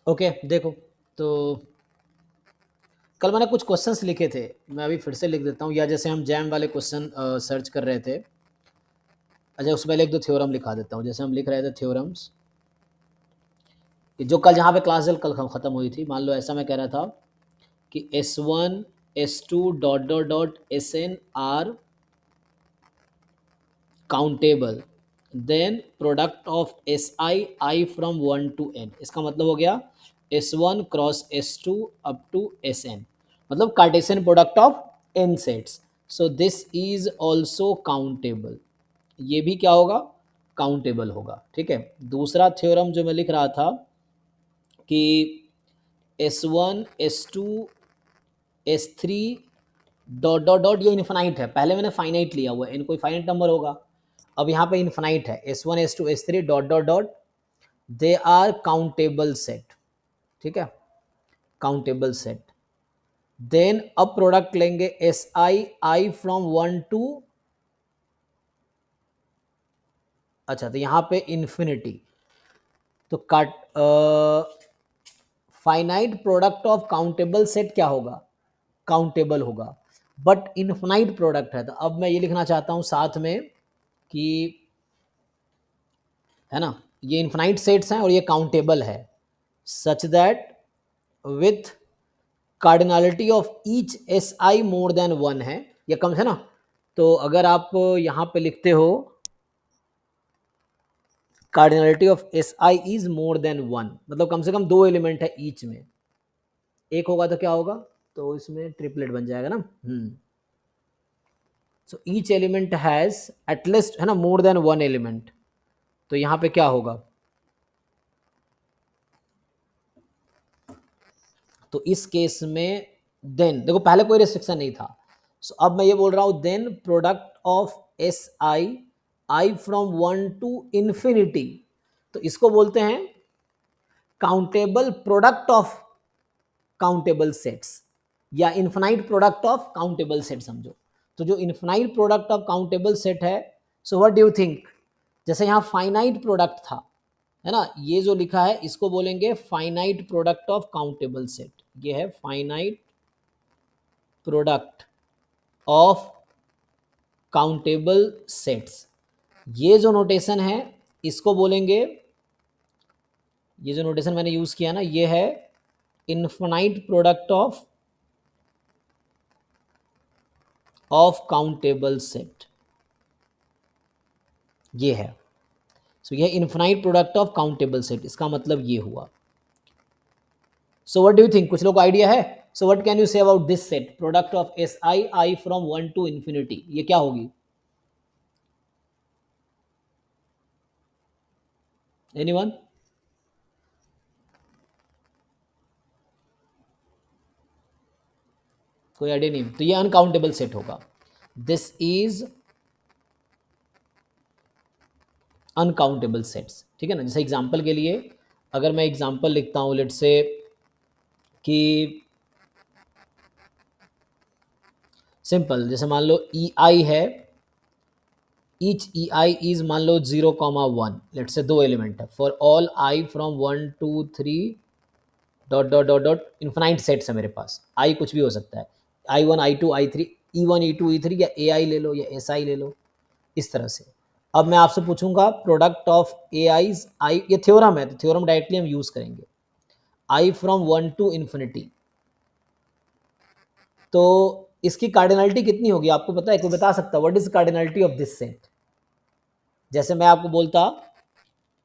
Okay देखो, तो कल मैंने कुछ क्वेश्चंस लिखे थे, मैं अभी फिर से लिख देता हूँ, या जैसे हम जैम वाले क्वेश्चन सर्च कर रहे थे। अच्छा, उससे पहले एक दो थ्योरम लिखा देता हूँ। जैसे हम लिख रहे थे थ्योरम्स, जो कल जहाँ पे क्लास कल ख़त्म हुई थी। मान लो ऐसा मैं कह रहा था कि S1 S2 dot dot dot Sn are countable, then product of I from 1 to n। इसका मतलब हो गया S1 cross S2 up to Sn, मतलब Cartesian product of n sets. So this is also countable, ये भी क्या होगा, countable होगा। ठीक है, दूसरा थ्योरम जो मैं लिख रहा था कि S1 S2 S3 dot dot dot, ये इन्फिनाइट है। पहले मैंने फाइनाइट लिया हुआ है, इन कोई फाइनाइट नंबर होगा, अब यहाँ पे इन्फिनाइट है। S1 S2 S3 dot dot dot, they are countable set. ठीक है, काउंटेबल सेट। देन अब प्रोडक्ट लेंगे I फ्रॉम 1 टू, अच्छा तो यहाँ पे इन्फिनिटी, तो काट finite product of countable set क्या होगा, काउंटेबल होगा। बट इन्फिनाइट प्रोडक्ट है, तो अब मैं ये लिखना चाहता हूँ साथ में कि, है ना, ये इन्फिनाइट सेट्स हैं और ये काउंटेबल है, such that with cardinality of each SI more than 1 है, ये कम है ना। तो अगर आप यहाँ पे लिखते हो cardinality of SI is more then 1, मतलब कम से कम 2 एलिमेंट है ईच में, एक होगा तो क्या होगा, तो इसमें ट्रिपलेट बन जाएगा ना। So each element has at least, है ना, मोर देन 1 एलिमेंट, तो यहाँ पे क्या होगा, तो इस केस में देन देखो पहले कोई रिस्ट्रिक्शन नहीं था। सो अब मैं ये बोल रहा हूं then product of I from 1 to infinity, तो इसको बोलते हैं countable product of countable sets, या infinite product of countable set समझो। तो जो infinite product of countable set है, so what do you think, जैसे यहाँ फाइनाइट प्रोडक्ट था, है ना, ये जो लिखा है इसको बोलेंगे finite product of countable set. ये है finite product of countable sets. ये जो नोटेशन है इसको बोलेंगे, ये जो नोटेशन मैंने यूज किया ना, ये है infinite product of countable set, ये है। सो ये infinite product of countable set, इसका मतलब ये हुआ। So what do you think, कुछ लोग को आइडिया है। So what can you say about this set product of I from 1 to infinity, ये क्या होगी, एनीवन, कोई आइडिया नहीं, तो ये अनकाउंटेबल सेट होगा। This is uncountable sets. ठीक है ना, जैसे एग्जांपल के लिए अगर मैं एग्जांपल लिखता हूँ लेट से कि सिंपल, जैसे मान लो EI है, ईच EI इज मान लो 0,1, लेट से 2 एलिमेंट है, for all I from 1 2 3 dot dot dot dot, infinite sets है मेरे पास, I कुछ भी हो सकता है, I1 I2 I3 E1 E2 E3, या AI ले लो या SI ले लो, इस तरह से। अब मैं आपसे पूछूंगा प्रोडक्ट ऑफ AI's I, ये थ्योरम है तो थ्योरम डायरेक्टली हम यूज करेंगे, I फ्रॉम 1 टू इन्फिनिटी, तो इसकी कार्डिनलिटी कितनी होगी आपको पता है, कोई बता सकता है what is cardinality of this set. जैसे मैं आपको बोलता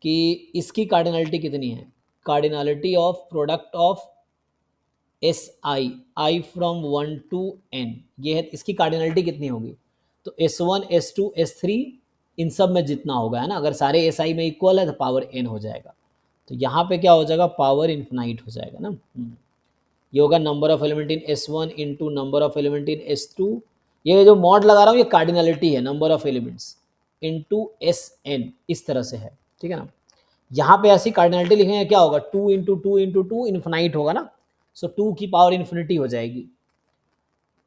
कि इसकी कार्डिनलिटी कितनी है, cardinality of product of I from 1 to n, ये है, इसकी कार्डिनलिटी कितनी होगी, तो S1 S2 S3 इन सब में जितना होगा, है ना, अगर सारे SI में इक्वल है तो पावर n हो जाएगा, तो यहाँ पे क्या हो जाएगा, पावर इन्फिनाइट हो जाएगा ना। ये होगा number of element in S1 into number of element in S2, ये जो मॉड लगा रहा हूँ ये कार्डिनलिटी है, number of elements into Sn, इस तरह से है। ठीक है ना, यहाँ पे ऐसी कार्डिनलिटी लिखेंगे क्या होगा, 2 into two into two infinite होगा ना, सो 2 की पावर इन्फिनिटी हो जाएगी।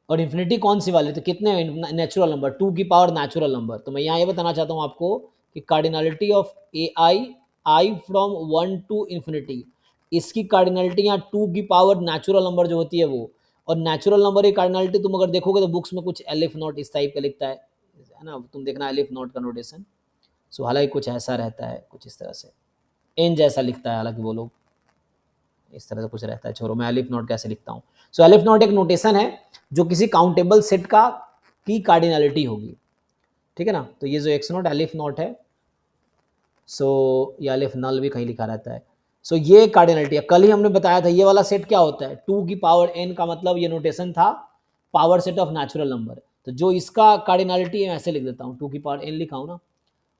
और इन्फिनिटी कौन सी वाली, तो कितने नेचुरल नंबर, 2 की पावर नेचुरल नंबर। तो मैं यहाँ ये बताना चाहता हूँ आपको कि cardinality of AI from 1 to infinity, इसकी कार्डिनलिटी यहाँ 2 की पावर नेचुरल नंबर जो होती है वो, और नेचुरल नंबर की कार्डिनलिटी तुम अगर देखोगे तो बुक्स में कुछ एलिफ नॉट इस टाइप का लिखता है ना, तुम देखना एलिफ नॉट का नोटेशन। सो हालांकि कुछ ऐसा रहता है, कुछ इस तरह से एन जैसा लिखता है, हालांकि वो लोग इस तरह से कुछ रहता है, छोड़ो मैं एलिफ नॉट कैसे लिखता हूँ। सो एलिफ नॉट एक नोटेशन है जो किसी काउंटेबल सेट का की कार्डिनलिटी होगी, ठीक है ना। तो ये जो एक्स नॉट एलिफ नॉट है, सो ये एलिफ नल भी कहीं लिखा रहता है। सो ये कार्डिनलिटी है। कल ही हमने बताया था ये वाला सेट क्या होता है, 2 की पावर n का मतलब ये नोटेशन था power set of natural number. तो जो इसका कार्डिनलिटी है ऐसे लिख देता हूँ, 2 की पावर n लिखा हूँ ना,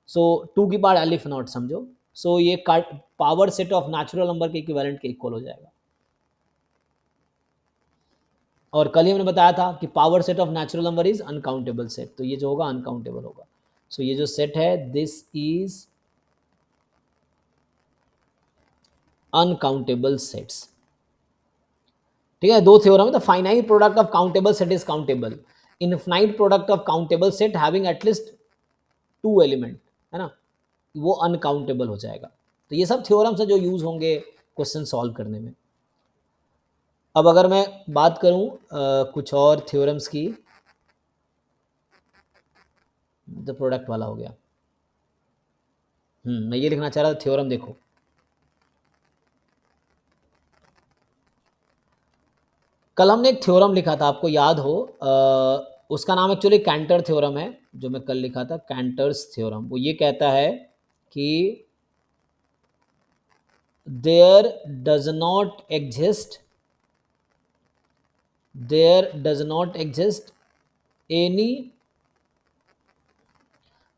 सो 2 की पावर एलिफ नॉट समझो। सो ये power set of natural number के इक्विवेलेंट के इक्वल हो जाएगा। और कल ही हमने बताया था कि power set of natural number is uncountable set, तो ये जो होगा अनकाउंटेबल होगा। सो ये जो सेट है दिस इज अनकाउंटेबल सेट्स, ठीक है। दो थ्योरम है, the finite product of countable set is countable, infinite product of countable set having at least 2 element, है ना, वो अनकाउंटेबल हो जाएगा। तो ये सब थ्योरम्स है जो यूज होंगे क्वेश्चन सॉल्व करने में। अब अगर मैं बात करूं कुछ और थ्योरम्स की, तो प्रोडक्ट वाला हो गया। मैं ये लिखना चाह रहा था थ्योरम, देखो कल हमने एक थ्योरम लिखा था, आपको याद हो, उसका नाम एक्चुअली कैंटर थ्योरम है, जो मैं कल लिखा था कैंटर्स थ्योरम। वो ये कहता है कि there does not exist any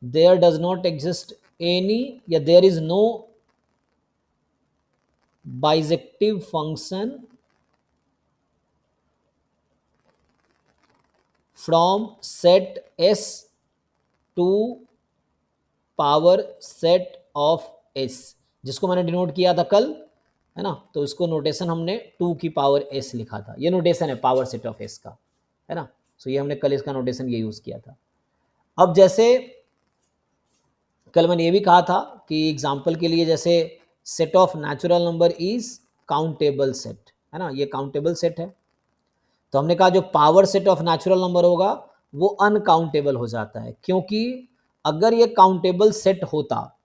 there does not exist any या there is no bijective function from set S to power set of S, जिसको मैंने डिनोट किया था कल, है ना। तो इसको नोटेशन हमने 2 की पावर S लिखा था, ये नोटेशन है पावर सेट ऑफ S का, है ना। सो ये हमने कल इसका नोटेशन ये यूज किया था। अब जैसे कल मैंने ये भी कहा था कि एग्जाम्पल के लिए जैसे set of natural number is countable set, है ना, ये काउंटेबल सेट है। तो हमने कहा जो power set of natural number होगा वो अनकाउंटेबल हो जाता है, क्योंकि अगर ये काउंटेबल सेट होता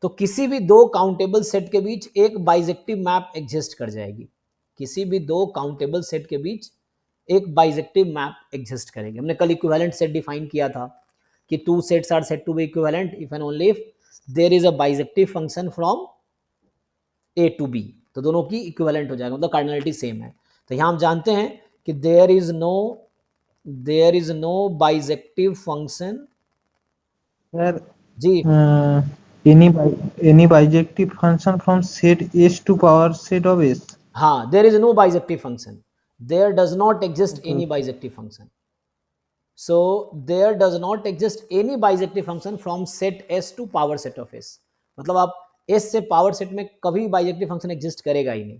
तो किसी भी दो काउंटेबल सेट के बीच एक बाइजेक्टिव मैप एग्जिस्ट कर जाएगी, किसी भी दो काउंटेबल सेट के बीच एक बाइजेक्टिव मैप एग्जिस्ट करेगी। हमने कल इक्विवेलेंट सेट डिफाइन किया था कि two sets are said to be equivalent if and only if there is a bijective function from A to B, तो दोनों की इक्विवेलेंट हो जाएगा, मतलब कार्डिनलिटी सेम है। तो यहां हम जानते हैं कि there is no bijective function. Sir, जी any bijective function from set S to power set of S. हाँ, there is no bijective function, there does not exist Okay, any okay. Bijective function. So there does not exist any bijective function from set S to power set of S, मतलब आप S से power set में कभी bijective function exist करेगा ही नहीं।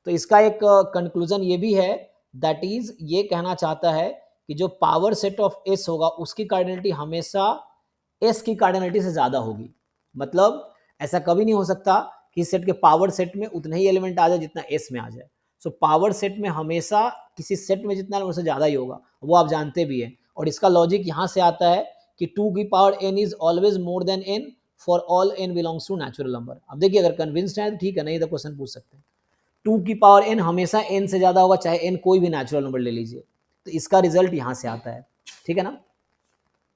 तो इसका एक कंक्लूजन ये भी है, दैट इज ये कहना चाहता है कि जो पावर सेट ऑफ S होगा उसकी कार्डिनलिटी हमेशा S की कार्डिनलिटी से ज्यादा होगी। मतलब ऐसा कभी नहीं हो सकता कि सेट के पावर सेट में उतना ही एलिमेंट आ जाए जितना S में आ जाए। सो पावर सेट में हमेशा किसी सेट में जितना उससे ज्यादा ही होगा, वो आप जानते भी हैं। और इसका लॉजिक यहां से आता है कि 2 की power n is always more than n for all n belongs to natural number. अब देखिए अगर कन्विंस्ड है तो ठीक है, नहीं तो क्वेश्चन पूछ सकते हैं। 2 की पावर n हमेशा n से ज्यादा होगा, चाहे n कोई भी नेचुरल नंबर ले लीजिए। तो इसका रिजल्ट यहां से आता है, ठीक है ना।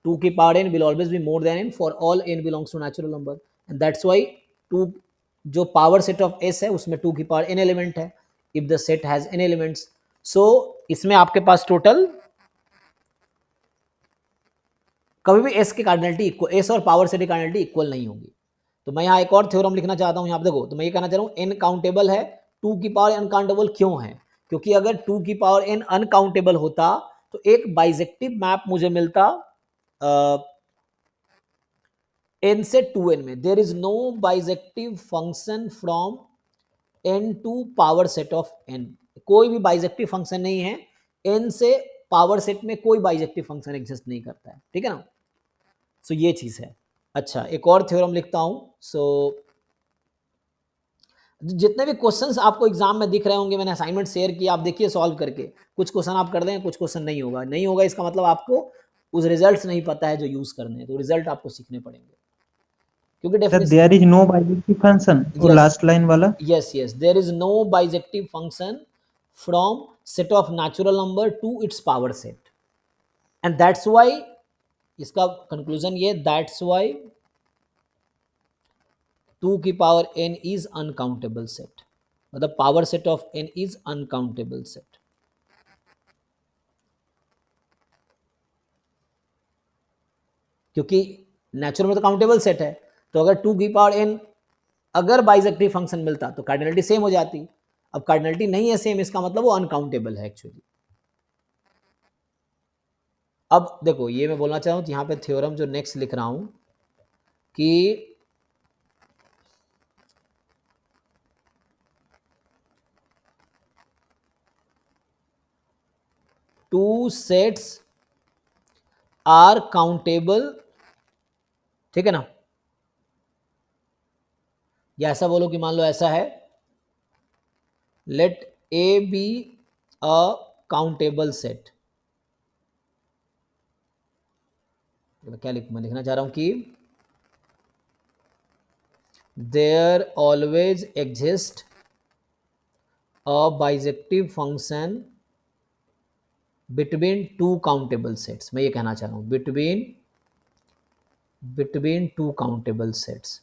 2 की power n will always be more than n for all n belongs to natural number, and that's why 2 जो पावर सेट ऑफ S है उसमें 2 की पावर n एलिमेंट है if the set has n elements. So इसमें आपके पास total कभी भी S की कार्डिनलिटी इक्वल, S और पावर सेट की कार्डिनलिटी इक्वल नहीं होगी। तो मैं यहाँ एक और थ्योरम लिखना चाहता हूँ, यहाँ पे देखो, तो मैं ये कहना चाह रहा हूँ n काउंटेबल है, 2 की पावर अनकाउंटेबल क्यों है, क्योंकि अगर 2 की पावर n अनकाउंटेबल होता तो एक बाइजेक्टिव मैप मुझे मिलता n से 2n में। There is no bijective function from n to power set of n, कोई भी बाइजेक्टिव फंक्शन नहीं है n से पावर सेट में, कोई बाइजेक्टिव फंक्शन एग्जिस्ट नहीं करता है, ठीक है ना। सो ये चीज है। अच्छा एक और थ्योरम लिखता हूं। सो जितने भी क्वेश्चंस आपको एग्जाम में दिख रहे होंगे, मैंने असाइनमेंट शेयर किया, आप देखिए सॉल्व करके, कुछ क्वेश्चन आप कर दें, कुछ क्वेश्चन नहीं होगा। नहीं होगा इसका मतलब आपको उस रिजल्ट्स नहीं पता है जो यूज करने हैं, तो रिजल्ट आपको सीखने पड़ेंगे, क्योंकि sir definition. There is no bijective function, वो यस, लास्ट लाइन वाला। yes, there is no bijective function from set of natural number to its power set, and that's why, इसका कंक्लूजन ये, दैट्स वाई 2 की power n is uncountable set, मतलब power set of n is uncountable set. क्योंकि natural में तो countable set है, तो अगर 2 की पावर n अगर बाइजेक्टिव फंक्शन मिलता तो कार्डिनलिटी सेम हो जाती। अब कार्डिनलिटी नहीं है सेम, इसका मतलब वो अनकाउंटेबल है एक्चुअली। अब देखो, ये मैं बोलना चाह रहा हूँ यहाँ पे थ्योरम जो नेक्स्ट लिख रहा हूँ कि टू सेट्स आर काउंटेबल, ठीक है ना, या ऐसा बोलो कि मान लो ऐसा है, let A B a countable set. क्या मैं लिखना चाह रहा हूं कि there always exist a bijective function between two countable sets. मैं ये कहना चाह रहा हूं, बिटवीन टू काउंटेबल सेट्स।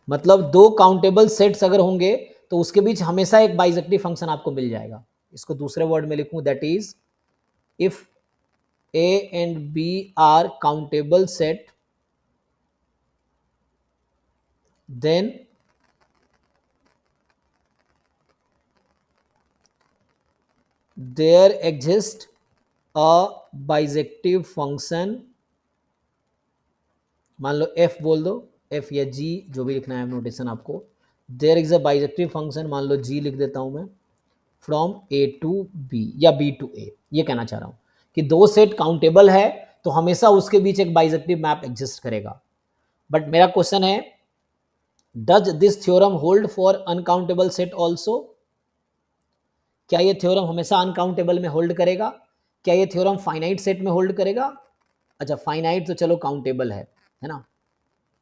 मतलब दो काउंटेबल सेट्स अगर होंगे तो उसके बीच हमेशा एक बाइजेक्टिव फंक्शन आपको मिल जाएगा। इसको दूसरे वर्ड में लिखूं, that is if A and B are countable set, then there exists a bijective function। मान लो f बोल दो, f या g जो भी लिखना है नोटेशन आपको। There is a bijective function, मान लो g लिख देता हूं मैं, फ्रॉम a टू b या b टू a। ये कहना चाह रहा हूं कि दो सेट काउंटेबल है तो हमेशा उसके बीच एक बाइजेक्टिव मैप एग्जिस्ट करेगा। बट मेरा क्वेश्चन है, does this theorem hold for uncountable set also? क्या ये थ्योरम हमेशा अनकाउंटेबल में होल्ड करेगा? क्या ये थ्योरम फाइनाइट सेट में होल्ड करेगा? अच्छा, फाइनाइट तो चलो काउंटेबल है ना।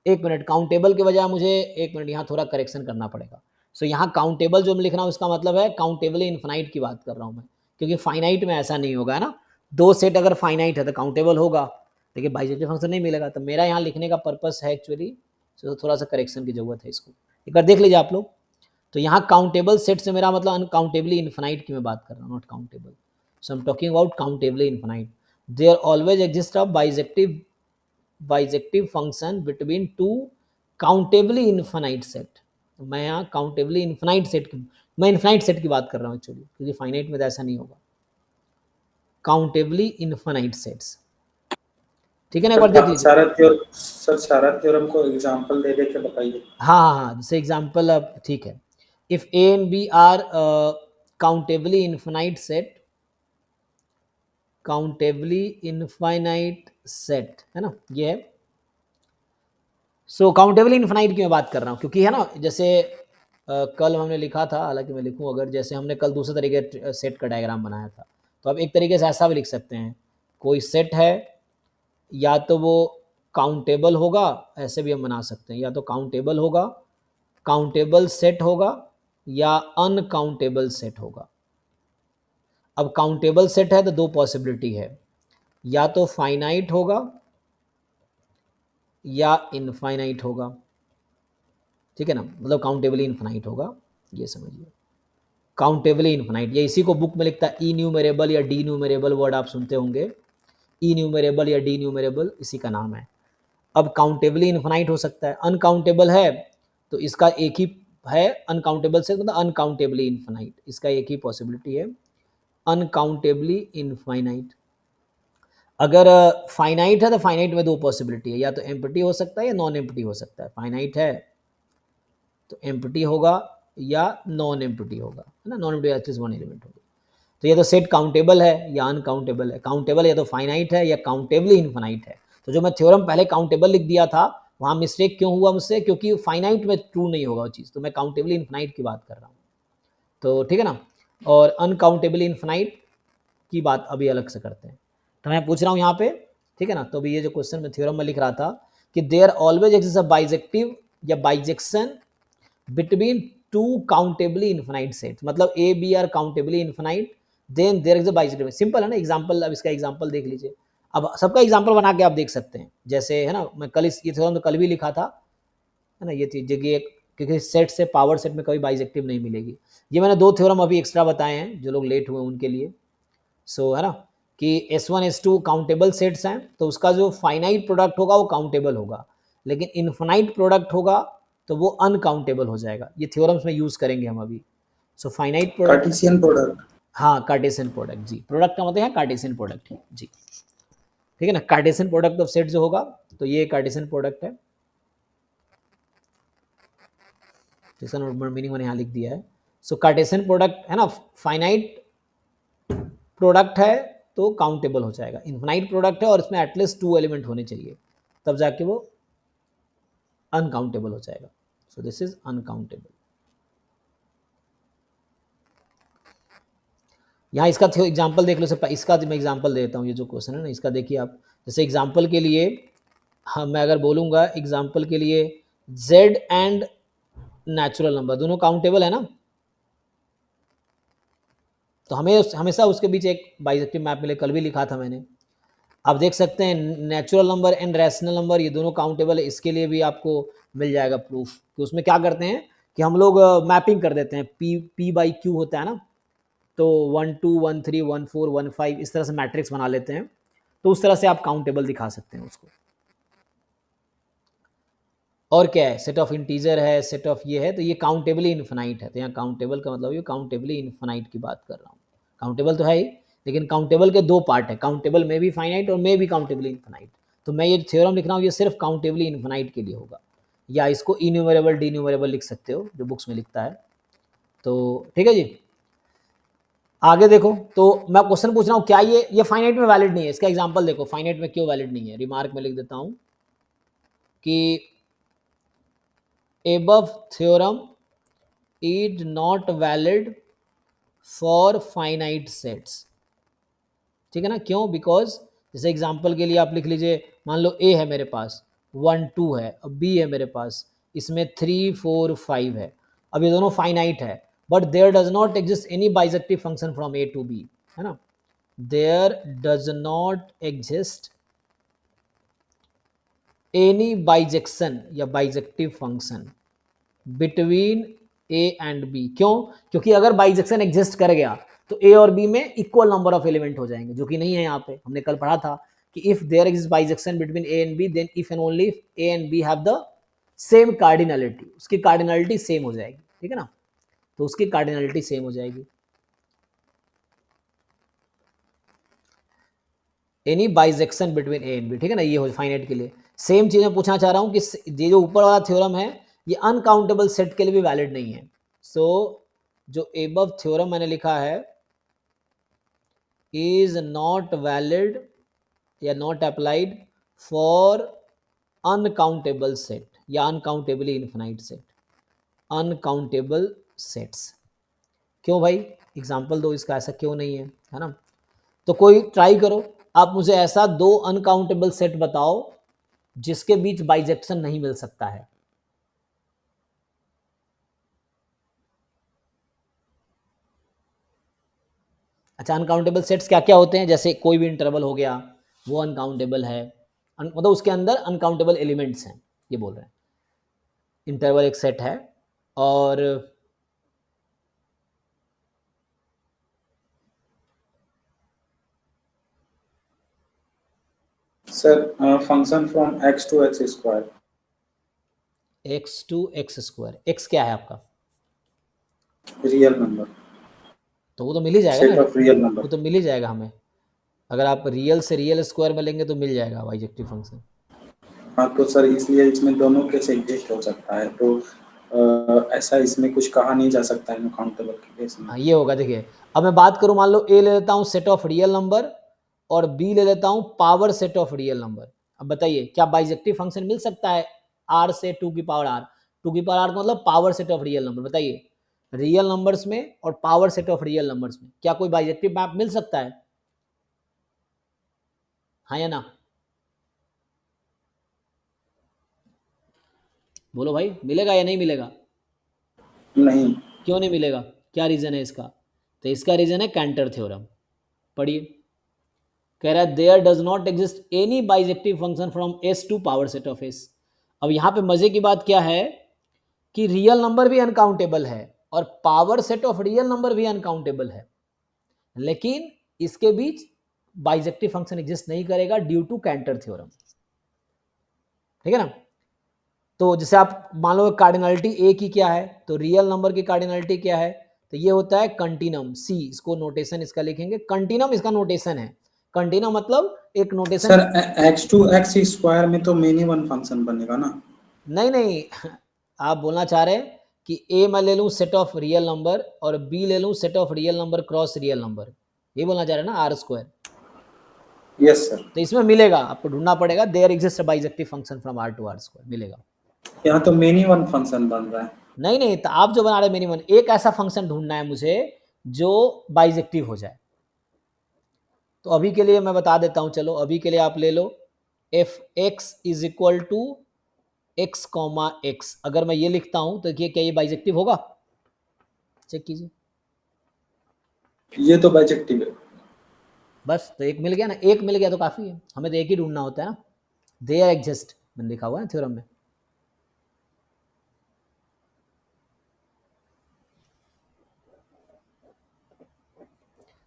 एक मिनट, काउंटेबल के बजाय मुझे एक मिनट यहाँ थोड़ा करेक्शन करना पड़ेगा। सो यहाँ काउंटेबल जो मैं लिख रहा हूँ उसका मतलब है काउंटेबली इन्फिनाइट की बात कर रहा हूँ मैं, क्योंकि फाइनाइट में ऐसा नहीं होगा, है ना। दो सेट अगर फाइनाइट है तो काउंटेबल होगा, लेकिन बाइजेक्टिव फंक्शन नहीं मिलेगा। तो मेरा यहाँ लिखने का पर्पस है एक्चुअली, तो थोड़ा सा करेक्शन की जरूरत है, इसको एक बार देख लीजिए आप लोग। तो यहाँ काउंटेबल सेट से मेरा मतलब अनकाउंटेबली इन्फिनाइट की मैं बात कर रहा हूँ, not countable. So I am talking about countably infinite. There always exist a bijective function between two countably infinite set. तो मैं यहाँ काउंटेबली इन्फिनाइट सेट की, मैं इन्फिनाइट सेट की बात कर रहा हूँ एक्चुअली, क्योंकि फाइनाइट में तो ऐसा नहीं होगा। काउंटेबली इन्फिनाइट सेट्स, ठीक है ना, एक बार देख लीजिए। सर सारा थ्योरम को एग्जांपल दे के बताइए। हाँ हाँ हाँ, जैसे एग्जाम्पल, अब ठीक है, if A and B are countably infinite set, countably infinite set, है ना, ये है। सो काउंटेबली इनफाइनाइट की मैं बात कर रहा हूँ, क्योंकि है ना, जैसे कल हमने लिखा था, हालांकि मैं लिखूँ अगर, जैसे हमने कल दूसरे तरीके सेट का डायग्राम बनाया था, तो अब एक तरीके से ऐसा भी लिख सकते हैं, कोई सेट है, या तो वो काउंटेबल होगा, ऐसे भी हम बना सकते हैं, या तो काउंटेबल होगा, काउंटेबल सेट होगा, या अनकाउंटेबल सेट होगा। अब काउंटेबल सेट है तो दो पॉसिबिलिटी है, या तो फाइनाइट होगा या इनफाइनाइट होगा, ठीक है ना, मतलब काउंटेबली इनफाइनाइट होगा, ये समझिए, काउंटेबली इनफाइनाइट। या इसी को बुक में लिखता है ई न्यूमेरेबल या डी न्यूमेरेबल, वर्ड आप सुनते होंगे, ई न्यूमेरेबल या डी न्यूमेरेबल, इसी का नाम है। अब काउंटेबली इनफाइनाइट हो सकता है, अनकाउंटेबल है तो इसका एक ही है, अनकाउंटेबल से मतलब अनकाउंटेबली इनफाइनाइट, इसका एक ही पॉसिबिलिटी है, अनकाउंटेबली इनफाइनाइट। अगर फाइनाइट है तो फाइनाइट में दो पॉसिबिलिटी है, या तो एम्प्टी हो सकता है या नॉन एम्प्टी हो सकता है। फाइनाइट है तो एम्प्टी होगा या नॉन एम्प्टी होगा, है ना, non empty at least one element होगा। तो ये तो सेट काउंटेबल है या अनकाउंटेबल है, काउंटेबल या तो फाइनाइट है या काउंटेबली इनफाइनाइट है। तो जो मैं थ्योरम पहले काउंटेबल लिख दिया था, वहाँ मिस्टेक क्यों हुआ मुझसे, क्योंकि फाइनाइट में ट्रू नहीं होगा वो चीज़, तो मैं काउंटेबली इन्फिनाइट की बात कर रहा हूँ। तो ठीक है ना, और अनकाउंटेबली इन्फिनाइट की बात अभी अलग से करते हैं। तो मैं पूछ रहा हूँ यहाँ पे, ठीक है ना, तो अभी ये जो क्वेश्चन में थ्योरम में लिख रहा था कि there always exist a bijective या bijection between two countably infinite sets, मतलब A B are countably infinite, then there is a bijective. Simple है ना एग्जांपल, अब इसका एग्जांपल देख लीजिए। अब सबका एग्जांपल बना के आप देख सकते हैं, जैसे है ना, मैं कल ये थ्योरम तो कल भी लिखा था, है ना, ये चीज जगह, क्योंकि सेट से पावर सेट में कभी बाइजेक्टिव नहीं मिलेगी। ये मैंने 2 थ्योरम अभी एक्स्ट्रा बताए हैं जो लोग लेट हुए उनके लिए। सो है ना कि S1 S2 काउंटेबल सेट्स हैं, तो उसका जो फाइनाइट प्रोडक्ट होगा वो काउंटेबल होगा, लेकिन इनफाइनाइट प्रोडक्ट होगा तो वो अनकाउंटेबल हो जाएगा। ये थ्योरम्स में यूज करेंगे हम अभी। सो फाइनाइट प्रोडक्ट, कार्टेशियन प्रोडक्ट। हाँ कार्टेशियन प्रोडक्ट जी, प्रोडक्ट का मतलब है कार्टेशियन प्रोडक्ट जी, ठीक है ना। कार्टेशियन प्रोडक्ट ऑफ सेट जो होगा, तो ये कार्टेशियन प्रोडक्ट है, जिसका मीनिंग मैंने यहाँ लिख दिया है। सो कार्टेशियन प्रोडक्ट है ना, फाइनाइट प्रोडक्ट है तो काउंटेबल हो जाएगा, इन्फिनाइट प्रोडक्ट है और इसमें एटलीस्ट 2 एलिमेंट होने चाहिए, तब जाके वो अनकाउंटेबल हो जाएगा। सो दिस इज अनकाउंटेबल। यहाँ इसका एग्जांपल देख लो, इसका मैं एग्जांपल दे देता हूँ। ये जो क्वेश्चन है ना, इसका देखिए आप, जैसे एग्जांपल के लिए हाँ, मैं अगर बोलूँगा एग्जांपल के लिए z एंड नेचुरल नंबर दोनों काउंटेबल है ना, तो हमें हमेशा उसके बीच एक बाइजेक्टिव मैप मिले, कल भी लिखा था मैंने। आप देख सकते हैं natural number and rational number ये दोनों काउंटेबल है, इसके लिए भी आपको मिल जाएगा प्रूफ कि उसमें क्या करते हैं कि हम लोग मैपिंग कर देते हैं, पी बाई क्यू होता है ना, तो 1 2 1 3 1 4 1 5 इस तरह से मैट्रिक्स बना लेते हैं, तो उस तरह से आप काउंटेबल दिखा सकते हैं उसको। और क्या है, सेट ऑफ इंटीजर है, सेट ऑफ ये है, तो ये काउंटेबली इन्फिनाइट है। तो यहाँ काउंटेबल का मतलब ये काउंटेबली इन्फिनाइट की बात कर रहा हूँ। काउंटेबल तो है ही, लेकिन काउंटेबल के 2 पार्ट है, काउंटेबल में भी फाइनाइट और में भी काउंटेबली इन्फिनाइट। तो मैं ये थ्योरम लिख रहा हूँ, ये सिर्फ काउंटेबली इन्फिनाइट के लिए होगा, या इसको इन्यूमरेबल डिन्यूमरेबल लिख सकते हो जो बुक्स में लिखता है। तो ठीक है जी, आगे देखो। तो मैं क्वेश्चन पूछ रहा हूँ क्या ये फाइनाइट में वैलिड नहीं है, इसका एग्जांपल देखो फाइनाइट में क्यों वैलिड नहीं है। रिमार्क में लिख देता हूँ कि above theorem is not valid for finite sets, ठीक है ना। क्यों, बिकॉज जैसे एग्जांपल के लिए आप लिख लीजिए, मान लो a है मेरे पास 1 2 है, अब b है मेरे पास, इसमें 3 4 5 है, अब ये दोनों फाइनाइट है, but there does not exist any bijective function from a to b, है ना। There does not exist any bijection या bijective function between A and B. क्यों, क्योंकि अगर बाइजेक्शन एग्जिस्ट कर गया तो ए और बी में इक्वल नंबर ऑफ एलिमेंट हो जाएंगे, जो कि नहीं है यहाँ पे। हमने कल पढ़ा था कि if there exist bijection between A and B, then if and only if A and B have the same cardinality, उसकी कार्डिनलिटी सेम हो जाएगी, ठीक है ना। तो उसकी कार्डिनलिटी सेम हो जाएगी, any bijection between A and B, ठीक है ना। ये हो फाइनाइट के लिए। सेम चीज मैं पूछना चाह रहा हूँ कि ये जो ऊपर वाला थ्योरम है ये अनकाउंटेबल सेट के लिए भी वैलिड नहीं है। सो जो एबव थ्योरम मैंने लिखा है इज नॉट वैलिड या not applied for uncountable set या अनकाउंटेबली इन्फिनाइट सेट, अनकाउंटेबल सेट्स। क्यों भाई, एग्जाम्पल दो इसका, ऐसा क्यों नहीं है ना। तो कोई ट्राई करो, आप मुझे ऐसा 2 अनकाउंटेबल सेट बताओ जिसके बीच बाइजेक्शन नहीं मिल सकता है। अच्छा, अनकाउंटेबल सेट्स क्या क्या होते हैं, जैसे कोई भी इंटरवल हो गया वो अनकाउंटेबल है, मतलब उसके अंदर अनकाउंटेबल एलिमेंट्स हैं, ये बोल रहे हैं। इंटरवल एक सेट है, और sir function from x to x square. x to X square, x क्या है आपका, रियल नंबर, तो वो तो मिल ही जाएगा सेट ना, ऑफ रियल वो नंबर। तो मिल ही जाएगा हमें। अगर आप रियल से रियल स्क्वायर में लेंगे तो मिल जाएगा बाइजेक्टिव फंक्शन। हाँ तो सर इसलिए इसमें दोनों केस एग्जिस्ट हो सकता है, तो ऐसा इसमें कुछ कहा नहीं जा सकता है अनकाउंटेबल के केस में। हाँ ये होगा, देखिए अब मैं बात करूं, मान लो a ले लेता हूं सेट ऑफ रियल नंबर और b ले लेता हूं power set of real number. अब बताइए क्या बाइजेक्टिव फंक्शन मिल सकता है आर से 2 की पावर आर, 2 की पावर आर का मतलब power set of real number. बताइए रियल नंबर्स में और power set of real numbers में क्या कोई बाइजेक्टिव मैप मिल सकता है? हाँ या ना? बोलो भाई, मिलेगा या नहीं मिलेगा? नहीं। क्यों नहीं मिलेगा? क्या रीजन है इसका? तो इसका रीजन है कैंटर थ्योरम। पढ़िए, कह रहा है there does not exist any bijective function from S to power set of S. अब यहां पे मजे की बात क्या है कि रियल नंबर भी अनकाउंटेबल है और power set of real number भी अनकाउंटेबल है, लेकिन इसके बीच बाइजेक्टिव फंक्शन एग्जिस्ट नहीं करेगा ड्यू टू कैंटर थ्योरम। ठीक है ना? तो जैसे आप मान लो कार्डिनलिटी ए की क्या है, तो रियल नंबर की कार्डिनलिटी क्या है, तो ये होता है कंटिनम सी। इसको नोटेशन इसका लिखेंगे, कंटिनम इसका नोटेशन है। कंटिनम मतलब एक notation. Sir X to X square में तो मेनी वन फंक्शन बनेगा ना? नहीं नहीं, आप बोलना चाह रहे हैं कि ए मैं ले लूँ सेट ऑफ रियल नंबर और बी ले लूँ set of real number cross real number, ये बोलना चाह रहे हैं ना आर स्क्वायर। Yes sir. तो इसमें मिलेगा, आपको ढूंढना पड़ेगा there exist bijective function from R to R square, मिलेगा। यहाँ तो मेनी वन फंक्शन बन रहा है। नहीं नहीं, तो आप जो बना रहे मिनिमम, एक ऐसा फंक्शन ढूंढना है मुझे जो बाइजेक्टिव हो जाए। तो अभी के लिए मैं बता देता हूं, चलो अभी के लिए आप ले लो F X is equal to X comma X. अगर मैं ये लिखता हूं तो क्या ये बाइजेक्टिव होगा? चेक कीजिए। ये तो बाइजेक्टिव है। बस तो एक मिल गया ना, एक मिल गया तो काफी है, हमें तो एक ही ढूंढना होता है ना। देयर एग्जिस्ट मैंने लिखा हुआ है थ्योरम में।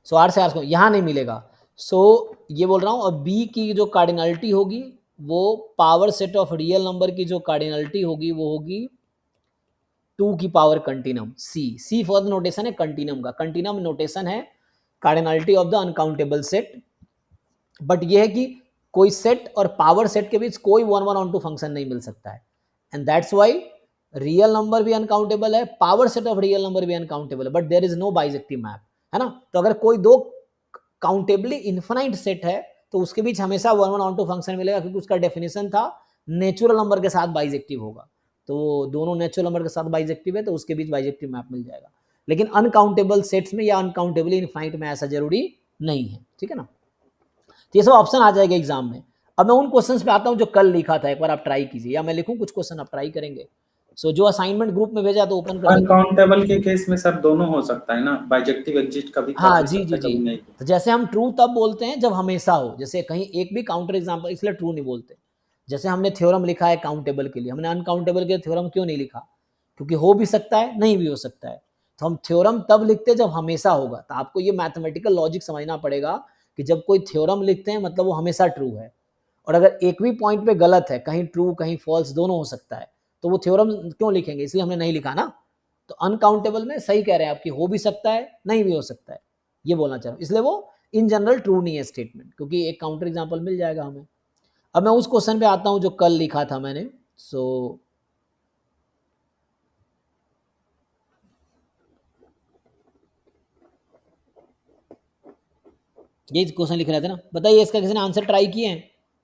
सो आर से आर को यहां नहीं मिलेगा। सो ये बोल रहा हूं, अब बी की जो कार्डिनलिटी होगी वो power set of real number की जो कार्डिनलिटी होगी वो होगी 2 की power continuum C. C for the notation है कंटिनम का, कंटिनम नोटेशन है cardinality of the uncountable set. But ये है कि कोई सेट और पावर सेट के बीच कोई one one onto function नहीं मिल सकता है, and that's why real number भी अनकाउंटेबल है, power set of real number भी अनकाउंटेबल है, but there is no bijective map, है ना? तो अगर कोई दो काउंटेबली इन्फिनाइट सेट है तो उसके बीच हमेशा one one onto function मिलेगा, क्योंकि उसका डेफिनेशन था नेचुरल नंबर के साथ बाइजेक्टिव होगा। तो दोनों नेचुरल नंबर के साथ बाइजेक्टिव है तो उसके बीच बाइजेक्टिव मैप मिल जाएगा। लेकिन अनकाउंटेबल सेट्स में या अनकाउंटेबली इनफाइनाइट में ऐसा जरूरी नहीं है। ठीक है ना? तो ये सब ऑप्शन आ जाएगा एग्जाम में। अब मैं उन क्वेश्चंस पे आता हूं जो कल लिखा था, एक बार आप ट्राई कीजिए, या मैं लिखूं कुछ क्वेश्चन आप ट्राई करेंगे। सो जो असाइनमेंट ग्रुप में भेजा तो ओपन कर देना। अनकाउंटेबल के केस में सर दोनों हो सकता है ना, बाइजेक्टिव एग्जिस्ट कभी कर हाँ भी जी सकता जी है जी। कभी नहीं। तो जैसे हम ट्रू तब बोलते हैं जब हमेशा हो, जैसे कहीं एक भी काउंटर एग्जाम्पल, इसलिए ट्रू नहीं बोलते। जैसे हमने थ्योरम लिखा है काउंटेबल के लिए, हमने अनकाउंटेबल के थ्योरम क्यों नहीं लिखा? क्योंकि हो भी सकता है नहीं भी हो सकता है। तो हम थ्योरम तब लिखते हैं जब हमेशा होगा। तो आपको ये मैथमेटिकल लॉजिक समझना पड़ेगा कि जब कोई थ्योरम लिखते हैं मतलब वो हमेशा ट्रू है, और अगर एक भी पॉइंट पे गलत है, कहीं ट्रू कहीं फॉल्स दोनों हो सकता है, तो वो थ्योरम क्यों लिखेंगे? इसलिए हमने नहीं लिखा ना। तो अनकाउंटेबल में सही कह रहे हैं आपकी, हो भी सकता है नहीं भी हो सकता है, ये बोलना चाह रहा हूं। इसलिए वो इन जनरल ट्रू नहीं है स्टेटमेंट, क्योंकि एक काउंटर एग्जांपल मिल जाएगा हमें। अब मैं उस क्वेश्चन पे आता हूं जो कल लिखा था मैंने। सो ये क्वेश्चन लिख रहे थे ना, बताइए इसका किसी ने आंसर ट्राई किए हैं?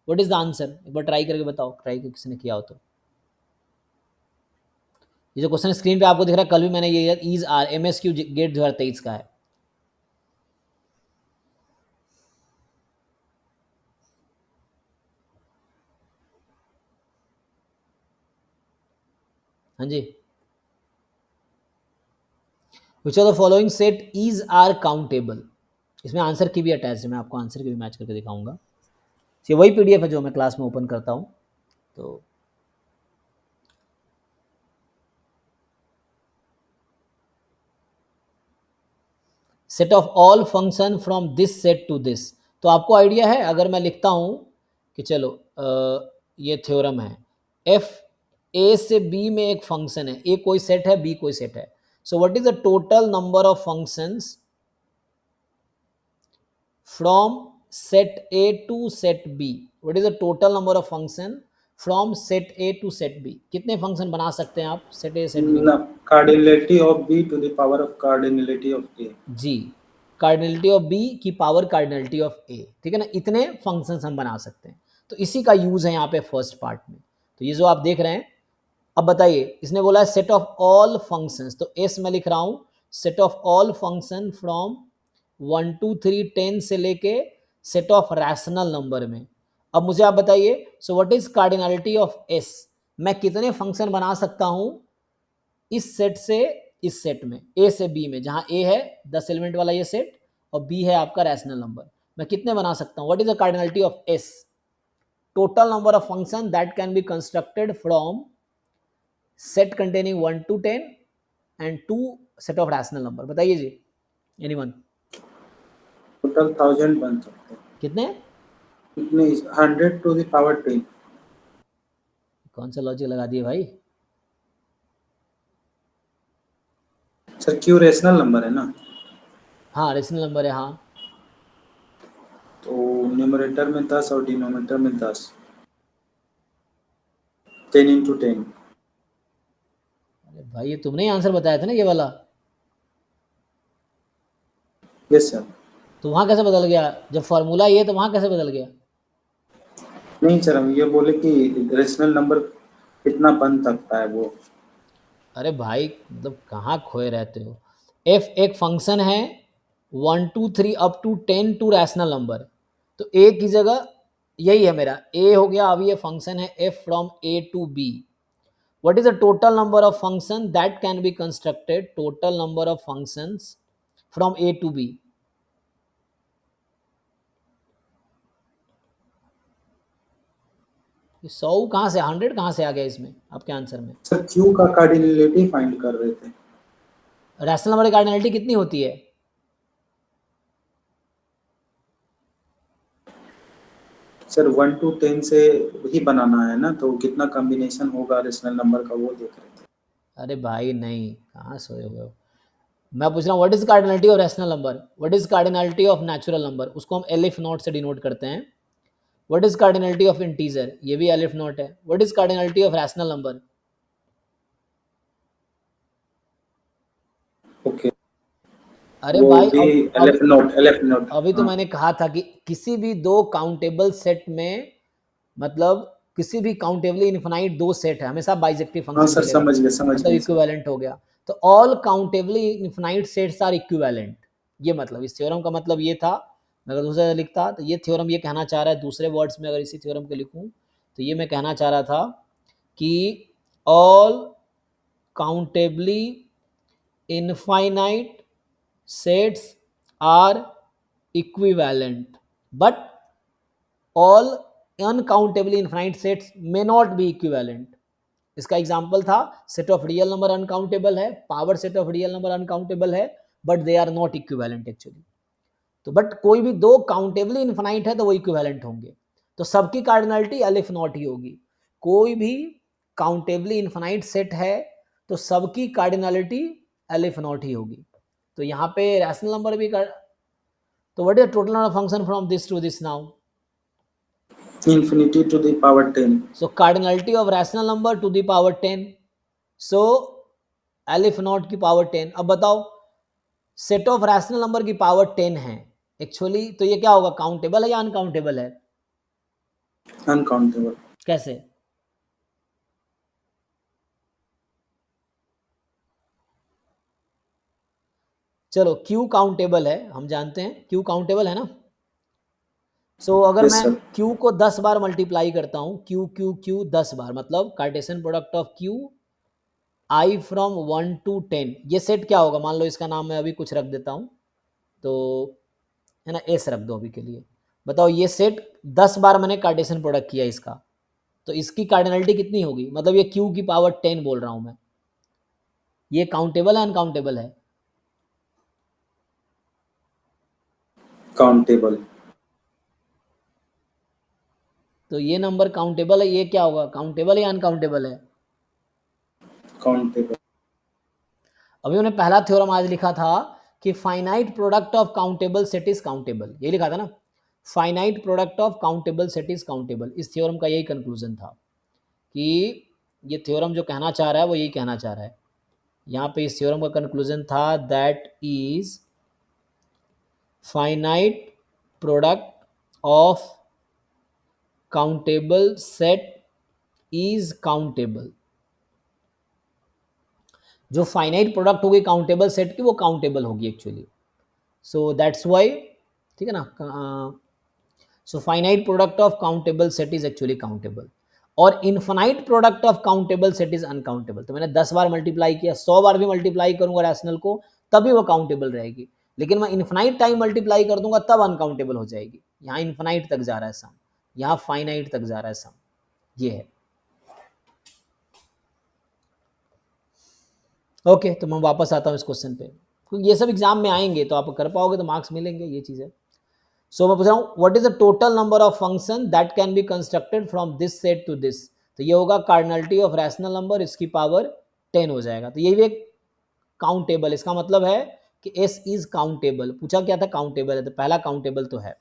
What is the answer? एक बार ट्राई करके बताओ, ट्राई करके किसी ने किया हो तो। ये जो क्वेश्चन स्क्रीन पे आपको दिख रहा है, कल भी मैंने ये ईज आर MSQ गेट 2023 का है। हाँ जी। Which of the following set is R countable? इसमें आंसर की भी अटैच है, मैं आपको आंसर की भी मैच करके दिखाऊंगा। ये वही PDF है जो मैं क्लास में ओपन करता हूँ। तो set of all function from this set to this. तो आपको आइडिया है, अगर मैं लिखता हूं कि चलो ये थ्योरम है, एफ ए से बी में एक फंक्शन है, ए कोई सेट है बी कोई सेट है। So what is the total number of functions from set A to set B? What is the total number of function from set A to set B? कितने function बना सकते हैं आप set A set B में? Cardinality of B to the power of cardinality of A. जी, cardinality of B की power cardinality of A. ठीक है ना? इतने फंक्शंस हम बना सकते हैं। तो इसी का यूज है यहाँ पे फर्स्ट पार्ट में। तो ये जो आप देख रहे हैं, अब बताइए, इसने बोला है सेट ऑफ ऑल फंक्शंस, तो एस मैं लिख रहा हूं set of all function from 1 2 3 10 से लेके सेट ऑफ रैशनल नंबर में। अब मुझे आप बताइए, सो what is cardinality of S, मैं कितने फंक्शन बना सकता हूं इस सेट से इस सेट में, ए से बी में, जहां ए है 10 एलिमेंट वाला ये सेट और बी है आपका रैशनल नंबर, मैं कितने बना सकता हूं, what is the cardinality of S, total number of function that can be constructed from set containing 1 to 10 and 2 set of rational number. बताइए जी, एनीवन, टोटल 1000 बन सकते हैं। कितने, कितने? 100 to the power 10। कौन सा लॉजिक लगा दिए भाई? सर क्यू रेशनल नंबर है ना, हाँ रैशनल नंबर है, हाँ। तो न्यूमरेटर में 10 और डिनोमिनेटर में 10, 10 into 10। अरे भाई ये तुमने ही आंसर बताया था ना ये वाला, यस सर। तो वहां कैसे बदल गया, जब फॉर्मूला ये तो वहां कैसे बदल गया? नहीं सर, हम ये बोले कि रेशनल नंबर कितना बन सकता है वो। अरे भाई मतलब कहाँ खोए रहते हो, एफ एक फंक्शन है 1 2 3 up to 10 to rational number, तो ए की जगह यही है मेरा, ए हो गया, अब ये फंक्शन है F from A to B, what is the total number of function that can be constructed, total number of functions from a to b? ये 100 कहाँ से, 100 कहाँ से आ गया इसमें आपके आंसर में? सर क्यू का कार्डिनलिटी फाइंड कर रहे थे। रैशनल नंबर की कार्डिनलिटी कितनी होती है? सर 1 to 10 से ही बनाना है ना, तो कितना कॉम्बिनेशन होगा रेशनल नंबर का वो देख रहे थे। अरे भाई नहीं, कहाँ सोए हुए हो, मैं पूछ रहा हूँ what is cardinality of rational number, what is cardinality of natural number, उसको हम एलिफ नोट से डिनोट करते हैं, what is cardinality of integer, ये भी एलिफ नोट है, what is cardinality of rational number? Okay, अरे वो भाई भी अब एलएफ नोट। अभी तो हाँ मैंने कहा था कि किसी भी दो काउंटेबल सेट में, मतलब किसी भी काउंटेबली इन्फिनाइट दो सेट है, हमेशा बाइजेक्टिव हाँ फंक्शन सर, मिलेगा, समझ मतलब गए सर। इक्विवेलेंट हो गया, तो all countably infinite sets are equivalent, ये मतलब इस थ्योरम का मतलब ये था। मैं अगर दूसरा लिखता तो ये थ्योरम ये कहना चाह रहा है, दूसरे वर्ड्स में अगर इसी थ्योरम को लिखूं तो ये मैं कहना चाह रहा था कि all countably infinite sets are equivalent but all uncountably infinite sets may not be equivalent। इसका एग्जाम्पल था set of real number uncountable है, power set of real number uncountable है, but they are not equivalent actually, तो but कोई भी दो countably infinite है तो वो इक्विवेलेंट होंगे, तो सबकी कार्डिनलिटी अलिफ नॉट ही होगी, कोई भी काउंटेबली इन्फिनाइट सेट है तो सबकी कार्डिनलिटी अलिफ नॉट ही होगी, तो यहाँ पे रैशनल नंबर भी कर, तो what is total number function from this to this now, infinity to the power 10। So cardinality of rational number to the power 10, so aleph naught की पावर 10। अब बताओ सेट ऑफ रैशनल नंबर की power 10 है actually, तो ये क्या होगा, countable है या अनकाउंटेबल है? अनकाउंटेबल। कैसे? चलो Q काउंटेबल है, हम जानते हैं Q काउंटेबल है ना, सो अगर यस मैं सर। Q को 10 बार मल्टीप्लाई करता हूं, Q Q Q 10 बार, मतलब Cartesian product of Q I from 1 to 10, ये सेट क्या होगा, मान लो इसका नाम मैं अभी कुछ रख देता हूं, तो है ना एस रख दो अभी के लिए, बताओ ये सेट 10 बार मैंने कार्टेशियन प्रोडक्ट किया इसका, तो इसकी कार्डिनलिटी कितनी होगी, मतलब ये Q की पावर 10 बोल रहा हूं मैं, ये काउंटेबल है अनकाउंटेबल है? काउंटेबल। तो ये नंबर काउंटेबल है, ये क्या होगा, काउंटेबल या अनकाउंटेबल है? काउंटेबल। अभी मैंने पहला थ्योरम आज लिखा था कि finite product of countable set is countable, ये लिखा था ना, finite product of countable set is countable, इस थ्योरम का यही कंक्लूजन था कि ये थ्योरम जो कहना चाह रहा है वो यही कहना चाह रहा है, यहाँ पे इस थ्योरम का कंक्लूजन था that is finite product of countable set is countable. जो फाइनाइट प्रोडक्ट होगी काउंटेबल सेट की वो काउंटेबल होगी एक्चुअली। सो दैट्स वाई, ठीक है ना। So finite product of countable set is actually countable, और infinite product of countable set is uncountable. तो मैंने 10 बार मल्टीप्लाई किया, 100 बार भी मल्टीप्लाई करूंगा रैशनल को तभी वो काउंटेबल रहेगी, लेकिन मैं इनफाइनाइट टाइम मल्टीप्लाई कर दूंगा तब अनकाउंटेबल हो जाएगी। यहाँ इनफाइनाइट तक जा रहा है सम, यहाँ फाइनाइट तक जा रहा है सम, ये है। ओके, तो मैं वापस आता हूँ इस क्वेश्चन पे, क्योंकि ये सब एग्जाम में आएंगे तो आप कर पाओगे तो मार्क्स मिलेंगे, ये चीज़ है। सो मैं पूछ रहा हूँ what is the total number of function that can be constructed from this set to this. तो ये होगा कार्डिनलिटी ऑफ रैशनल नंबर, इसकी पावर 10 हो जाएगा। तो ये भी एक काउंटेबल, इसका मतलब है कि एस इज काउंटेबल। पूछा क्या था, काउंटेबल है, तो पहला काउंटेबल तो है।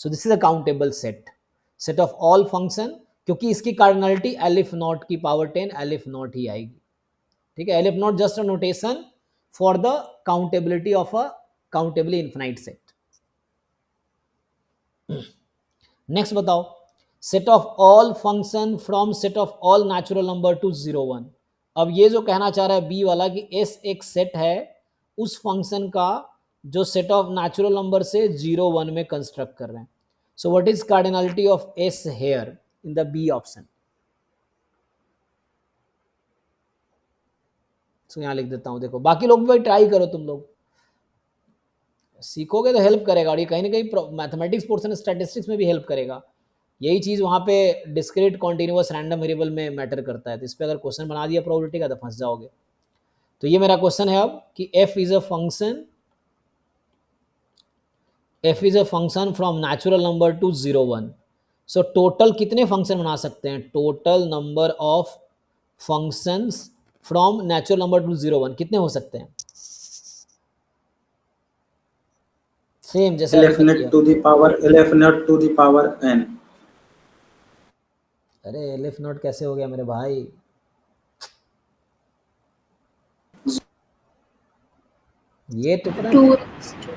So this is a countable set, set of all function, क्योंकि इसकी कार्डिनलिटी एलिफ नॉट की पावर 10 एलिफ नॉट ही आएगी, ठीक है। Aleph naught just a notation for the countability of a countably infinite set. Next बताओ, set of all function from set of all natural number to 0 1। अब ये जो कहना चाह रहा है बी वाला कि एस एक सेट है उस फंक्शन का जो सेट ऑफ नेचुरल नंबर से 0 1 में कंस्ट्रक्ट कर रहे हैं। So what is cardinality of S here in the B option. सो यहां लिख देता हूं, देखो बाकी लोग भी भाई ट्राई करो, तुम लोग सीखोगे तो हेल्प करेगा, और ये कहीं ना कहीं मैथमेटिक्स पोर्शन स्टैटिस्टिक्स में भी हेल्प करेगा। यही चीज़ वहाँ पे डिस्क्रीट कॉन्टिन्यूअस रैंडम वेरिएबल में मैटर करता है। तो इस पर अगर क्वेश्चन बना दिया प्रोबेबिलिटी का तो फंस जाओगे। तो ये मेरा क्वेश्चन है अब कि f is a function from natural number to 0 1। So total कितने फंक्शन बना सकते हैं, total number of functions from natural number to 0 1 कितने हो सकते हैं। सेम जैसे अभी तक किया। LF naught to the power n। अरे एलिफ नोट कैसे हो गया मेरे भाई, ये तो पता नहीं। 2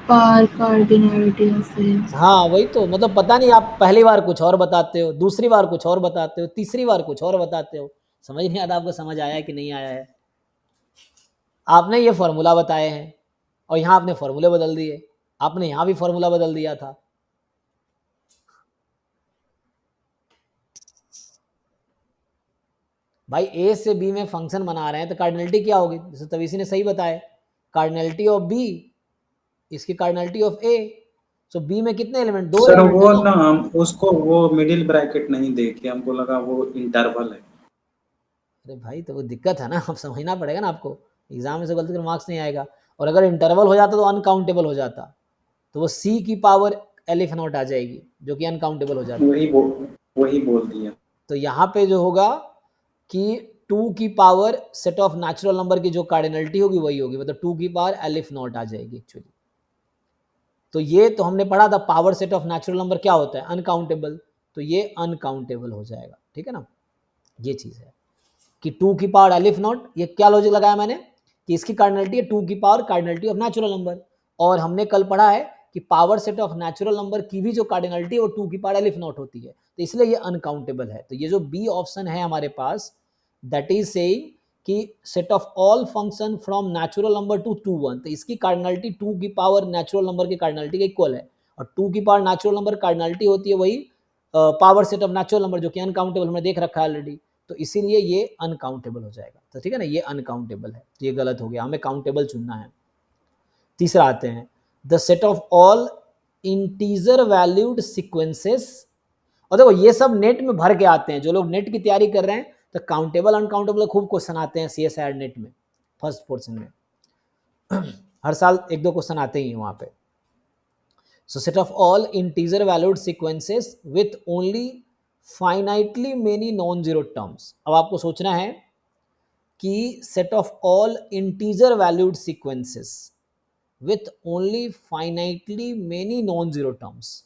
पावर कार्डिनलिटी ऑफ एस। हाँ वही तो, मतलब पता नहीं, आप पहली बार कुछ और बताते हो, दूसरी बार कुछ और बताते हो, तीसरी बार कुछ और बताते हो, समझ नहीं आता आपको समझ आया है कि नहीं आया है। आपने ये फॉर्मूला बताए हैं और यहाँ आपने फॉर्मूले बदल दिए, आपने यहाँ भी फॉर्मूला बदल दिया था। भाई ए से बी में फंक्शन बना रहे हैं तो कार्डिनलिटी क्या होगी, जैसे तवीसी ने सही बताया, कार्डिनलिटी ऑफ बी इसकी cardinality of A. So B में कितने एलिमेंट, 2 सर एलिमेंट वो है ना। ना हम उसको वो मिडिल ब्रैकेट नहीं देखे, हमको लगा वो इंटरवल है। अरे भाई तो वो दिक्कत है ना, अब समझना पड़ेगा ना आपको, एग्जाम में से गलती कर मार्क्स नहीं आएगा। और अगर इंटरवल हो जाता तो अनकाउंटेबल हो जाता, तो वो सी की पावर एलिफ नॉट आ जाएगी जो कि अनकाउंटेबल हो जाता। वही बोल दिया। तो यहाँ पे जो होगा कि 2 की power set of natural number की जो कार्डिनलिटी होगी वही होगी, मतलब 2 की पावर एलिफ नॉट आ जाएगी एक्चुअली। तो ये तो हमने पढ़ा था, power set of natural number क्या होता है, अनकाउंटेबल, तो ये अनकाउंटेबल हो जाएगा, ठीक है ना। ये चीज़ है कि 2 की पावर एलिफ नॉट, ये क्या लॉजिक लगाया मैंने कि इसकी कार्डिनलिटी है 2 की power cardinality of natural number, और हमने कल पढ़ा है कि power set of natural number की भी जो कार्डिनलिटी है वो 2 की पावर एलिफ नॉट होती है, तो इसलिए ये अनकाउंटेबल है। तो ये जो बी ऑप्शन है हमारे पास, दैट इज सेइंग कि set of all function from natural number to 2 1, तो इसकी कार्डिनलिटी 2 की पावर नेचुरल नंबर की कार्डिनलिटी के इक्वल है, और 2 की पावर नेचुरल नंबर कार्डिनलिटी होती है वही power set of natural number जो कि अनकाउंटेबल हमने देख रखा है ऑलरेडी, तो इसीलिए ये अनकाउंटेबल हो जाएगा। तो ठीक है ना, ये अनकाउंटेबल है, तो ये गलत हो गया, हमें काउंटेबल चुनना है। तीसरा आते हैं, the set of all integer valued sequences. और देखो ये सब नेट में भर के आते हैं, जो लोग नेट की तैयारी कर रहे हैं तो काउंटेबल अनकाउंटेबल खूब क्वेश्चन आते हैं CSIR नेट में, फर्स्ट पोर्शन में हर साल 1-2 क्वेश्चन आते ही हैं वहाँ पे। सो set of all integer valued sequences with only finitely many non zero terms. अब आपको सोचना है कि set of all integer valued sequences with only finitely many non zero terms.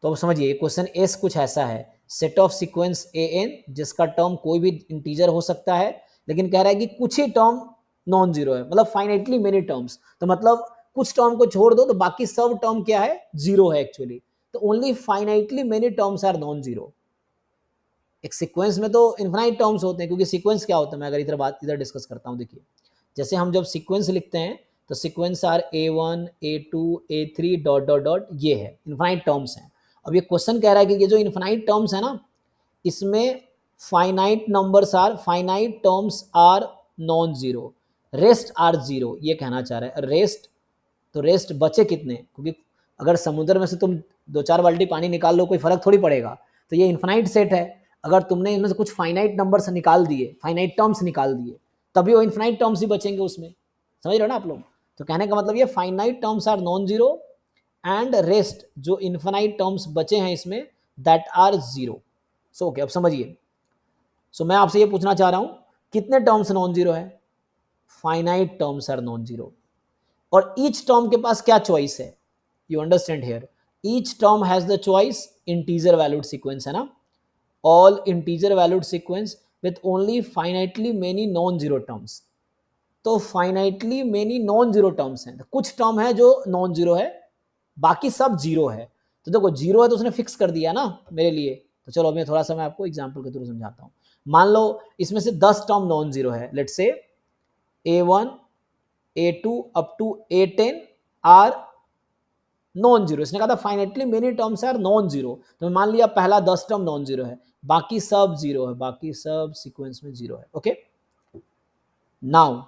तो अब समझिए क्वेश्चन एस कुछ ऐसा है, सेट ऑफ सीक्वेंस an जिसका टर्म कोई भी इंटीजर हो सकता है, लेकिन कह रहा है कि कुछ ही टर्म नॉन जीरो है, मतलब फाइनाइटली मेनी टर्म्स, तो मतलब कुछ टर्म को छोड़ दो तो बाकी सब टर्म क्या है, जीरो है एक्चुअली। तो only finitely many terms are non zero. एक सीक्वेंस में तो इन्फिनाइट टर्म्स होते हैं, क्योंकि सीक्वेंस क्या होता है, मैं अगर इधर डिस्कस करता हूँ। देखिए, जैसे हम जब सीक्वेंस लिखते हैं तो sequence are A1 A2 A3 dot dot dot, ये है इन्फिनाइट टर्म्स हैं। अब ये क्वेश्चन कह रहा है कि ये जो इन्फिनाइट टर्म्स है ना, इसमें finite numbers are, finite terms are non zero, rest are zero, ये कहना चाह रहा है। रेस्ट, तो रेस्ट बचे कितने, क्योंकि अगर समुद्र में से तुम 2-4 बाल्टी पानी निकाल लो कोई फर्क थोड़ी पड़ेगा। तो ये इन्फिनाइट सेट है, अगर तुमने इनमें से कुछ फाइनाइट नंबर्स निकाल दिए, फाइनाइट टर्म्स निकाल दिए, तभी वो इन्फिनाइट टर्म्स ही बचेंगे उसमें। समझ रहे हो ना आप लोग? तो कहने का मतलब ये finite terms are non zero and rest जो इन्फिनाइट टर्म्स बचे हैं इसमें, that are zero. So okay, अब समझिए। सो मैं आपसे ये पूछना चाह रहा हूं, कितने टर्म्स नॉन जीरो है? Finite terms are non zero. और ईच टर्म के पास क्या चॉइस है? You understand here, each term has the choice integer valued sequence, है ना, all integer valued sequence with only finitely many non zero terms. तो finitely many non zero terms हैं, तो कुछ टर्म है जो नॉन जीरो है, बाकी सब जीरो है। तो देखो जीरो है तो उसने फिक्स कर दिया ना मेरे लिए। तो चलो मैं थोड़ा सा मैं आपको एग्जांपल के थ्रू समझाता हूँ। मान लो इसमें से 10 टर्म नॉन जीरो है, let's say A1 A2 up to A10 are non zero. इसने कहा था finitely many terms are non zero, तो मान लिया पहला 10 टर्म नॉन जीरो है, बाकी सब जीरो है, बाकी सब सीक्वेंस में जीरो है। ओके, नाउ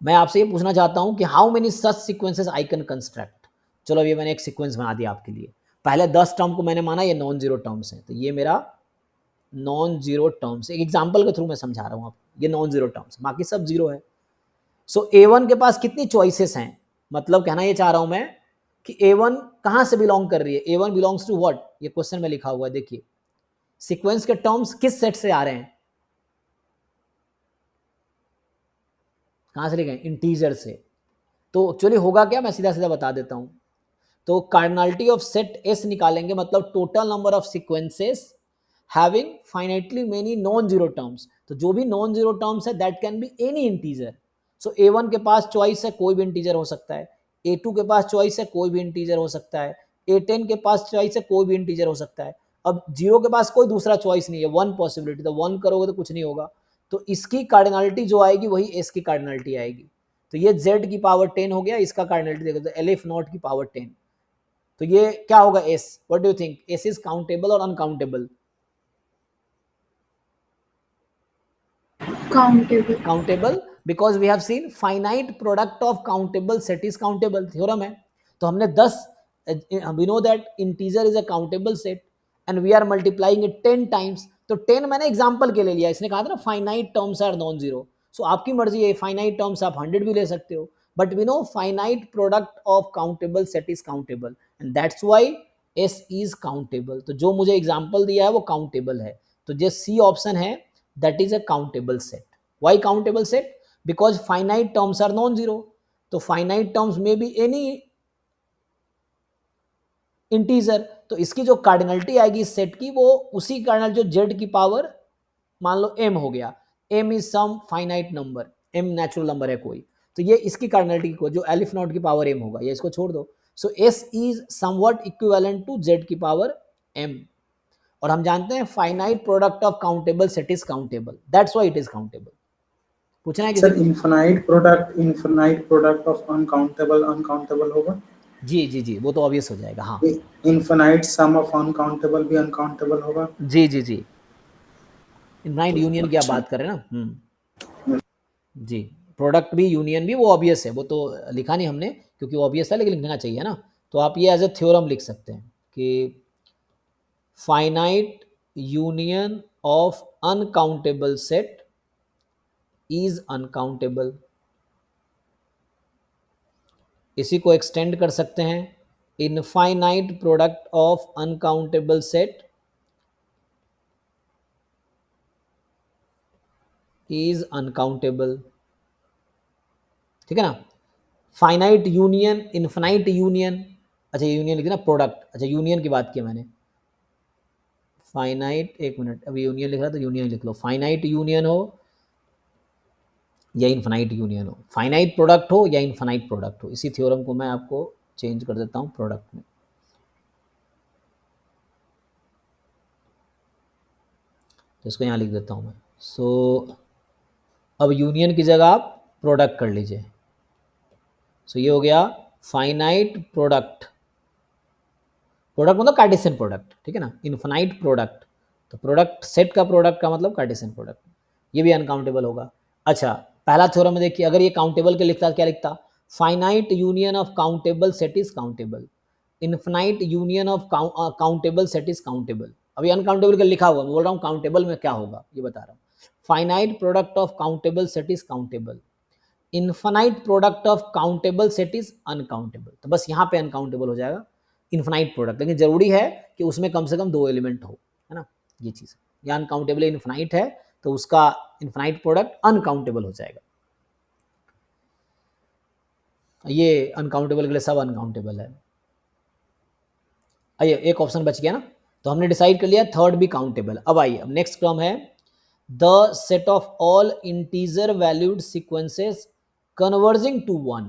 मैं आपसे ये पूछना चाहता हूं कि how many such sequences I can construct. चलो अभी मैंने एक सीक्वेंस बना दिया आपके लिए, पहले 10 टर्म को मैंने माना ये नॉन जीरो टर्म्स हैं, तो ये मेरा नॉन जीरो टर्म्स, एक एग्जांपल के थ्रू मैं समझा रहा हूं आप, ये नॉन जीरो टर्म्स, बाकी सब जीरो है। सो A1 के पास कितनी चॉइसेस हैं, मतलब कहना ये चाह रहा हूं मैं कि A1 कहां से बिलोंग कर रही है, A1 बिलोंग्स टू व्हाट, ये क्वेश्चन में लिखा हुआ है। देखिए सीक्वेंस के टर्म्स किस सेट से आ रहे हैं, कहां से लिखे, इंटीजर से। तो एक्चुअली होगा क्या, मैं सीधा सीधा बता देता हूं। तो कार्डिनलिटी ऑफ सेट S निकालेंगे, मतलब total number of sequences having finitely many non zero terms. तो जो भी नॉन जीरो टर्म्स है that can be any integer. So A1 के पास चॉइस है, कोई भी इंटीजर हो सकता है। A2 के पास चॉइस है, कोई भी इंटीजर हो सकता है। A10 के पास चॉइस है, कोई भी इंटीजर हो सकता है। अब जीरो के पास कोई दूसरा चॉइस नहीं है, वन पॉसिबिलिटी, तो वन करोगे तो कुछ नहीं होगा। तो इसकी कार्डिनलिटी जो आएगी वही S की कार्डिनलिटी आएगी। तो ये Z की पावर 10 हो गया, इसका कार्डिनलिटी देखो तो LF नॉट की पावर 10। तो ये क्या होगा S, what do you think, S is countable और uncountable? countable, countable, because we have seen finite product of countable set is countable, theorem है। तो हमने 10, we know that integer is a countable set and we are multiplying it 10 times. तो 10 मैंने example के लिए लिया, इसने कहा था ना finite terms are non zero. So आपकी मर्जी है, फाइनाइट टर्म्स आप 100 भी ले सकते हो, but we know finite product of countable set is countable and that's why S is countable. तो जो मुझे एग्जांपल दिया है वो काउंटेबल है, तो जो C ऑप्शन है that is a countable set. Why countable set? Because finite terms are non-zero. तो finite terms may be any integer, तो इसकी जो कार्डिनलिटी आएगी इस सेट की वो उसी कार्डिनल जो z की पावर मान लो m हो गया, m is some finite number, m natural number है कोई, तो ये इसकी कार्डिनलिटी को जो एलिफ नॉट की पावर m होगा, ये इसको छोड़ दो। So s is somewhat equivalent to z की पावर m। और हम जानते हैं finite product of countable set is countable, that's why it is countable. पूछना है किसी सर को? Infinite product of uncountable uncountable होगा। जी जी जी, वो तो ऑब्वियस हो जाएगा, हाँ। इनफाइनाइट सम ऑफ अनकाउंटेबल भी अनकाउंटेबल होगा। जी जी जी, इनफाइनाइट यूनियन की आप अच्छा। बात कर रहे हैं ना। जी, प्रोडक्ट भी यूनियन भी वो ऑब्वियस है, वो तो लिखा नहीं हमने क्योंकि वो ऑब्वियस है, लेकिन लिखना चाहिए ना। तो आप ये एज ए थ्योरम लिख सकते हैं कि finite union of uncountable set is uncountable. इसी को एक्सटेंड कर सकते हैं, infinite product of uncountable set is uncountable. ठीक है ना, फाइनाइट यूनियन, इनफाइनाइट यूनियन, अच्छा यूनियन लिख ना, प्रोडक्ट, अच्छा यूनियन की बात की मैंने, फाइनाइट, एक मिनट, अभी यूनियन लिख रहा तो यूनियन लिख लो, फाइनाइट यूनियन हो या इनफाइनाइट यूनियन हो, फाइनाइट प्रोडक्ट हो या इनफाइनाइट प्रोडक्ट हो, इसी थ्योरम को मैं आपको चेंज कर देता हूँ प्रोडक्ट में। तो इसको यहाँ लिख देता हूँ मैं। सो अब यूनियन की जगह आप प्रोडक्ट कर लीजिए। सो ये हो गया फाइनाइट प्रोडक्ट, प्रोडक्ट मतलब कार्टेशियन प्रोडक्ट, ठीक है ना, इन्फिनाइट प्रोडक्ट, तो प्रोडक्ट सेट का प्रोडक्ट का मतलब कार्टेशियन प्रोडक्ट, ये भी अनकाउंटेबल होगा। अच्छा पहला थ्योरम में देखिए, अगर ये काउंटेबल के लिखता क्या लिखता, finite union of countable set is countable, infinite union of countable set is countable. अभी अनकाउंटेबल का लिखा हुआ, मैं बोल रहा हूँ काउंटेबल में क्या होगा ये बता रहा हूँ। Finite product of countable set is countable, infinite product of countable set is uncountable. तो बस यहाँ पे अनकाउंटेबल हो जाएगा इन्फिनाइट प्रोडक्ट, लेकिन जरूरी है कि उसमें कम से कम 2 एलिमेंट हो, है ना, ये चीज़। या अनकाउंटेबल इन्फिनाइट है तो उसका इन्फिनाइट प्रोडक्ट अनकाउंटेबल हो जाएगा। ये अनकाउंटेबल के लिए सब अनकाउंटेबल है। आइए एक ऑप्शन बच गया ना, तो हमने डिसाइड कर लिया थर्ड भी काउंटेबल। अब आइए, अब नेक्स्ट टर्म है the set of all integer valued sequences converging to 1।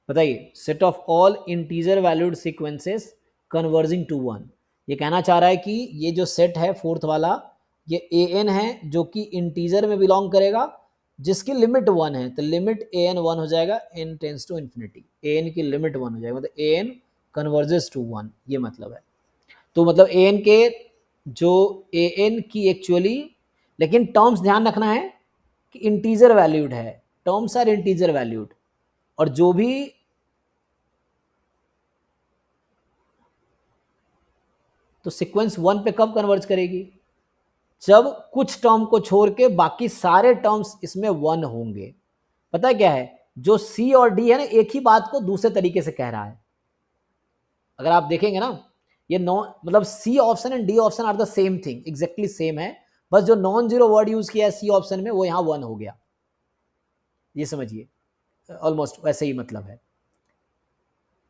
बताइए, set of all integer valued sequences converging to 1, ये कहना चाह रहा है कि ये जो सेट है फोर्थ वाला, ये ए एन है जो कि इंटीजर में बिलोंग करेगा, जिसकी लिमिट 1 है, तो लिमिट ए एन 1 हो जाएगा, n tends to infinity, a n की लिमिट 1 हो जाएगा, मतलब ए एन कन्वर्जेस टू 1, ये मतलब है। तो मतलब ए एन के जो ए एन की एक्चुअली, लेकिन टर्म्स ध्यान रखना है कि इंटीजर वैल्यूड है, टर्म्स आर इंटीजर वैल्यूड, और जो भी तो सीक्वेंस 1 पे कब कन्वर्ज करेगी, जब कुछ टर्म को छोड़ के बाकी सारे टर्म्स इसमें 1 होंगे। पता है क्या है, जो सी और डी है ना, एक ही बात को दूसरे तरीके से कह रहा है। अगर आप देखेंगे ना, ये मतलब C option and D option are the same thing, exactly same है, बस जो नॉन जीरो वर्ड यूज किया है सी ऑप्शन में वो यहां 1 हो गया, ये समझिए, ऑलमोस्ट वैसे ही मतलब है।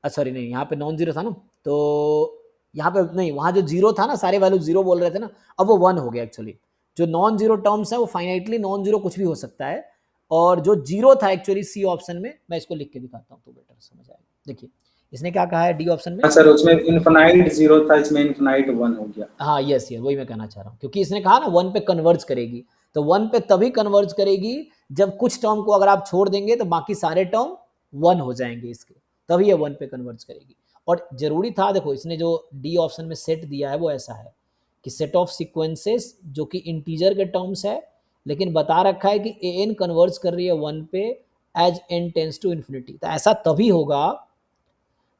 सॉरी नहीं, यहाँ पे नॉन जीरो था ना, तो यहाँ पे नहीं, वहाँ जो जीरो था ना, सारे वैल्यू जीरो बोल रहे थे ना, अब वो 1 हो गया एक्चुअली। जो नॉन जीरो टर्म्स है वो फाइनाइटली नॉन जीरो कुछ भी हो सकता है, और जो जीरो था एक्चुअली सी ऑप्शन में, मैं इसको लिख के दिखाता हूँ तो बेटर समझ आएगा। देखिए इसने क्या कहा है डी ऑप्शन में, हाँ सर, उसमें इनफिनाइट 0 था, इसमें इनफिनाइट 1 हो गया। हाँ यस यस, वही मैं कहना चाह रहा हूँ, क्योंकि इसने कहा ना 1 पे कन्वर्ज करेगी, तो 1 पे तभी कन्वर्ज करेगी जब कुछ टर्म को अगर आप छोड़ देंगे तो बाकी सारे टर्म 1 हो जाएंगे इसके, तभी ये 1 पे कन्वर्ज करेगी। और जरूरी था, देखो इसने जो डी ऑप्शन में सेट दिया है वो ऐसा है कि सेट ऑफ सीक्वेंसेस जो कि इंटीजर के टर्म्स है, लेकिन बता रखा है कि ए एन कन्वर्ज कर रही है 1 पे as n tends to infinity. तो ऐसा तभी होगा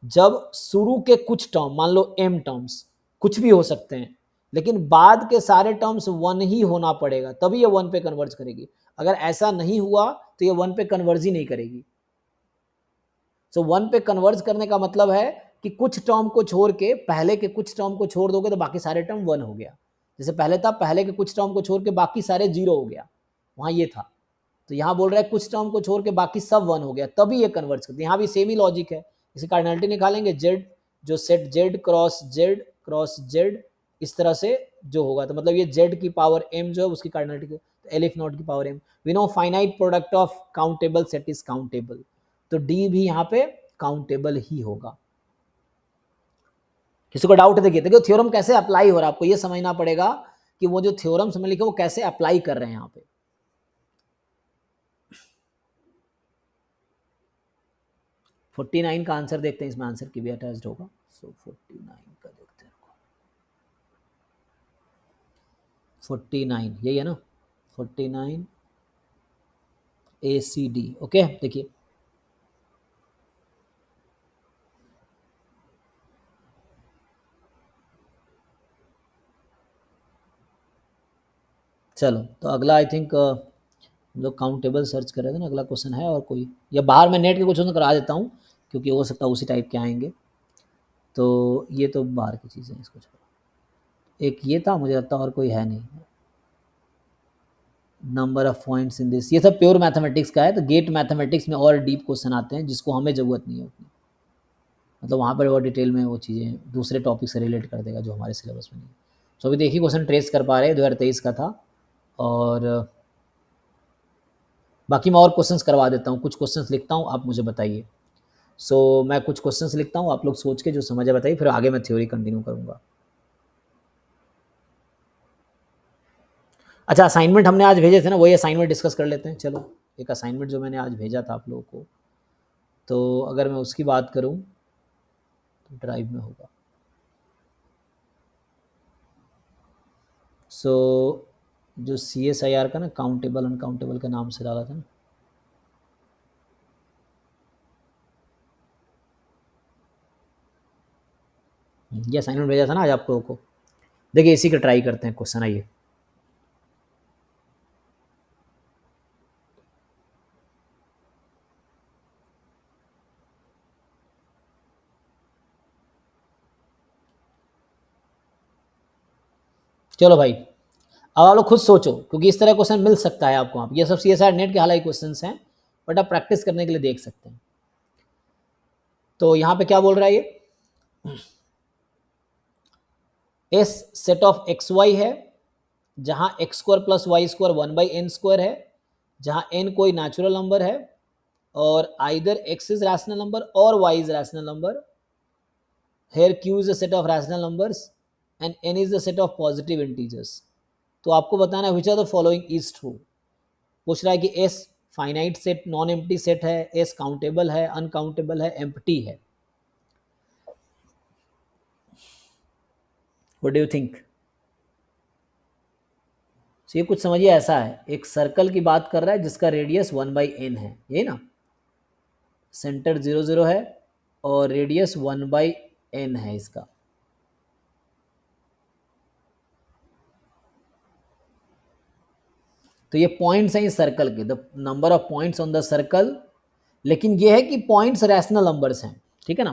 जब शुरू के कुछ टर्म, मान लो एम टर्म्स, कुछ भी हो सकते हैं, लेकिन बाद के सारे टर्म्स 1 ही होना पड़ेगा, तभी ये 1 पे कन्वर्ज करेगी। अगर ऐसा नहीं हुआ तो ये 1 पे कन्वर्ज ही नहीं करेगी। सो 1 पे कन्वर्ज करने का मतलब है कि कुछ टर्म को छोड़ के, पहले के कुछ टर्म को छोड़ दोगे तो बाकी सारे टर्म 1 हो गया। जैसे पहले था, पहले के कुछ टर्म को छोड़ के बाकी सारे 0 हो गया, वहां ये था। तो यहाँ बोल रहा है कुछ टर्म को छोड़ के बाकी सब 1 हो गया, तभी ये कन्वर्ज करती है। यहाँ भी सेम ही लॉजिक है, इसे कार्डिनलिटी निकालेंगे, जेड जो सेट जेड क्रॉस जेड इस तरह से जो होगा, तो मतलब ये जेड की पावर एम जो है उसकी कार्डिनलिटी, तो एल इफ नॉट की power m. We know finite product of countable set is countable, तो डी भी यहाँ पे काउंटेबल ही होगा। किसी को डाउट है? देखिए थ्योरम कैसे अप्लाई हो रहा है, आपको ये समझना पड़ेगा कि वो जो थ्योरम्स में लिखे वो कैसे अप्लाई कर रहे हैं यहाँ पे। 49 का आंसर देखते हैं, इसमें आंसर की भी अटैच्ड होगा। सो 49 का देखते हैं, 49 यही है ना, 49 ACD। ओके देखिए, चलो तो अगला आई थिंक हम लोग काउंटेबल सर्च कर रहे थे ना, अगला क्वेश्चन है और कोई, या बाहर मैं नेट के क्वेश्चन करा देता हूँ क्योंकि हो सकता है उसी टाइप के आएंगे, तो ये तो बाहर की चीज़ें हैं, इसको छोड़ो। एक ये था, मुझे लगता है और कोई है नहीं। Number of points in this, ये सब प्योर मैथमेटिक्स का है, तो गेट मैथमेटिक्स में और डीप क्वेश्चन आते हैं जिसको हमें ज़रूरत नहीं है उतनी, मतलब वहाँ पर और डिटेल में वो चीज़ें दूसरे टॉपिक से रिलेट कर देगा जो हमारे सिलेबस में नहीं। तो अभी देखिए क्वेश्चन ट्रेस कर पा रहे हैं, 2023 का था, और बाकी मैं और क्वेश्चंस करवा देता हूँ, कुछ क्वेश्चंस लिखता हूँ, आप मुझे बताइए। सो मैं कुछ क्वेश्चंस लिखता हूँ, आप लोग सोच के जो समझ है बताइए, फिर आगे मैं थ्योरी कंटिन्यू करूँगा। अच्छा, असाइनमेंट हमने आज भेजे थे ना, वही असाइनमेंट डिस्कस कर लेते हैं। चलो, एक असाइनमेंट जो मैंने आज भेजा था आप लोगों को, तो अगर मैं उसकी बात करूं तो ड्राइव में होगा। सो जो CSIR का ना काउंटेबल अनकाउंटेबल के नाम से डाला था ना, ये असाइनमेंट भेजा था ना आज आप लोगों को। देखिए इसी का ट्राई करते हैं क्वेश्चन, आइए। चलो भाई, अब आप लोग खुद सोचो, क्योंकि इस तरह क्वेश्चन मिल सकता है आपको। आप ये सब CSIR नेट के हालांकि क्वेश्चंस हैं, बट आप प्रैक्टिस करने के लिए देख सकते हैं। तो यहाँ पे क्या बोल रहा है ये, S set of x y है, जहां x square plus y square 1/n square है, जहां n कोई नेचुरल नंबर है, और either x is rational number और y is rational number. Here q is a set of rational numbers and n is the set of positive integers. तो आपको बताना है which of the following is true। पूछ रहा है कि S finite set, non empty set है, S countable है, अनकाउंटेबल है, एम्प्टी है। What do you think? तो ये कुछ समझिए ऐसा है, एक सर्कल की बात कर रहा है जिसका रेडियस 1/n है, यही ना, सेंटर 0 0 है और रेडियस 1/n है इसका। तो ये पॉइंट्स हैं इस सर्कल के, the number of points on the circle. लेकिन ये है कि पॉइंट्स रैशनल नंबर्स हैं, ठीक है ना।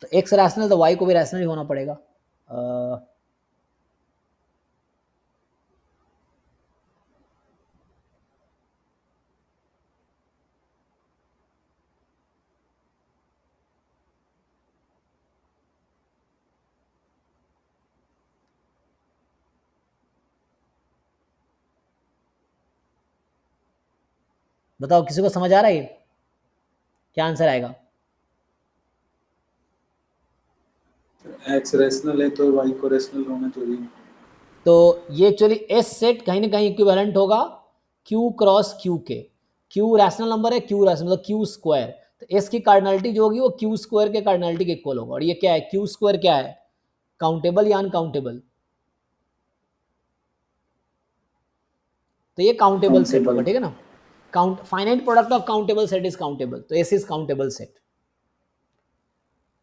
तो एक्स रैशनल तो वाई को भी रैशनल ही होना पड़ेगा। बताओ किसी को समझ आ रहा है ये? क्या आंसर आएगा? एक्स रैशनल है तो वाई को रैशनल होना चाहिए। तो ये एक्चुअली एस सेट कहीं ना कहीं इक्विवेलेंट होगा क्यू क्रॉस क्यू के। क्यू रैशनल नंबर है, क्यू रैशनल मतलब क्यू स्क्वायर, तो एस की कार्डिनलिटी जो होगी वो क्यू स्क्वायर के कार्डिनलिटी के इक्वल होगा। और ये क्या है, क्यू स्क्वायर क्या है, काउंटेबल या अनकाउंटेबल? तो ये काउंटेबल सेट होगा, ठीक है ना। Count finite product of countable set is countable, तो एस इज काउंटेबल सेट।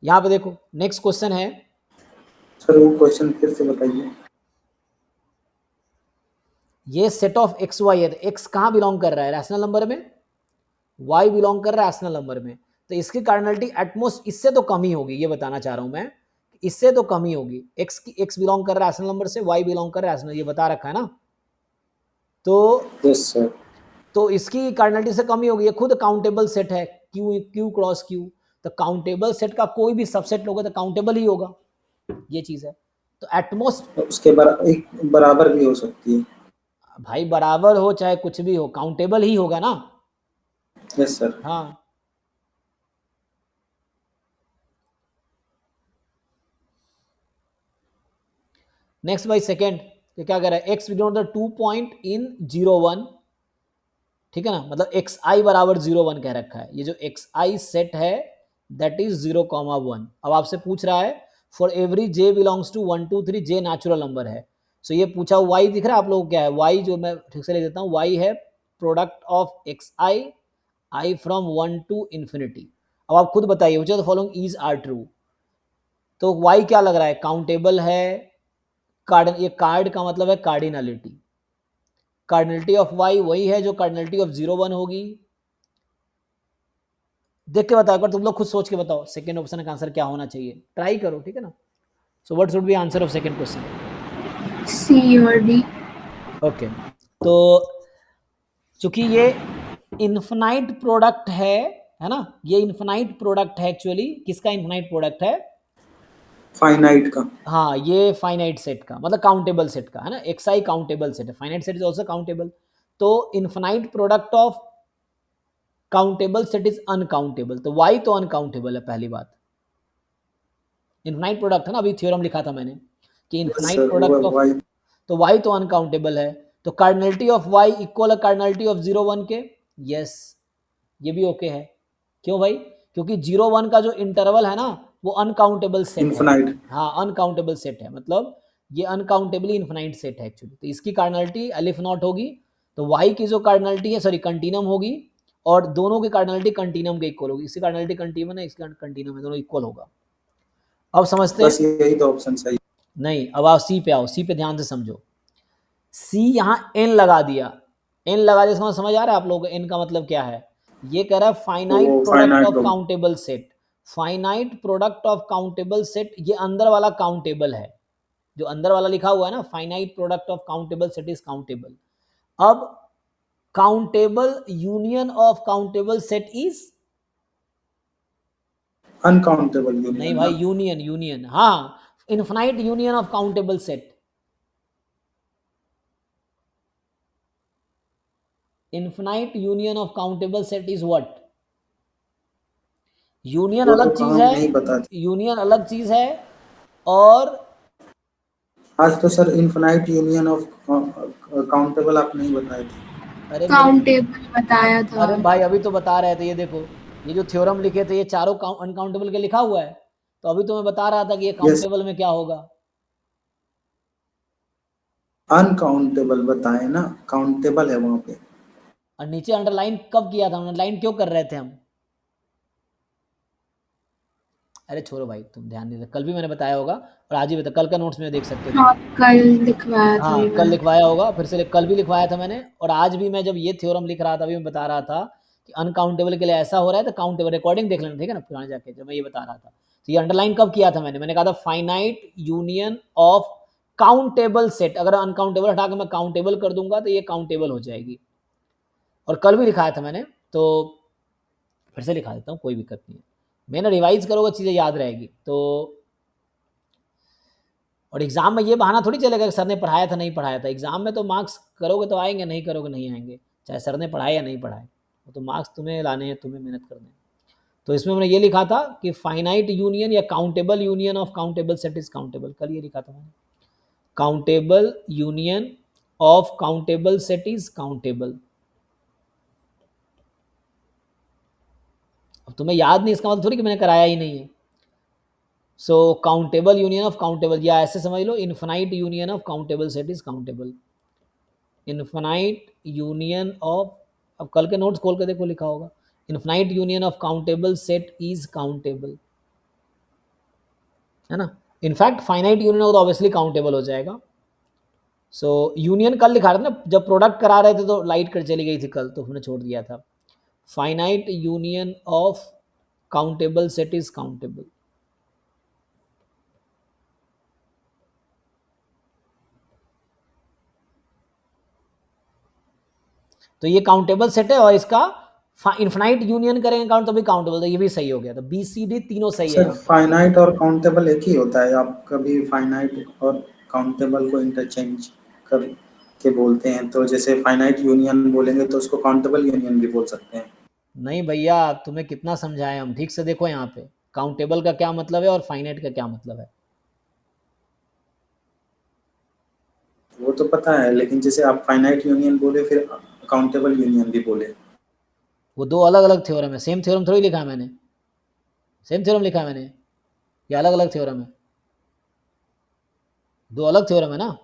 यहां पे देखो नेक्स्ट क्वेश्चन है, सर वो क्वेश्चन फिर से बताइए। ये सेट ऑफ एक्स वाई है, तो एक्स कहां बिलोंग कर रहा है, रैशनल नंबर में, वाई बिलोंग कर रहा है रैशनल नंबर में। तो इसकी कार्डिनलिटी एटमोस्ट इससे तो कम ही होगी, ये बताना चाह रहा हूं मैं, इससे तो कम ही होगी। एक्स की एक्स बिलोंग कर रहा है रैशनल नंबर से, वाई बिलोंग कर रहा है रैशनल, ये बता रखा है ना। तो यस सर। तो इसकी कार्डिनलिटी से कम ही होगी, ये खुद काउंटेबल सेट है, क्यू क्यू क्रॉस क्यू। तो काउंटेबल सेट का कोई भी सबसेट लोगे तो काउंटेबल ही होगा, ये चीज है। तो एटमोस्ट उसके एक बराबर भी हो सकती है। भाई बराबर हो चाहे कुछ भी हो, काउंटेबल ही होगा ना। Yes sir. हाँ, नेक्स्ट बाई सेकेंड, तो क्या कह रहा है, x belong the 2 point in 0 1, ठीक है ना, मतलब एक्स आई बराबर 0 1 कह रखा है। ये जो एक्स आई सेट है दैट इज 0,1। अब आपसे पूछ रहा है for every j belongs to 1 2 3, j natural number है। सो ये पूछा वाई दिख रहा है आप लोगों को क्या है, वाई जो मैं ठीक से लिख देता हूँ, वाई है product of x i from 1 to infinity. अब आप खुद बताइए which of the following is are true. तो वाई क्या लग रहा है, काउंटेबल है, कार्ड, ये कार्ड का मतलब है कार्डिनलिटी। कार्डिनलिटी ऑफ वाई वही है जो कार्डिनलिटी ऑफ 0 1 होगी। देख के बताओ एक बार, तुम लोग खुद सोच के बताओ सेकंड ऑप्शन का आंसर क्या होना चाहिए, ट्राई करो, ठीक है ना। So what should be answer of second question? C और डी। ओके, तो चूंकि ये इन्फिनाइट प्रोडक्ट है ना, ये इन्फिनाइट प्रोडक्ट है एक्चुअली, किसका इन्फिनाइट प्रोडक्ट है, फाइनाइट का। हाँ ये फाइनाइट सेट का, मतलब काउंटेबल सेट का है ना, एक्स आई काउंटेबल सेट है, finite set is also countable. तो infinite product of countable set is uncountable, तो वाई तो अनकाउंटेबल है पहली बात। इन्फिनाइट प्रोडक्ट है ना, अभी थ्योरम लिखा था मैंने कि yes infinite sir, product of, y तो y तो अनकाउंटेबल है, तो कार्डिनलिटी ऑफ y इक्वल है कार्डिनलिटी ऑफ 0 1 के, यस ये भी ओके है। क्यों भाई? क्योंकि 0 1 का जो इंटरवल है ना वो अनकाउंटेबल सेट है। इनफाइनाइट। हाँ अनकाउंटेबल सेट है, मतलब ये अनकाउंटेबली इन्फिनाइट सेट है एक्चुअली। तो इसकी कार्डिनलिटी अलिफ नॉट होगी, तो y की जो कार्डिनलिटी है सॉरी कंटिन्यूम होगी, और दोनों की कार्डिनलिटी कंटिन्यूम के इक्वल होगी। इसकी कार्डिनलिटी कंटिन्यूम है, इसकी कंटिन्यूम है, दोनों इक्वल होगा। अब समझते बस हैं? यही दो ऑप्शन सही। नहीं, अब आप सी पे आओ, सी पे ध्यान से समझो। सी यहाँ एन लगा दिया, एन लगा दिया, इसका समझ आ रहा है आप लोगों को एन का मतलब क्या है? ये कह रहा है फाइनाइट वो प्रोडक्ट फाइनाइट ऑफ लोग। Countable set. Finite product of countable set, ये अंदर वाला काउंटेबल है, जो अंदर वाला लिखा हुआ है ना, finite product of countable set is countable. अब countable union of countable set is, uncountable नहीं यूनियन भाई ना। यूनियन, यूनियन हाँ, infinite union of countable set. Infinite union of countable set is what? Union वो तो अलग चीज हम है, नहीं बताते। यूनियन अलग चीज है, और आज तो sir infinite union of countable आप नहीं बताए थे। अरे मेरे, काउंटेबल बताया था। अरे भाई अभी तो बता रहे थे, ये देखो ये जो थ्योरम लिखे थे ये चारों अनकाउंटेबल के लिखा हुआ है, तो अभी तो मैं बता रहा था कि ये यस, काउंटेबल में क्या होगा। अनकाउंटेबल बताए ना, काउंटेबल है वहां पे। और नीचे अंडरलाइन कब किया था, अंडरलाइन क्यों कर रहे थे हम? अरे छोड़ो भाई, तुम ध्यान नहीं दे, कल भी मैंने बताया होगा और आज ही बता, कल का नोट्स में देख सकते हो तुम। हाँ कल लिखवाया था हाँ ये कल मैंने। लिखवाया होगा, फिर से कल भी लिखवाया था मैंने, और आज भी मैं जब ये थ्योरम लिख रहा था अभी मैं बता रहा था कि अनकाउंटेबल के लिए ऐसा हो रहा है, तो काउंटेबल रिकॉर्डिंग देख लेना, ठीक है ना, पुराने जाके जब मैं ये बता रहा था। तो ये अंडरलाइन कब किया था मैंने कहा था finite union of countable set, अगर अनकाउंटेबल हटा के मैं काउंटेबल कर दूंगा तो ये काउंटेबल हो जाएगी, और कल भी लिखाया था मैंने, तो फिर से लिखा देता हूँ, कोई दिक्कत नहीं है, मैंने रिवाइज करोगे चीज़ें याद रहेगी। तो और एग्जाम में ये बहाना थोड़ी चलेगा कि सर ने पढ़ाया था नहीं पढ़ाया था, एग्जाम में तो मार्क्स करोगे तो आएंगे, नहीं करोगे नहीं आएंगे, चाहे सर ने पढ़ाए या नहीं पढ़ाए, वो तो मार्क्स तुम्हें लाने हैं, तुम्हें मेहनत करने हैं। तो इसमें मैंने ये लिखा था कि फाइनाइट यूनियन या countable union of countable set is countable, कल ये लिखा था मैंने, countable union of countable set is countable. अब तुम्हें याद नहीं इसका मतलब थोड़ी कि मैंने कराया ही नहीं है। So countable union of countable, या ऐसे समझ लो infinite union of countable set is countable. Infinite union of, अब कल के नोट्स खोल के देखो लिखा होगा, infinite union of countable set is countable, है ना। इनफैक्ट फाइनाइट यूनियन हो तो ऑब्वियसली काउंटेबल हो जाएगा। सो यूनियन कल लिखा रहे थे ना, जब प्रोडक्ट करा रहे थे तो लाइट कट चली गई थी कल, तो हमने छोड़ दिया था। Finite union of countable set is countable. तो ये काउंटेबल सेट है, और इसका इन्फिनाइट यूनियन करेंगे काउंट तो भी काउंटेबल, तो ये भी सही हो गया, तो बी सी डी तीनों सही है सर यहाँ पे। फाइनाइट और काउंटेबल एक ही होता है, आप कभी फाइनाइट और काउंटेबल को इंटरचेंज कर के बोलते हैं, तो जैसे फाइनाइट यूनियन बोलेंगे तो उसको काउंटेबल यूनियन भी बोल सकते हैं। नहीं भैया, तुम्हें कितना समझाए हम, ठीक से देखो यहाँ पे काउंटेबल का क्या मतलब है और फाइनाइट का क्या मतलब है। वो तो पता है, लेकिन जैसे आप फाइनाइट यूनियन बोले फिर काउंटेबल यूनियन भी बोले। वो दो अलग अलग थ्योरम है, सेम थ्योरम थोड़ी लिखा है मैंने, सेम थ्योरम लिखा है मैंने, ये अलग अलग थ्योरम है, दो अलग थ्योरम है ना।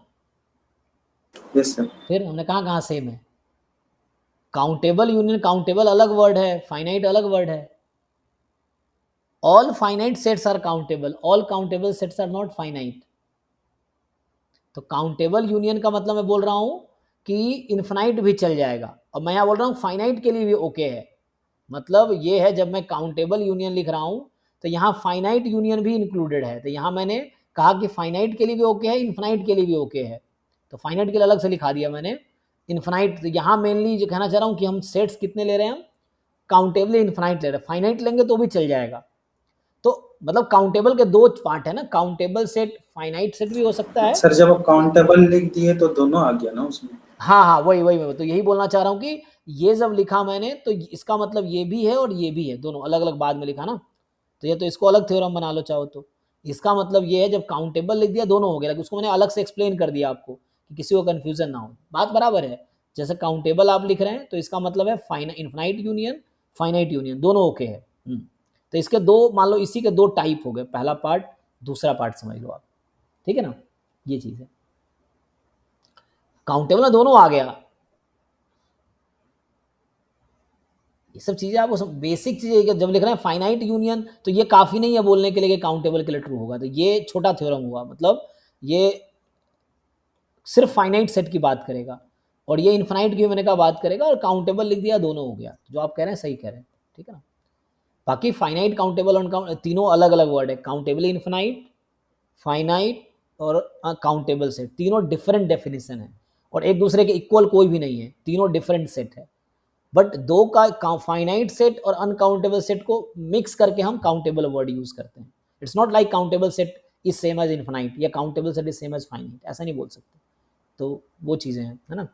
Yes sir. फिर हमने कहा कहाँ सेम है? काउंटेबल यूनियन, काउंटेबल अलग वर्ड है, फाइनाइट अलग वर्ड है। All finite sets are countable, all countable sets are not finite. तो काउंटेबल यूनियन का मतलब मैं बोल रहा हूं कि इन्फिनाइट भी चल जाएगा, और मैं यहाँ बोल रहा हूँ फाइनाइट के लिए भी ओके है। मतलब ये है, जब मैं काउंटेबल यूनियन लिख रहा हूँ तो यहाँ फाइनाइट यूनियन भी इंक्लूडेड है, तो यहाँ मैंने कहा कि फाइनाइट के लिए भी ओके है, इन्फिनाइट के लिए भी ओके है, तो फाइनाइट के लिए अलग से लिखा दिया मैंने इन्फिनाइट। तो यहाँ मेनली जो कहना चाह रहा हूँ कि हम सेट्स कितने ले रहे हैं, हम काउंटेबल इन्फिनाइट ले रहे हैं, फाइनाइट लेंगे तो भी चल जाएगा। तो मतलब काउंटेबल के दो पार्ट है ना, काउंटेबल सेट फाइनाइट सेट भी हो सकता है। सर जब आप काउंटेबल लिख दिए तो दोनों आ गया ना उसमें। हाँ हाँ वही वही मैं तो यही बोलना चाह रहा हूँ कि ये जब लिखा मैंने तो इसका मतलब ये भी है और ये भी है, दोनों अलग अलग बाद में लिखा ना, तो ये तो इसको अलग थ्योरम बना लो चाहो तो। इसका मतलब ये है जब काउंटेबल लिख दिया दोनों हो गया, लेकिन उसको मैंने अलग से एक्सप्लेन कर दिया आपको कि किसी को कन्फ्यूजन ना हो, बात बराबर है। जैसे काउंटेबल आप लिख रहे हैं तो इसका मतलब है इन्फाइनाइट यूनियन, फाइनाइट यूनियन दोनों ओके है। तो इसके दो, मान लो इसी के दो टाइप हो गए, पहला पार्ट दूसरा पार्ट समझ लो आप, ठीक है ना, ये चीज़ है। काउंटेबल में दोनों आ गया, ये सब चीज़ें आपको बेसिक चीज़ें जब लिख रहे हैं फाइनाइट यूनियन, तो ये काफ़ी नहीं है बोलने के लिए कि काउंटेबल के लिए ट्रू होगा, तो ये छोटा थ्योरम हुआ, मतलब ये सिर्फ फाइनाइट सेट की बात करेगा, और ये इन्फाइनाइट की मैंने कहा बात करेगा, और काउंटेबल लिख दिया, दोनों हो गया। जो आप कह रहे हैं सही कह रहे हैं, ठीक है ना। बाकी फाइनाइट, काउंटेबल और तीनों अलग अलग वर्ड है, काउंटेबल इन्फाइनाइट, फाइनाइट और काउंटेबल सेट, तीनों डिफरेंट डेफिनेशन है, और एक दूसरे के इक्वल कोई भी नहीं है, तीनों डिफरेंट सेट है। बट दो का फाइनाइट सेट और अनकाउंटेबल सेट को मिक्स करके हम काउंटेबल वर्ड यूज करते हैं। It's not like countable set is same as infinite या countable set is same as finite, ऐसा नहीं बोल सकते। तो वो चीजें हैं, है ना।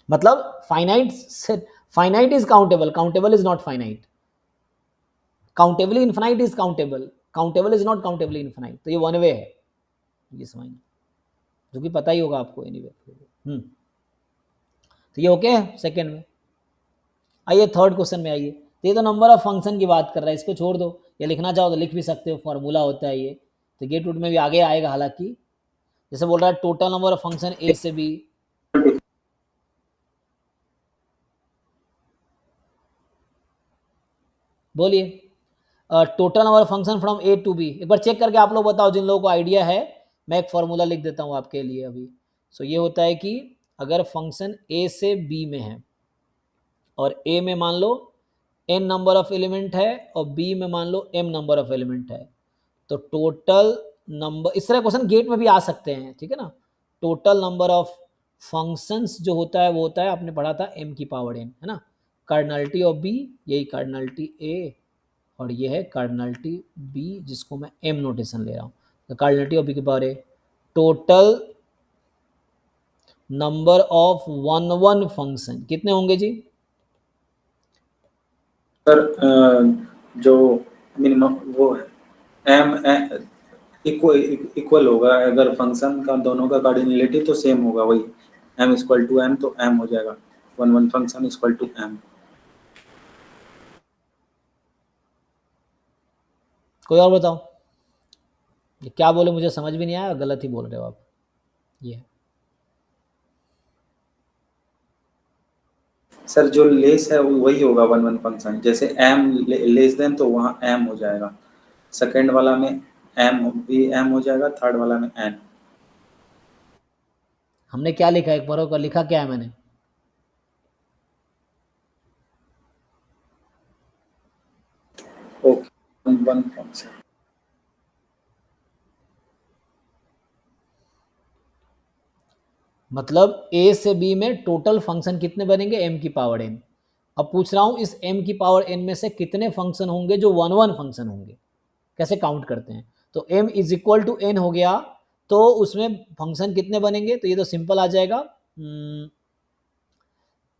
मतलब finite set, finite is countable, countable is not finite, countably infinite is countable, countable is not countably infinite. तो ये वन वे है, ये समझना, जो कि पता ही होगा आपको एनीवे। तो ये ओके है सेकेंड में। आइए थर्ड क्वेश्चन में आइए। तो ये तो नंबर ऑफ फंक्शन की बात कर रहा है, इसको छोड़ दो, ये लिखना चाहो तो लिख भी सकते हो, फॉर्मूला होता है ये। तो गेट रूट में भी आगे आएगा, हालांकि जैसे बोल रहा है total number of function a से बी, बोलिए total number of function from A to b. एक बार चेक करके आप लोग बताओ, जिन लोगों को आइडिया है। मैं एक फॉर्मूला लिख देता हूँ आपके लिए अभी। सो ये होता है कि अगर फंक्शन ए से बी में है, और ए में मान लो n नंबर ऑफ एलिमेंट है, और बी में मान लो m नंबर ऑफ एलिमेंट है, तो टोटल नंबर, इस तरह क्वेश्चन गेट में भी आ सकते हैं, ठीक है ना। टोटल नंबर ऑफ फंक्शंस जो होता है वो होता है, आपने पढ़ा था m की पावर n, है ना। कार्डिनलिटी ऑफ b, यही कार्डिनलिटी a, और ये है कार्डिनलिटी b, जिसको मैं m नोटेशन ले रहा हूँ। तो कार्डिनलिटी ऑफ b की power a, total number of one function कितने होंगे जी? सर जो मिनिमम वो है एम इक्वल होगा, अगर फंक्शन का दोनों का कार्डिनलिटी तो सेम होगा, वही m इक्वल टू m, तो m हो जाएगा one function equal to m। कोई और बताओ, ये क्या बोले मुझे समझ भी नहीं आया, गलत ही बोल रहे हो आप। ये सर जो लेस है वही होगा वन फंक्शन, जैसे m लेस देन तो वहाँ m हो जाएगा, सेकंड वाला में m भी m हो जाएगा, थर्ड वाला में n। हमने क्या लिखा, एक बार और लिखा क्या है मैंने? Okay, one function. मतलब a से b में टोटल फंक्शन कितने बनेंगे, m की पावर n। अब पूछ रहा हूं इस m की पावर n में से कितने फंक्शन होंगे जो वन फंक्शन होंगे, कैसे काउंट करते हैं। तो m is equal to n हो गया, तो उसमें फंक्शन कितने बनेंगे, तो ये तो सिंपल आ जाएगा,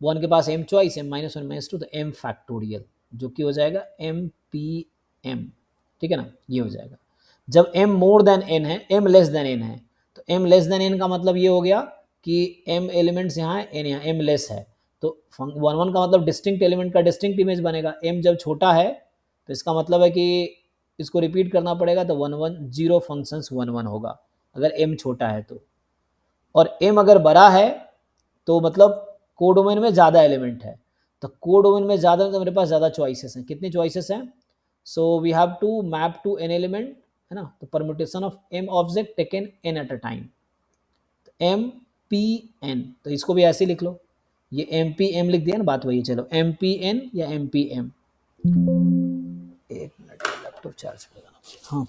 वन के पास m choice, m minus one minus two, तो m फैक्टोरियल, जो कि हो जाएगा m p m, ठीक है ना, ये हो जाएगा। जब m मोर देन n है, m लेस देन n है, तो m लेस देन n का मतलब ये हो गया कि m एलिमेंट्स यहाँ है, n यहाँ, m लेस है, तो वन का मतलब डिस्टिंक्ट एलिमेंट का डिस्टिंक्ट इमेज बनेगा। m जब छोटा है तो इसका मतलब है कि इसको रिपीट करना पड़ेगा, तो जीरो फंक्शंस वन होगा अगर m छोटा है तो, और m अगर बड़ा है तो मतलब कोडोमेन में ज़्यादा एलिमेंट है, तो कोडोमेन में ज़्यादा, तो मेरे पास ज़्यादा चॉइसेस हैं। कितनी चॉइसेस हैं? So we have to map to n element, है ना, तो permutation of m object taken n at a time, m p n, तो इसको भी ऐसे लिख लो, ये m p m लिख दिया ना, बात वही। चलो m p n या m p m, एक मिनट लैपटॉप चार्ज पे लगाना। हाँ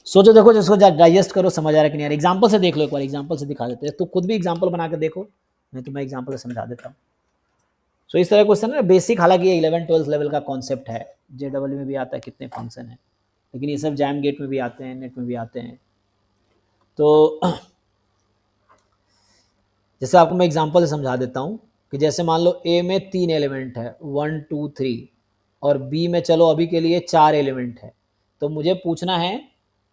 सोचो, देखो जिसको डाइजेस्ट करो, समझ आ रहा है कि नहीं यार, एग्जाम्पल से देख लो, एक बार एग्जाम्पल से दिखा देते हैं, तो खुद भी एग्जाम्पल बना के देखो, नहीं तो मैं एग्जाम्पल से समझा देता हूँ। सो इस तरह क्वेश्चन है बेसिक, हालांकि ये 11-12 लेवल का कॉन्सेप्ट है, JEE में भी आता है कितने फंक्शन है, लेकिन ये सब जैम गेट में भी आते हैं, नेट में भी आते हैं। तो जैसे आपको मैं एग्जाम्पल से समझा देता हूँ कि जैसे मान लो ए में 3 एलिमेंट है 1 2 3, और बी में चलो अभी के लिए 4 एलिमेंट है, तो मुझे पूछना है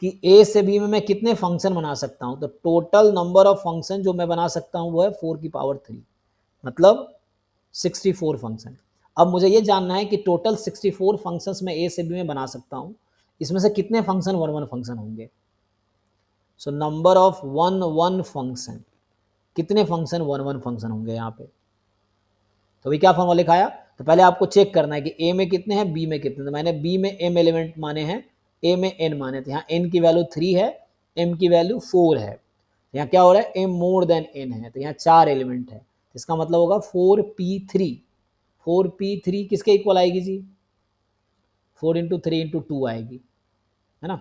कि ए से बी में मैं कितने फंक्शन बना सकता हूं, तो टोटल नंबर ऑफ फंक्शन जो मैं बना सकता हूं वो है 4 की पावर 3, मतलब 64 फंक्शन। अब मुझे ये जानना है कि टोटल 64 फंक्शंस मैं ए से बी में बना सकता हूं, इसमें से कितने फंक्शन 1 1 फंक्शन होंगे। सो नंबर ऑफ 1 1 फंक्शन, कितने फंक्शन 1 1 फंक्शन होंगे यहाँ पे। तो अभी क्या फॉर्मूला लिखाया, तो पहले आपको चेक करना है कि ए में कितने हैं, बी में कितने। तो मैंने बी में एम एलिमेंट माने हैं, ए में एन माने थे। यहाँ एन की वैल्यू 3 है, एम की वैल्यू 4 है। यहाँ क्या हो रहा है, एम मोर देन एन है, तो यहाँ 4 एलिमेंट है। इसका मतलब होगा 4p3। 4p3 किसके इक्वल आएगी जी, 4 इंटू 3 इंटू 2 आएगी, है ना।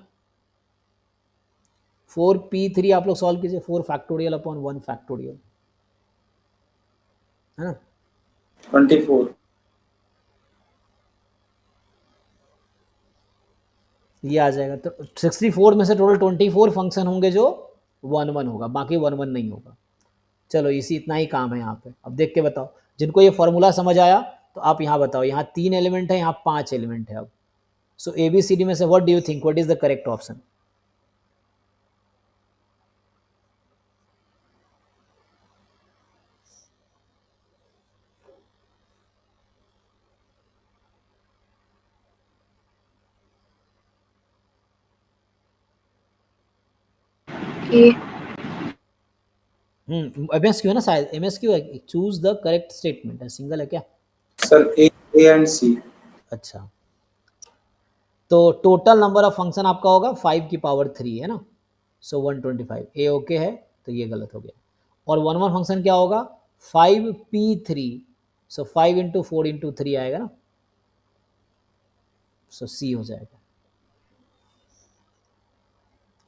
4p3 आप लोग सॉल्व कीजिए, 4 फैक्टोरियल अपॉन 1 फैक्टोरियल, है ना। 24। ये आ जाएगा। तो 64 में से टोटल 24 फंक्शन होंगे जो 1 1 होगा, बाकी 1 1 नहीं होगा। चलो इसी इतना ही काम है यहाँ पे। अब देख के बताओ, जिनको ये फॉर्मूला समझ आया तो आप यहाँ बताओ, यहाँ 3 एलिमेंट है, यहाँ 5 एलिमेंट है। अब सो ABCD में से what do you think, what is the correct option. A. MSQ है ना शायद, MSQ है, चूज द करेक्ट स्टेटमेंट है, सिंगल है क्या। सर ए एंड सी। अच्छा, तो टोटल नंबर ऑफ फंक्शन आपका होगा 5 की पावर 3, है ना। सो 125 ए ओके है, तो ये गलत हो गया। और 1 1 फंक्शन क्या होगा, 5p3, सो 5 इंटू 4 इंटू 3 आएगा ना, सो सी हो जाएगा।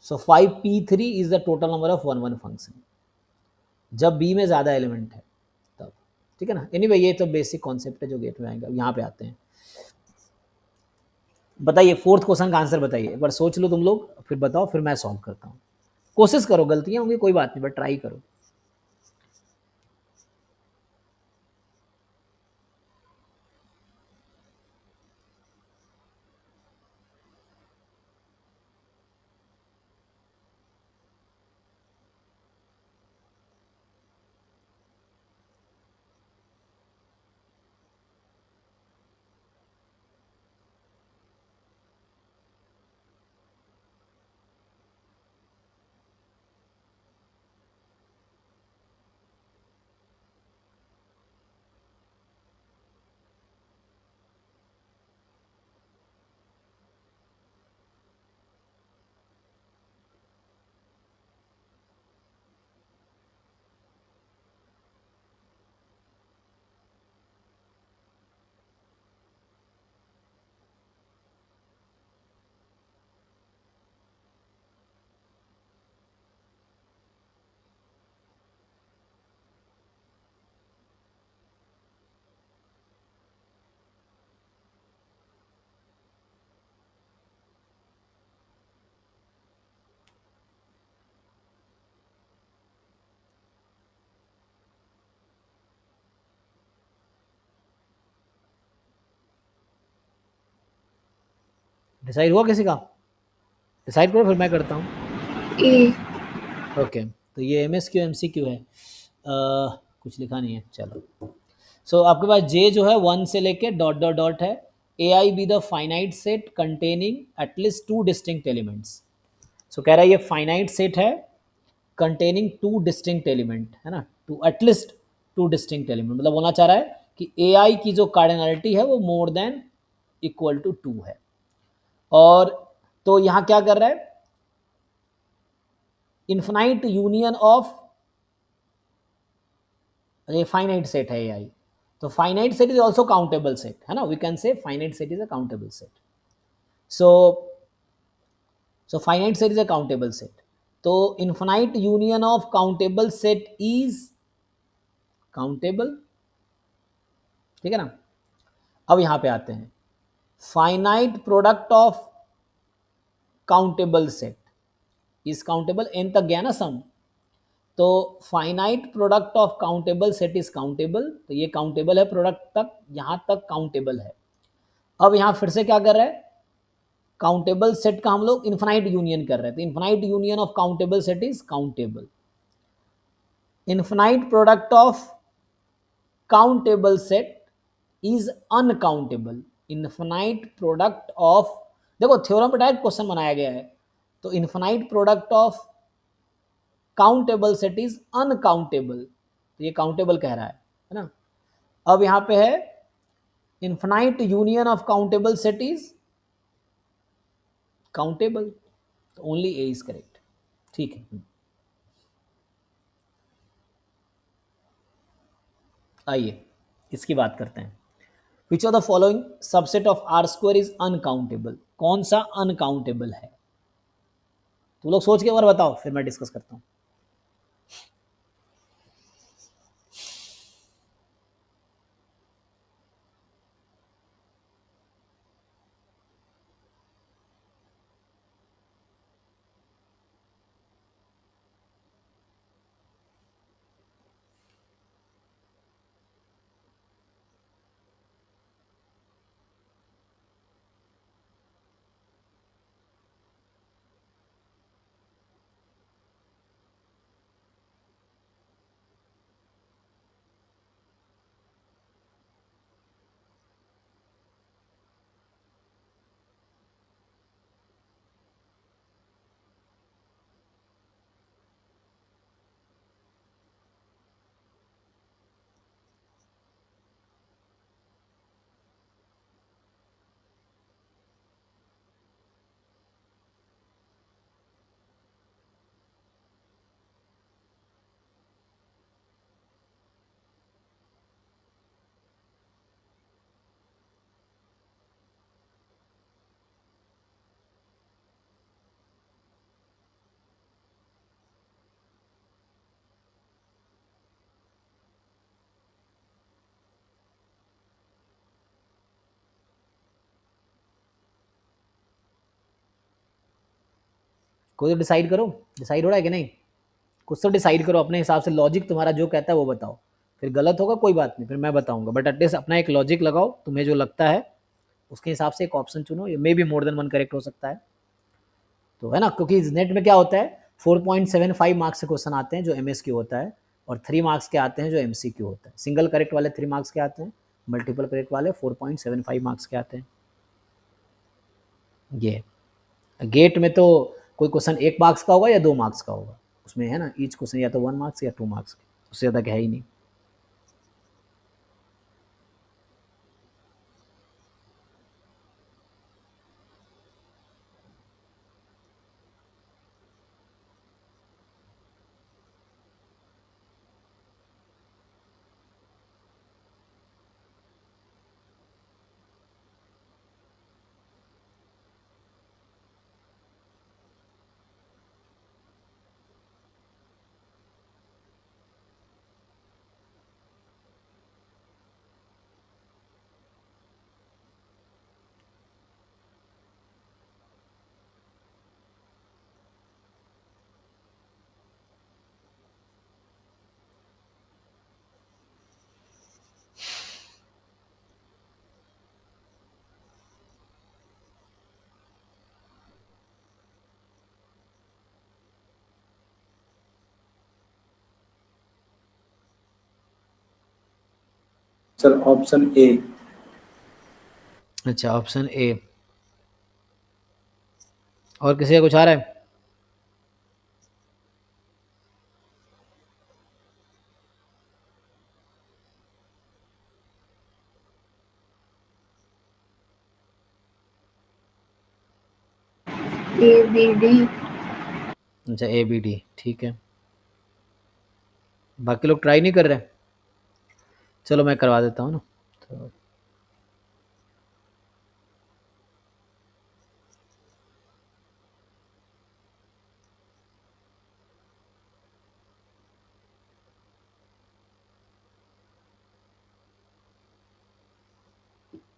सो 5p3 is the total number of 1 1 function, जब बी में ज़्यादा एलिमेंट है तब, ठीक है ना। एनीवे ये तो बेसिक कॉन्सेप्ट है जो गेट में आएगा। यहाँ पे आते हैं, बताइए फोर्थ क्वेश्चन का आंसर बताइए, एक बार सोच लो तुम लोग, फिर बताओ, फिर मैं सॉल्व करता हूँ। कोशिश करो, गलतियां होंगी कोई बात नहीं, बट ट्राई करो। डिसाइड हुआ किसी का, डिसाइड करो फिर मैं करता हूँ। ए। ओके, तो ये MSQ MCQ है, कुछ लिखा नहीं है, चलो। सो आपके पास J जो है 1 से लेके डॉट डॉट डॉट है, AI be the finite set containing at least 2 distinct elements. So कह रहा है ये फाइनाइट सेट है कंटेनिंग 2 डिस्टिंक्ट एलिमेंट, है ना, टू एटलीस्ट 2 डिस्टिंक्ट एलिमेंट, मतलब बोलना चाह रहा है कि AI की जो कार्डिनलिटी है वो मोर देन इक्वल टू 2 है। और तो यहाँ क्या कर रहा है, इन्फिनाइट यूनियन ऑफ, ये फाइनाइट सेट है AI, तो finite set is also countable set, है ना, we can say finite set is a countable set. So finite set is a countable set, तो infinite union of countable set is countable, ठीक है ना। अब यहां पे आते हैं, finite product of countable set is countable, N तक गया ना सम, तो finite product of countable set is countable, तो ये काउंटेबल है प्रोडक्ट तक, यहां तक काउंटेबल है। अब यहां फिर से क्या कर रहा है, काउंटेबल सेट का हम लोग इन्फाइनाइट यूनियन कर रहे थे। Infinite union of countable set is countable. Infinite product of countable set is uncountable. Infinite product of, देखो थ्योरम पे डायरेक्ट क्वेश्चन बनाया गया है, तो infinite product of countable set is uncountable, तो ये काउंटेबल कह रहा है ना। अब यहां पे है infinite union of countable set is countable, तो ओनली ए इज करेक्ट। ठीक है, आइए इसकी बात करते हैं। Which of the following subset of R square is uncountable, कौन सा अनकाउंटेबल है? तुम लोग सोच के एक बार बताओ, फिर मैं डिस्कस करता हूं। कोई तो डिसाइड करो, डिसाइड हो रहा है कि नहीं? कुछ तो डिसाइड करो अपने हिसाब से, लॉजिक तुम्हारा जो कहता है वो बताओ। फिर गलत होगा कोई बात नहीं, फिर मैं बताऊंगा, बट एटलीस्ट अपना एक लॉजिक लगाओ, तुम्हें जो लगता है उसके हिसाब से एक ऑप्शन चुनो। ये may be more then one correct हो सकता है, तो है ना, क्योंकि नेट में क्या होता है 4.75 मार्क्स के क्वेश्चन आते हैं जो MSQ होता है, और 3 मार्क्स के आते हैं जो MCQ होता है। सिंगल करेक्ट वाले 3 मार्क्स के आते हैं, मल्टीपल करेक्ट वाले 4.75 मार्क्स के आते हैं। ये गेट में तो कोई क्वेश्चन 1 मार्क्स का होगा या 2 मार्क्स का होगा, उसमें है ना ईच क्वेश्चन या तो 1 मार्क्स या 2 मार्क्स, उससे ज़्यादा है ही नहीं। Sir option A. अच्छा, ऑप्शन ए। और किसी का कुछ आ रहा है? ABD। अच्छा, ABD, ठीक है। बाकी लोग ट्राई नहीं कर रहे? चलो मैं करवा देता हूँ ना। तो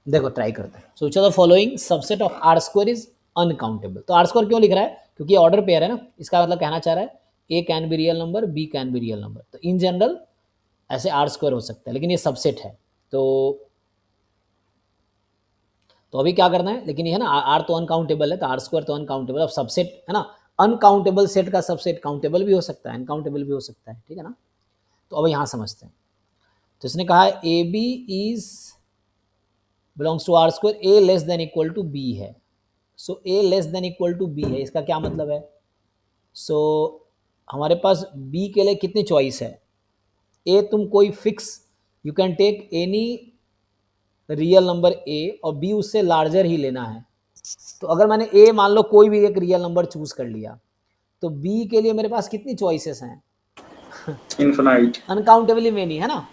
देखो ट्राई करते हैं। So which of the following subset of R square is uncountable. तो आर स्क्वायर क्यों लिख रहा है? क्योंकि ऑर्डर पेयर है ना, इसका मतलब कहना चाह रहा है A can be real number, B can be real number. तो इन जनरल ऐसे आर स्क्वायर हो सकता है, लेकिन ये सबसेट है। तो तो अभी क्या करना है, लेकिन ये है ना आर तो अनकाउंटेबल है, तो आर स्क्वायर तो अनकाउंटेबल, अब सबसेट है ना, अनकाउंटेबल सेट का सबसेट काउंटेबल भी हो सकता है, अनकाउंटेबल भी हो सकता है, ठीक है ना। तो अब यहाँ समझते हैं। तो इसने कहा है A B is belongs to R square, A less than equal to B है। So A less than equal to B है, इसका क्या मतलब है? सो हमारे पास बी के लिए कितनी चॉइस है? ए तुम कोई fix, you can take any real number a, और बी उससे लार्जर ही लेना है। तो अगर मैंने ए मान लो कोई भी एक रियल नंबर चूज कर लिया, तो बी के लिए मेरे पास कितनी चॉइसेस हैं? इन्फिनाइट। अनकाउंटेबली मेनी, है ना।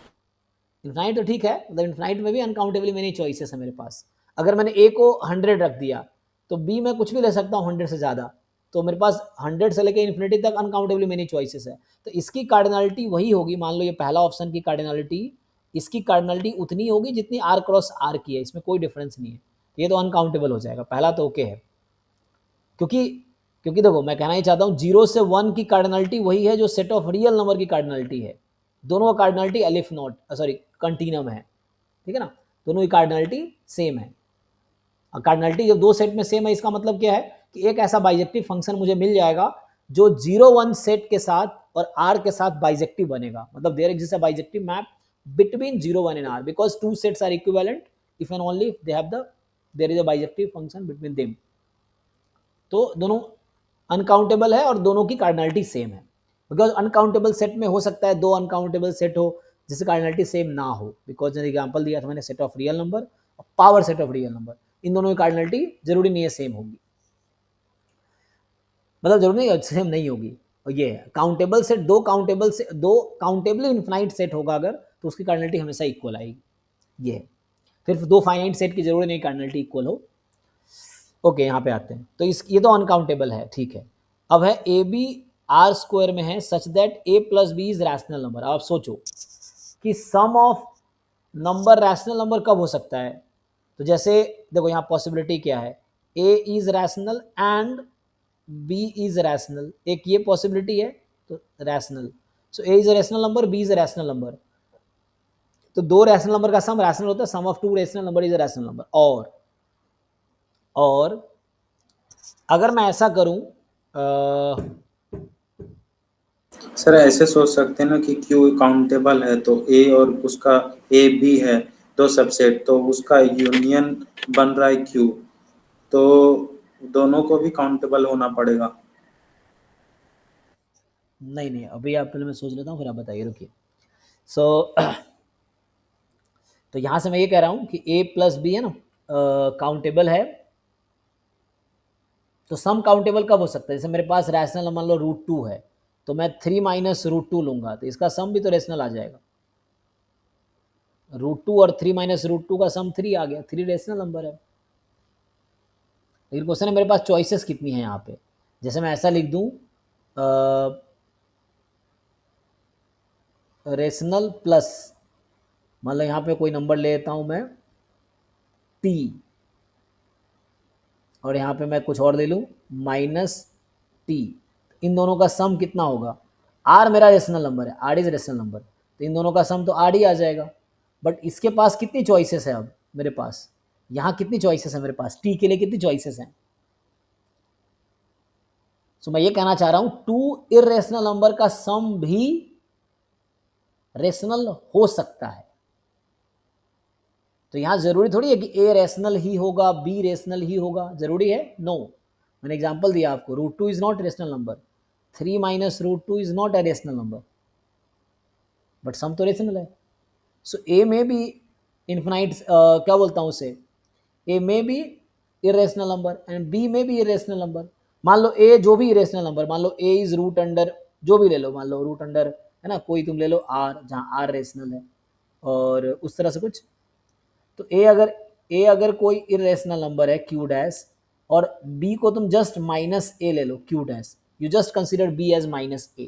इन्फाइनाइट तो ठीक है, मतलब इन्फाइनाइट में भी अनकाउंटेबली मेनी चॉइसेस है मेरे पास। अगर मैंने ए को 100 रख दिया, तो बी में कुछ भी ले सकता हूँ 100 से ज़्यादा, तो मेरे पास 100 से लेकर इन्फिनिटी तक अनकाउंटेबली मेनी चॉइसेस है। तो इसकी कार्डिनलिटी वही होगी, मान लो ये पहला ऑप्शन की कार्डिनलिटी, इसकी कार्डिनलिटी उतनी होगी जितनी आर क्रॉस आर की है, इसमें कोई डिफरेंस नहीं है, ये तो अनकाउंटेबल हो जाएगा, पहला तो ओके है। क्योंकि क्योंकि देखो मैं कहना ही चाहता हूँ 0 से 1 की कार्डिनलिटी वही है जो सेट ऑफ रियल नंबर की कार्डिनलिटी है, दोनों का cardinality aleph not sorry continuum है, ठीक है ना, दोनों की कार्डिनलिटी सेम है। और कार्डिनलिटी जब दो सेट में सेम है, इसका मतलब क्या है कि एक ऐसा बाइजेक्टिव फंक्शन मुझे मिल जाएगा जो 0-1 सेट के साथ और आर के साथ बाइजेक्टिव बनेगा, मतलब there exist a bijective map between 0-1 and r because two sets are equivalent if and only if they have there is a bijective function between them। तो दोनों अनकाउंटेबल है और दोनों की कार्डिनलिटी सेम है, बिकॉज अनकाउंटेबल सेट में हो सकता है दो अनकाउंटेबल सेट हो जिससे कार्डिनलिटी सेम ना हो, बिकॉज एग्जांपल दिया था मैंने सेट ऑफ रियल नंबर और power set of real number, इन दोनों की कार्डिनलिटी जरूरी नहीं है सेम होगी, मतलब जरूरी नहीं सेम नहीं होगी। और ये है काउंटेबल सेट, दो काउंटेबली इन्फिनाइट सेट होगा अगर, तो उसकी कार्डिनलिटी हमेशा इक्वल आएगी, ये है। फिर दो फाइनाइट सेट की जरूरत नहीं कार्डिनलिटी इक्वल हो। ओके यहाँ पे आते हैं, तो इस ये तो अनकाउंटेबल है, ठीक है। अब है ए बी आर स्क्वायर में है such that a plus b is rational number. अब आप सोचो कि sum of number rational number कब हो सकता है? तो जैसे देखो यहाँ पॉसिबिलिटी क्या है, A is rational and B is rational, एक ये पॉसिबिलिटी है, तो rational, so A is rational number, B is rational number, तो दो रैशनल नंबर का सम रैशनल होता है, sum of two rational number is rational number. और अगर मैं ऐसा करूं सर ऐसे सोच सकते हैं ना कि क्यू काउंटेबल है, तो ए और उसका ए बी है दो सबसेट, तो उसका यूनियन बन रहा है क्यू, तो दोनों को भी काउंटेबल होना पड़ेगा। नहीं अभी आप पहले मैं सोच लेता हूँ फिर आप बताइए, रुकिए। सो तो यहाँ से मैं ये कह रहा हूँ कि a प्लस बी है ना काउंटेबल है, तो सम काउंटेबल कब हो सकता है? जैसे मेरे पास रैशनल मान लो √2 है, तो मैं 3 माइनस √2 लूंगा, तो इसका सम भी तो रैशनल आ जाएगा, √2 और 3 माइनस √2 का सम 3 आ गया, 3 रैशनल नंबर है। लेकिन क्वेश्चन है मेरे पास चॉइसेस कितनी है यहाँ पे, जैसे मैं ऐसा लिख दूँ रेशनल प्लस, मान लो यहाँ पे कोई नंबर ले लेता हूँ मैं p, और यहाँ पे मैं कुछ और ले लूँ -t, इन दोनों का सम कितना होगा? r मेरा रेशनल नंबर है, r इज रेशनल नंबर, तो इन दोनों का सम तो r ही आ जाएगा। बट इसके पास कितनी चॉइसेस है? अब मेरे पास यहाँ कितनी चॉइसेस है मेरे पास, t के लिए कितनी चॉइसेस हैं? सो मैं ये कहना चाह रहा हूँ टू इरेशनल नंबर का सम भी रेशनल हो सकता है। तो यहां जरूरी थोड़ी है कि ए रेशनल ही होगा, बी रेशनल ही होगा, जरूरी है? नो। मैंने एग्जांपल दिया आपको, √2 is not rational number, 3 minus √2 is not a rational number, but sum तो रेशनल है। सो ए में भी इन्फिनाइट क्या बोलता हूं उसे, ए में भी इरेशनल नंबर एंड बी में भी इरेशनल नंबर। मान लो ए जो भी इरेशनल नंबर, मान लो ए इज रूट अंडर जो भी ले लो, मान लो रूट अंडर है ना, कोई तुम ले लो आर, जहाँ आर रेशनल है और उस तरह से कुछ, तो ए अगर कोई इरेशनल नंबर है क्यू डैश, और बी को तुम जस्ट -a ले लो Q dash, you just consider B as -a,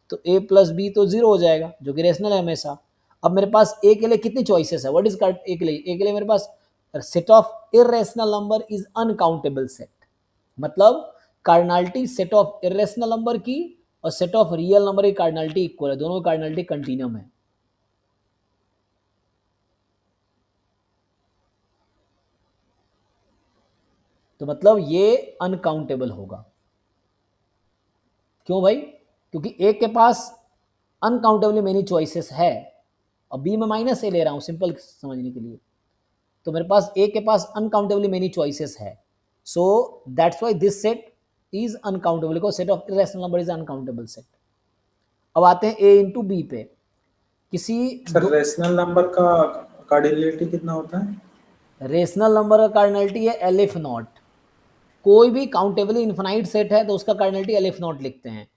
तो a प्लस बी तो 0 हो जाएगा जो कि रेशनल है हमेशा। अब मेरे पास a के लिए कितनी चॉइसेस है? व्हाट इज a के लिए? a के लिए मेरे पास set of irrational number is uncountable set, मतलब cardinality set of irrational number की और सेट ऑफ रियल नंबर की कार्डिनलिटी इक्वल है, दोनों की कार्डिनलिटी कंटिन्यूम है। तो मतलब ये अनकाउंटेबल होगा। क्यों भाई? क्योंकि ए के पास अनकाउंटेबली मेनी चॉइसेस है और बी में माइनस ए ले रहा हूँ सिंपल समझने के लिए। तो मेरे पास ए के पास अनकाउंटेबली मेनी चॉइसेस है, so that's why this set is uncountable, because set of irrational number is uncountable set. अब आते हैं ए इंटू बी पे। किसी सर रेशनल नंबर का कार्डिनलिटी कितना होता है? रेशनल नंबर का कार्डिनलिटी है एल इफ नॉट। कोई भी काउंटेबली इन्फिनाइट सेट है तो उसका कार्डिनलिटी एल इफ नॉट लिखते हैं।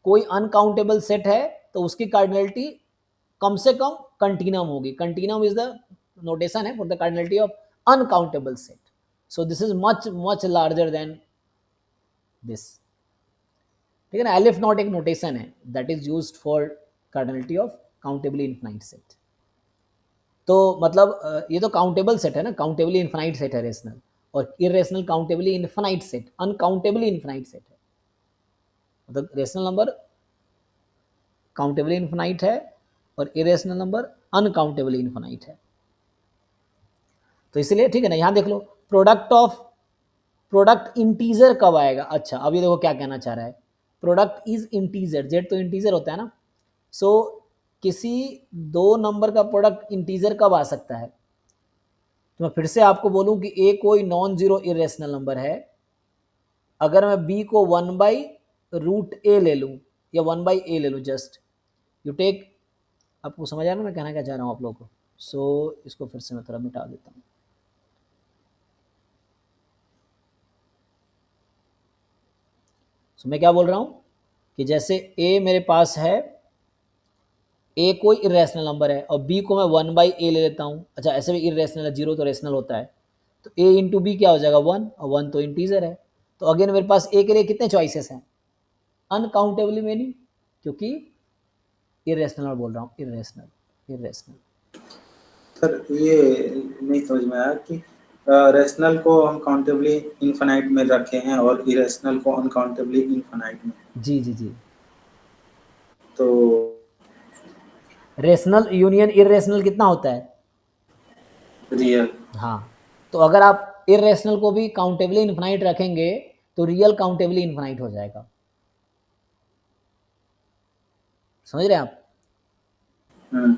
कोई अनकाउंटेबल सेट है तो उसकी कार्डिनलिटी कम से कम कंटिन्यूम होगी। कंटिन्यूम इज द नोटेशन है for the cardinality of uncountable set. So this is much much larger than this. ठीक है ना? एल इफ नॉट एक नोटेशन है that is used for cardinality of countably infinite set. तो मतलब ये तो काउंटेबल सेट है ना, काउंटेबली इन्फिनाइट सेट है रेशनल, और irrational countably infinite set uncountably infinite set है। मतलब रेशनल नंबर काउंटेबली इन्फिनाइट है और इरेशनल नंबर अनकाउंटेबली इन्फिनाइट है। तो इसलिए ठीक है ना, यहाँ देख लो प्रोडक्ट इंटीजर कब आएगा। अच्छा अब ये देखो क्या कहना चाह रहा है, प्रोडक्ट इज इंटीजर, जेड तो इंटीजर होता है ना। सो किसी दो नंबर का प्रोडक्ट इंटीजर कब आ सकता है? तो मैं फिर से आपको बोलूं कि ए कोई नॉन जीरो इरेशनल नंबर है, अगर मैं बी को 1/√a ले लूं या 1/a ले लूं, जस्ट यू टेक, आपको समझ आ रहा है मैं कहना क्या चाह रहा हूँ आप लोगों को? सो इसको फिर से मैं थोड़ा मिटा देता हूँ। सो मैं क्या बोल रहा हूँ कि जैसे ए मेरे पास है, ए कोई इरेशनल नंबर है और बी को मैं 1/a ले लेता हूँ। अच्छा ऐसे भी इरेशनल है, जीरो तो रेशनल होता है, तो ए इंटू बी क्या हो जाएगा 1, और 1 तो इंटीजर है। तो अगेन मेरे पास ए के लिए कितने चॉइसेस हैं? अनकाउंटेबली मेनी, क्योंकि इरेशनल बोल रहा हूँ, इरेशनल। सर ये नहीं समझ में आया कि रेशनल को हम काउंटेबली इनफाइनाइट में रखे हैं और इरेशनल को अनकाउंटेबली इनफाइनाइट में। जी जी जी। तो रेशनल यूनियन इरेशनल कितना होता है? रियल। हाँ, तो अगर आप इरेशनल को भी काउंटेबली इन्फिनाइट रखेंगे तो रियल काउंटेबली इन्फिनाइट हो जाएगा। समझ रहे हैं आप?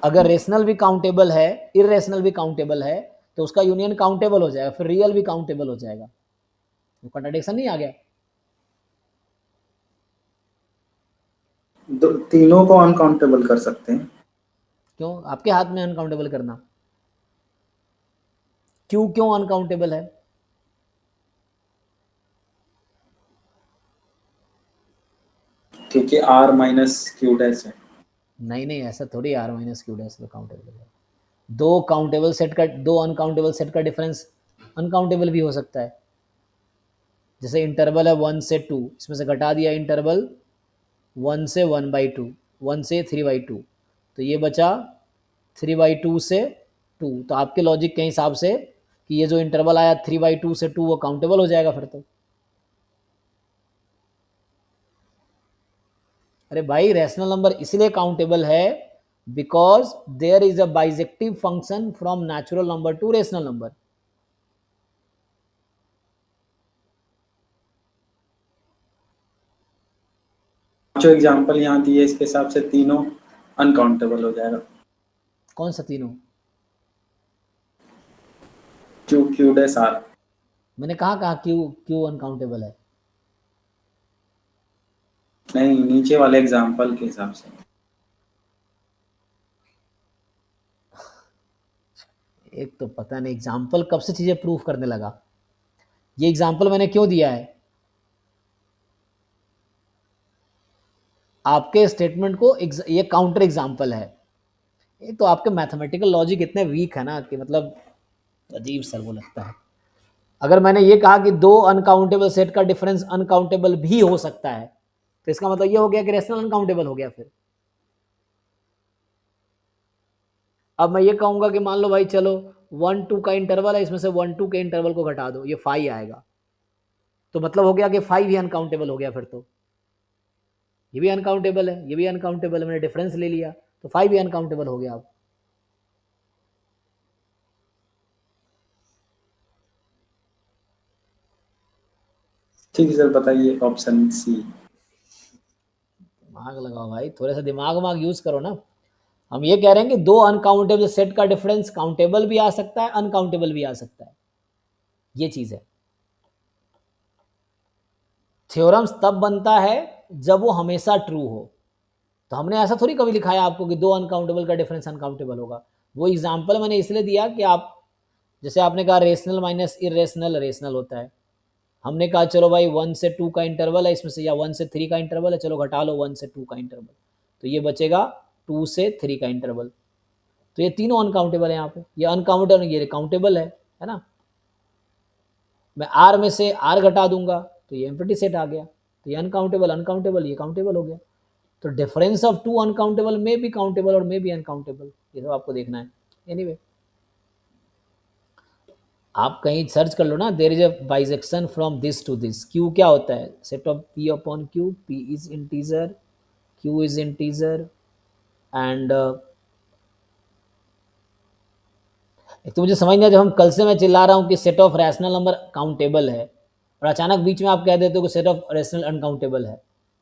अगर रेशनल भी काउंटेबल है, इरेशनल भी काउंटेबल है, तो उसका यूनियन काउंटेबल हो जाएगा, फिर रियल भी काउंटेबल हो जाएगा। तो कंट्राडिक्शन नहीं आ गया? तीनों को अनकाउंटेबल कर सकते हैं। क्यों आपके हाथ में अनकाउंटेबल करना? क्यों अनकाउंटेबल है? क्योंकि r माइनस क्यू डैश है। नहीं ऐसा थोड़ी, आर माइनस क्यू डैश तो काउंटेबल है। दो अनकाउंटेबल सेट का डिफरेंस अनकाउंटेबल भी हो सकता है। जैसे इंटरवल है 1 से 2, इसमें से घटा दिया इंटरवल 1 से 1/2, 1 से 3/2, तो ये बचा 3/2 से 2। तो आपके लॉजिक के हिसाब से कि ये जो इंटरवल आया 3/2 से 2 वो काउंटेबल हो जाएगा फिर तो। अरे भाई रैशनल नंबर इसलिए काउंटेबल है because there is a bijective function from natural number to rational number. जो एग्जांपल यहाँ दिए इसके हिसाब से तीनों अनकाउंटेबल हो जाएगा। कौन सा तीनों? Q dash R. मैंने कहा क्यू अनकाउंटेबल है? नहीं, नीचे वाले एग्जांपल के हिसाब से। एक तो पता नहीं एग्जाम्पल कब से चीजें प्रूफ करने लगा। ये एग्जाम्पल मैंने क्यों दिया है? आपके स्टेटमेंट को ये काउंटर एग्जाम्पल है। ये तो आपके मैथमेटिकल लॉजिक इतने वीक है ना कि मतलब अजीब सर वो लगता है। अगर मैंने ये कहा कि दो अनकाउंटेबल सेट का डिफरेंस अनकाउंटेबल भी हो सकता है, तो इसका मतलब ये हो गया कि रेशनल अनकाउंटेबल हो गया। फिर अब मैं ये कहूंगा कि मान लो भाई चलो 1-2 का इंटरवल है, इसमें से 1-2 के इंटरवल को घटा दो, ये 5 आएगा, तो मतलब हो गया कि 5 ही अनकाउंटेबल हो गया। फिर तो ये भी अनकाउंटेबल है, ये भी अनकाउंटेबल है, मैंने डिफरेंस ले लिया तो 5 ही अनकाउंटेबल हो गया। अब ठीक है सर, बताइए ऑप्शन सी। दिमाग लगाओ भाई, थोड़ा सा दिमाग वाग यूज करो ना। हम ये कह रहे हैं कि दो अनकाउंटेबल सेट का डिफरेंस काउंटेबल भी आ सकता है, अनकाउंटेबल भी आ सकता है, ये चीज है। थ्योरम्स तब बनता है जब वो हमेशा ट्रू हो। तो हमने ऐसा थोड़ी कभी लिखाया आपको कि दो अनकाउंटेबल का डिफरेंस अनकाउंटेबल होगा। वो एग्जाम्पल मैंने इसलिए दिया कि आप, जैसे आपने कहा रेशनल माइनस इरेशनल रेशनल होता है, हमने कहा चलो भाई 1 से 2 का इंटरवल है इसमें से, या 1 से 3 का इंटरवल है, चलो घटा लो 1 से 2 का इंटरवल, तो ये बचेगा 2 से 3 का इंटरवल। तो ये तीनों अनकाउंटेबल है यहाँ पे, ये अनकाउंटेबल ये काउंटेबल है ना। मैं आर में से आर घटा दूंगा तो ये एम्प्टी सेट आ गया, तो ये अनकाउंटेबल अनकाउंटेबल ये काउंटेबल हो गया। तो डिफरेंस ऑफ टू अनकाउंटेबल में भी काउंटेबल और में भी अनकाउंटेबल, ये सब आपको देखना है। एनीवे आप कहीं सर्च कर लो ना, there is a bijection from this to this. Q क्या होता है, set of p upon q, p is integer, q is integer and एक तो मुझे समझ नहीं आया, जब हम कल से मैं चिल्ला रहा हूँ कि set of rational number countable है और अचानक बीच में आप कह देते हो कि सेट ऑफ रैशनल अनकाउंटेबल है,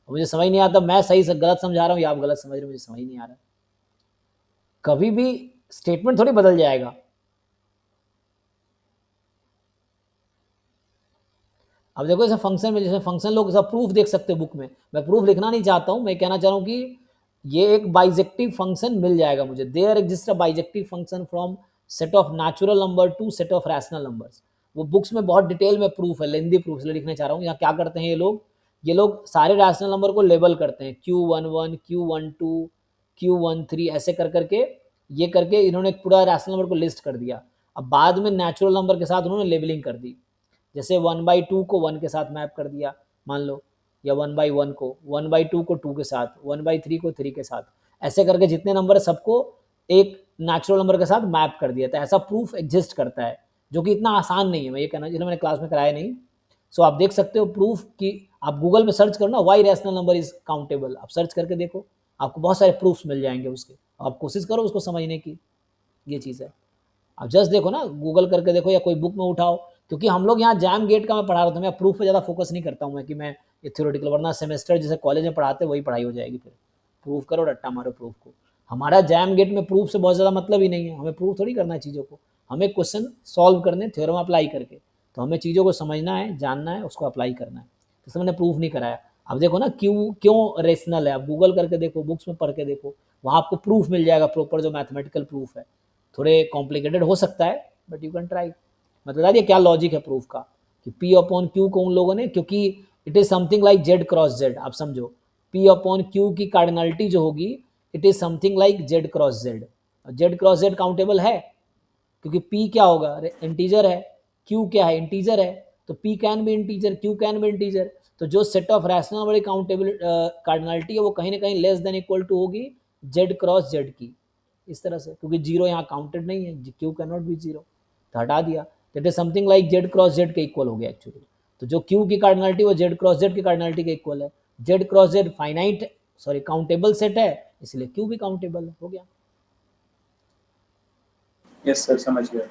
मुझे समझ नहीं आता मैं सही से गलत समझा रहा हूँ या आप गलत समझ रहे हो, मुझे समझ नहीं आ रहा। कभी भी स्टेटमेंट थोड़ी बदल जाएगा। अब देखो ऐसे फंक्शन में, जैसे फंक्शन लोग सब प्रूफ देख सकते हो बुक में, मैं प्रूफ लिखना नहीं चाहता हूँ, मैं कहना चाह रहा हूँ कि ये एक बाइजेक्टिव फंक्शन मिल जाएगा मुझे। There exist a bijective function from set of natural number to set of rational numbers. वो बुक्स में बहुत डिटेल में प्रूफ है, लेंदी प्रूफ, इसलिए लिखना चाह रहा हूँ। यहाँ क्या करते हैं ये लोग सारे रैशनल नंबर को लेबल करते हैं, Q11 Q12 Q13 ऐसे कर करके, ये करके इन्होंने एक पूरा रैशनल नंबर को लिस्ट कर दिया। अब बाद में नेचुरल नंबर के साथ उन्होंने लेबलिंग कर दी, जैसे 1/2 को 1 के साथ मैप कर दिया मान लो, या 1/1 को 1/2 को 2 के साथ, 1/3 को 3 के साथ, ऐसे करके जितने नंबर है सबको एक नेचुरल नंबर के साथ मैप कर दिया था। ऐसा प्रूफ एग्जिस्ट करता है, जो कि इतना आसान नहीं है, मैं ये कहना, जिन्होंने मैंने क्लास में कराया नहीं। सो आप देख सकते हो प्रूफ कि आप गूगल में सर्च करो ना, why rational number is countable, आप सर्च करके देखो, आपको बहुत सारे प्रूफ्स मिल जाएंगे उसके, आप कोशिश करो उसको समझने की, ये चीज़ है। आप जस्ट देखो ना, गूगल करके देखो या कोई बुक में उठाओ, क्योंकि हम लोग यहाँ जैम गेट का मैं पढ़ा रहा था, मैं प्रूफ पे ज़्यादा फोकस नहीं करता हूँ मैं, कि मैं ये थ्योरेटिकल, वरना सेमेस्टर जैसे कॉलेज में पढ़ाते वही पढ़ाई हो जाएगी, फिर प्रूफ करो रट्टा मारो प्रूफ को। हमारा जैम गेट में प्रूफ से बहुत ज़्यादा मतलब ही नहीं है, हमें प्रूफ थोड़ी करना है चीज़ों को, हमें क्वेश्चन सॉल्व करने, थ्योरम अप्लाई करके। तो हमें चीज़ों को समझना है, जानना है, उसको अप्लाई करना है, तो मैंने प्रूफ नहीं कराया। अब देखो ना क्यों रेशनल है, आप गूगल करके देखो, बुक्स में पढ़ के देखो, वहाँ आपको प्रूफ मिल जाएगा प्रॉपर, जो मैथमेटिकल प्रूफ है। थोड़े कॉम्प्लिकेटेड हो सकता है बट यू कैन ट्राई। मतलब बता दिया क्या लॉजिक है प्रूफ का, कि पी अपॉन क्यू को उन लोगों ने, क्योंकि it is something like Z cross Z, आप समझो पी अपॉन क्यू की कार्डिनलिटी जो होगी, it is something like Z cross Z. Z cross Z countable है, क्योंकि पी क्या होगा, इंटीजर है, क्यू क्या है, इंटीजर है, तो P can be integer, Q can be integer. तो जो सेट ऑफ रैशनल बड़ी काउंटेबल कार्डिनलिटी है, वो कहीं ना कहीं लेस देन इक्वल टू होगी जेड क्रॉस जेड की, इस तरह से, क्योंकि जीरो यहाँ काउंटेड नहीं है, Q can not be zero, तो हटा दिया, that is something like Z cross Z के इक्वल हो गया एक्चुअली। तो जो क्यू की कार्डिनलिटी वो जेड क्रॉस जेड की कार्डिनलिटी के इक्वल है, Z cross Z finite sorry countable set है, इसलिए क्यू भी काउंटेबल है, हो गया। यस सर, समझ गया।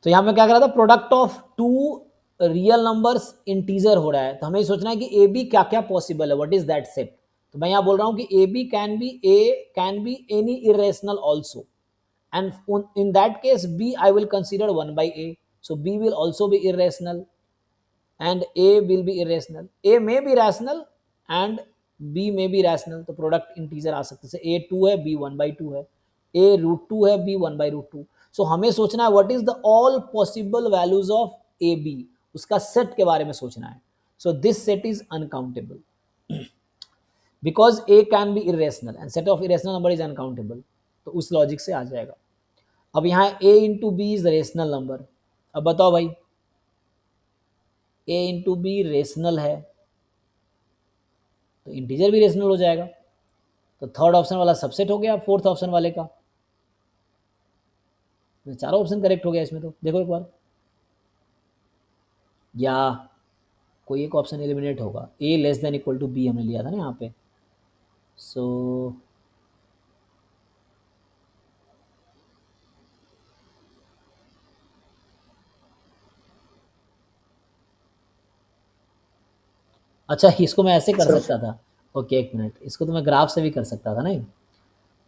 तो यहाँ मैं क्या कर रहा था, product of two real numbers integer हो रहा है, तो हमें सोचना है कि ए बी क्या क्या पॉसिबल है, व्हाट इज दैट सेट। तो मैं यहाँ बोल रहा हूँ कि A can be any irrational also, and in that case b I will consider 1 by a, so b will also be irrational and a will be irrational, a may be rational and b may be rational, तो product integer आ सकते हैं, a 2 है b 1/2 है, a √2 है b 1/√2। सो हमें सोचना है what is the all possible values of a b, उसका सेट के बारे में सोचना है। So this set is uncountable because a can be irrational and set of irrational number is uncountable, तो उस लॉजिक से आ जाएगा। अब यहाँ a into b is rational number, अब बताओ भाई a इंटू बी रेशनल है तो इंटीजर भी रेशनल हो जाएगा, तो थर्ड ऑप्शन वाला सबसेट हो गया फोर्थ ऑप्शन वाले का, तो चारों ऑप्शन करेक्ट हो गया इसमें, तो देखो एक बार, या कोई एक ऑप्शन एलिमिनेट होगा, a less than equal to b हमने लिया था ना यहाँ पे। सो अच्छा, इसको मैं ऐसे कर सर सकता था। ओके, एक मिनट, इसको तो मैं ग्राफ से भी कर सकता था नहीं?